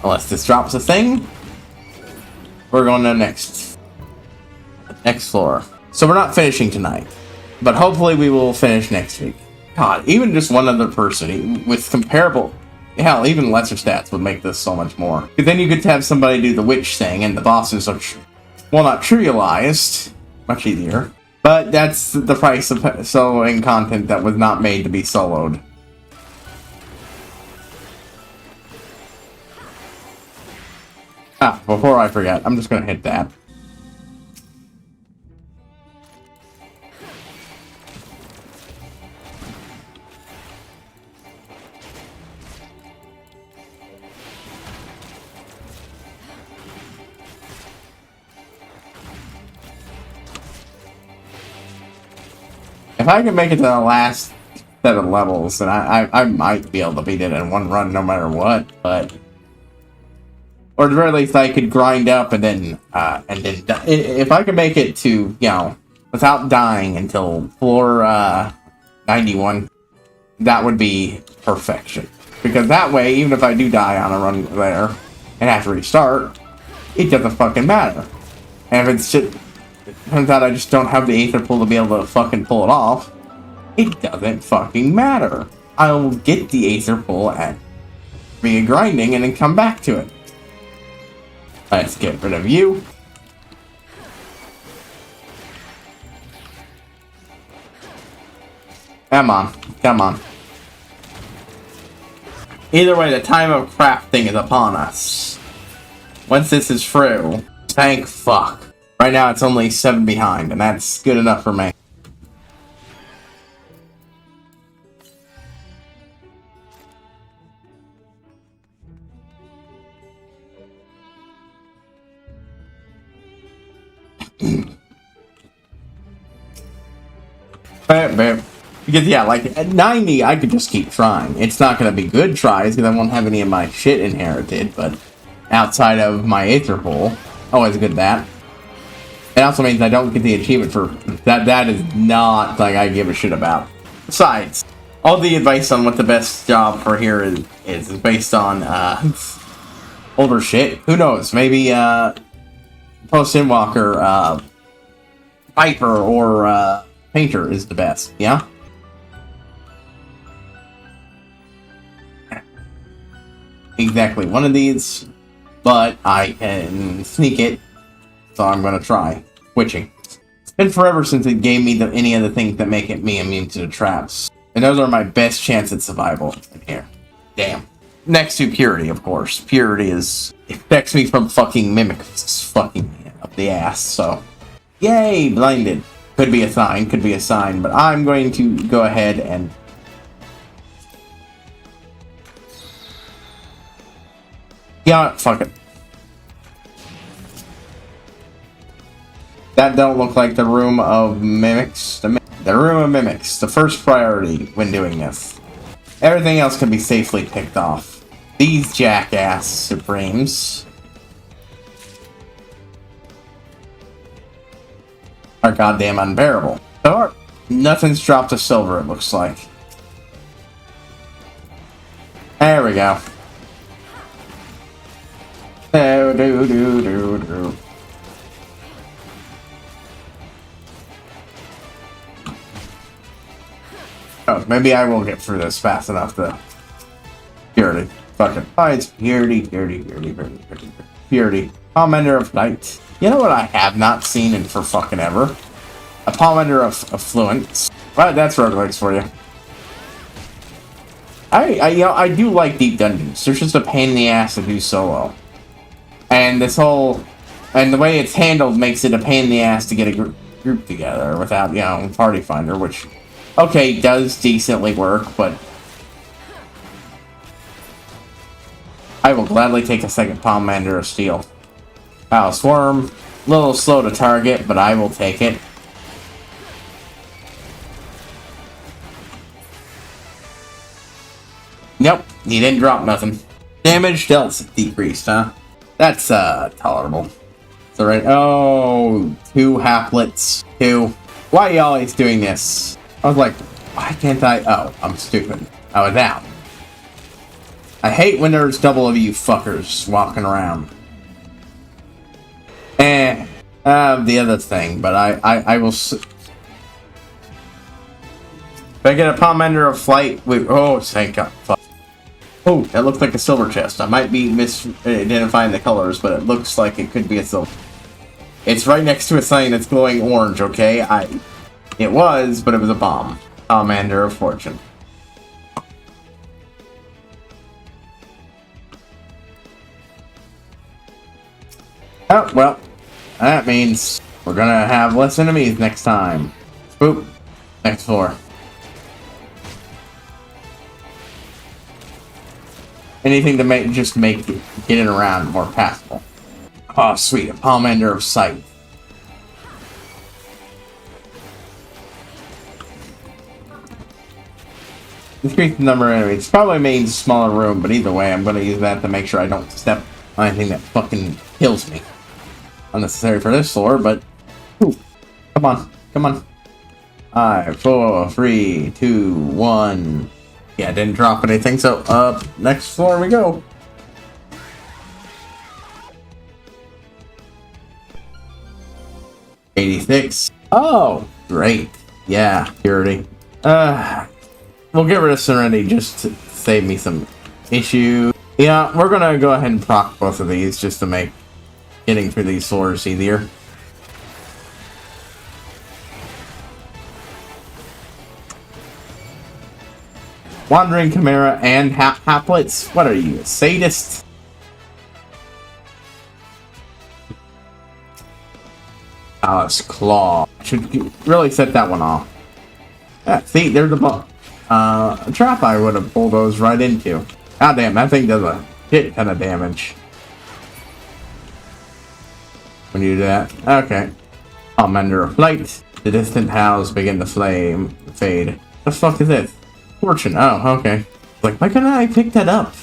Unless this drops a thing, we're going to next floor. So we're not finishing tonight, but hopefully we will finish next week. God, even just one other person with comparable, hell, even lesser stats would make this so much more. Because then you could have somebody do the witch thing, and the bosses are, well, not trivialized, much easier. But that's the price of soloing content that was not made to be soloed. Before I forget, I'm just gonna hit that. If I can make it to the last set of levels, then I might be able to beat it in one run no matter what, but... Or at the very least, I could grind up and then if I could make it to, you know, without dying until floor 91, that would be perfection. Because that way, even if I do die on a run there and have to restart, it doesn't fucking matter. And if it's just, it turns out I just don't have the Aether Pool to be able to fucking pull it off, it doesn't fucking matter. I will get the Aether Pool at via grinding and then come back to it. Let's get rid of you. Come on. Come on. Either way, the time of crafting is upon us. Once this is through, thank fuck. Right now it's only 7 behind, and that's good enough for me. Because, yeah, like, at 90, I could just keep trying. It's not going to be good tries, because I won't have any of my shit inherited, but outside of my Aether Pool, always good that. It also means I don't get the achievement for... That is not, like, I give a shit about. Besides, all the advice on what the best job for here is based on, older shit. Who knows? Maybe, Post-Inwalker, Piper, or, Painter is the best, yeah? Exactly one of these, but I can sneak it, so I'm gonna try. Switching. It's been forever since it gave me any of the things that make me immune to the traps. And those are my best chance at survival in here. Damn. Next to Purity, of course. Purity affects me from fucking mimics fucking up the ass, so. Yay, blinded. Could be a sign, but I'm going to go ahead and... Yeah, fuck it. That don't look like the room of mimics. The room of mimics. The first priority when doing this. Everything else can be safely picked off. These jackass supremes are goddamn unbearable. So nothing's dropped to silver, it looks like. There we go. Do. Oh, maybe I will get through this fast enough to... Purity. Fuck it. Oh, it's Purity. Purity. Palmender of Night. You know what I have not seen in for fucking ever? A Palmender of Fluence. Right, that's roguelikes for you. I do like deep dungeons. They're just a pain in the ass to do solo. And and the way it's handled makes it a pain in the ass to get a group together without, Party Finder, which, okay, does decently work, but I will gladly take a second Palmander of Steel. Wow, Swarm, a little slow to target, but I will take it. Nope, he didn't drop nothing. Damage dealt decreased, huh? That's, tolerable. It's alright. Oh, 2 haplets. 2. Why are you always doing this? I was like, why can't I? Oh, I'm stupid. I was out. I hate when there's double of you fuckers walking around. The other thing, but I will... If I get a Palmender of Flight... Oh, thank God. Fuck. Oh, that looks like a silver chest. I might be misidentifying the colors, but it looks like it could be a silver. It's right next to a sign that's glowing orange, okay? It was, but it was a bomb. Palmander of Fortune. Oh, well. That means we're gonna have less enemies next time. Boop. Next floor. Anything to make getting around more passable. Oh, sweet. A Palmander of Sight. Increase the number of enemies. Probably means smaller room, but either way, I'm going to use that to make sure I don't step on anything that fucking kills me. Unnecessary for this floor, but... Ooh, come on. Come on. 5, 4, 3, 2, 1... Yeah, didn't drop anything, so up next floor we go. $86. Oh, great. Yeah, Purity. We'll get rid of Serenity just to save me some issue. Yeah, we're gonna go ahead and proc both of these just to make getting through these floors easier. Wandering Chimera and Haplets? What are you, a sadist? Alice Claw. Should really set that one off. Yeah, see, there's a trap I would have bulldozed right into. God damn, that thing does a shit ton of damage. When you do that. Okay. Palmender of Flight. The distant howls begin to fade. The fuck is this? Fortune. Oh, okay. Like, why couldn't I pick that up?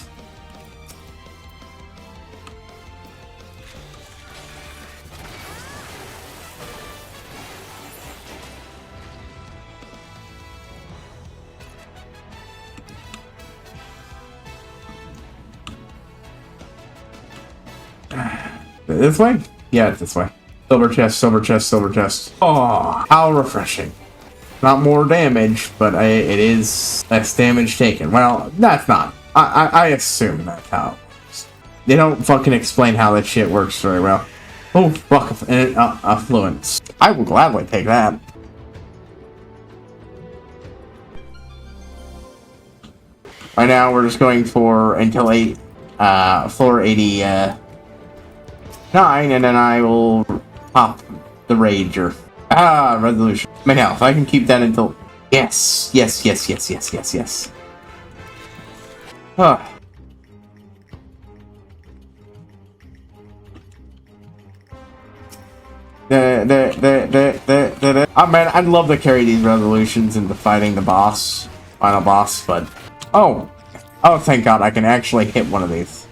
This way? Yeah, it's this way. Silver chest, silver chest, silver chest. Oh, how refreshing. Not more damage, but it is less damage taken. Well, that's not. I assume that's how it works. They don't fucking explain how that shit works very well. Oh, fuck. Affluence. I will gladly take that. Right now, we're just going for until floor 89, and then I will pop the Rager. Ah, resolution. My health. I can keep that until. Yes. Yes. Yes. Yes. Yes. Yes. Yes. Huh. Oh man, I'd love to carry these resolutions into fighting the boss, final boss, but oh, thank God, I can actually hit one of these.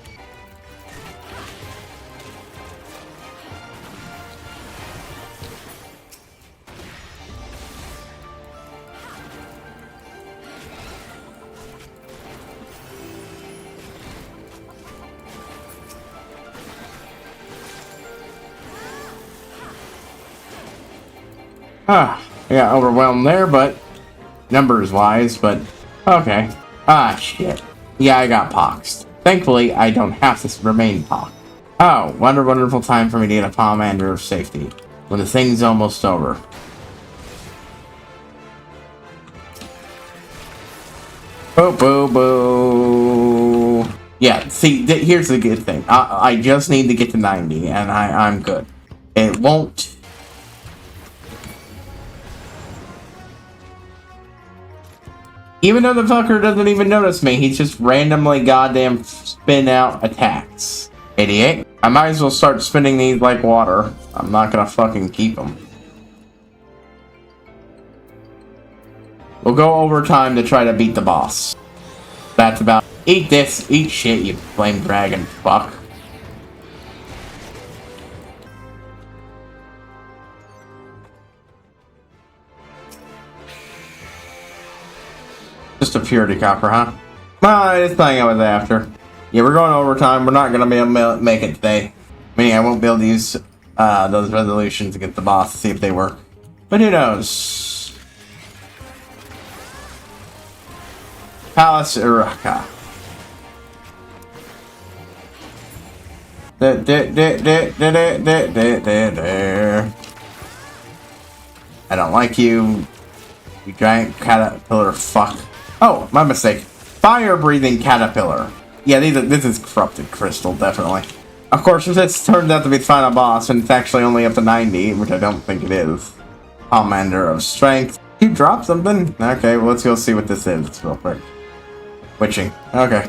Yeah, overwhelmed there, but numbers-wise, but okay. Ah, shit. Yeah, I got poxed. Thankfully, I don't have to remain poxed. Oh, what a wonderful time for me to get a Pomander of safety, when the thing's almost over. Boo, boo, boo. Yeah, see, here's the good thing. I just need to get to 90, and I'm good. It won't. Even though the fucker doesn't even notice me, he's just randomly goddamn spin out attacks. Idiot. I might as well start spinning these like water. I'm not gonna fucking keep them. We'll go overtime to try to beat the boss. That's about. Eat this. Eat shit, you flame dragon fuck. Just a purity copper, huh? Well, it's thing I was after. Yeah, we're going overtime. We're not gonna be able to make it today. Meaning I won't be able to use those resolutions to get the boss to see if they work. But who knows? Palace Uraka. I don't like you. You giant caterpillar fuck. Oh, my mistake. Fire-breathing caterpillar. Yeah, this is corrupted crystal, definitely. Of course, if this turns out to be the final boss, and it's actually only up to 90, which I don't think it is. Commander of Strength. You dropped something? Okay, well, let's go see what this is real quick. Witching. Okay.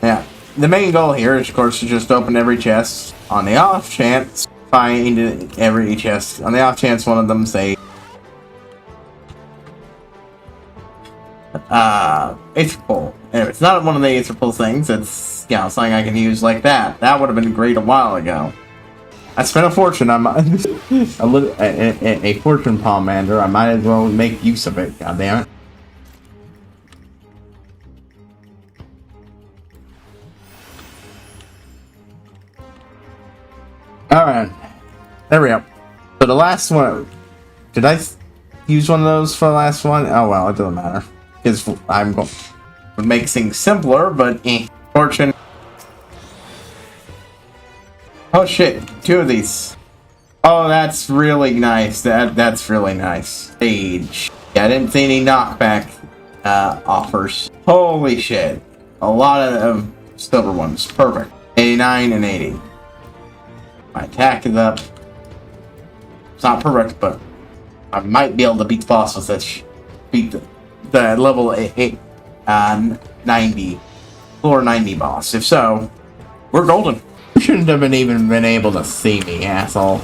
Yeah. The main goal here is, of course, to just open every chest. On the off chance, find every chest. On the off chance one of them say Attribution. If it's not one of the Attribution things, it's, you know, something I can use like that. That would have been great a while ago. I spent a fortune on a fortune Pomander. I might as well make use of it, goddammit. Alright. There we go. So the last one... Did I use one of those for the last one? Oh well, it doesn't matter. Because I'm going to make things simpler, but fortune. Oh shit, 2 of these. Oh, that's really nice. That's really nice. Stage. Yeah, I didn't see any knockback offers. Holy shit. A lot of silver ones. Perfect. 89 and 80. My attack is up. It's not perfect, but I might be able to beat the boss with this. Beat the level 90. Floor 90 boss. If so, we're golden. You shouldn't have even been able to see me, asshole.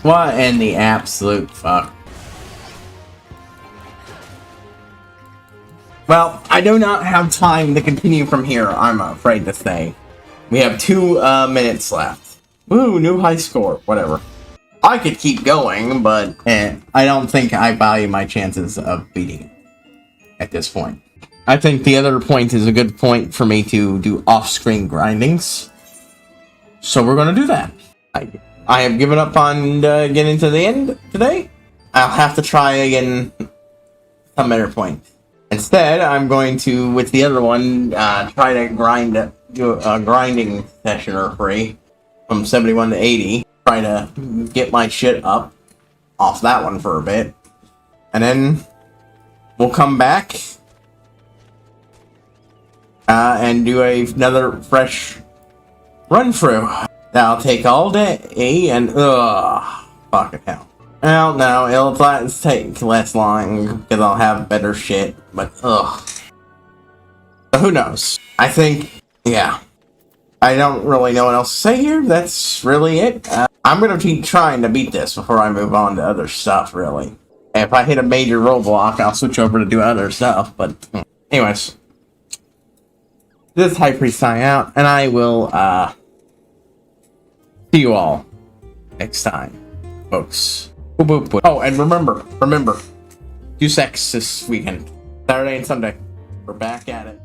What in the absolute fuck? Well, I do not have time to continue from here, I'm afraid to say. We have 2 minutes left. Woo, new high score. Whatever. I could keep going, but I don't think I value my chances of beating at this point. I think the other point is a good point for me to do off-screen grindings. So we're going to do that. I have given up on getting to the end today. I'll have to try again some other point. Instead, I'm going to, with the other one, try to do a grinding session or free from 71 to 80. Try to get my shit up off that one for a bit. And then we'll come back and do another fresh run through. That'll take all day and fucking hell. Well, no, it'll take less long because I'll have better shit, but so who knows? I think, yeah. I don't really know what else to say here. That's really it. I'm gonna keep trying to beat this before I move on to other stuff, really. If I hit a major roadblock, I'll switch over to do other stuff, but anyways. This is HighPriest signing out, and I will, see you all next time, folks. Boop, boop, boop. Oh, and remember, do sex this weekend. Saturday and Sunday. We're back at it.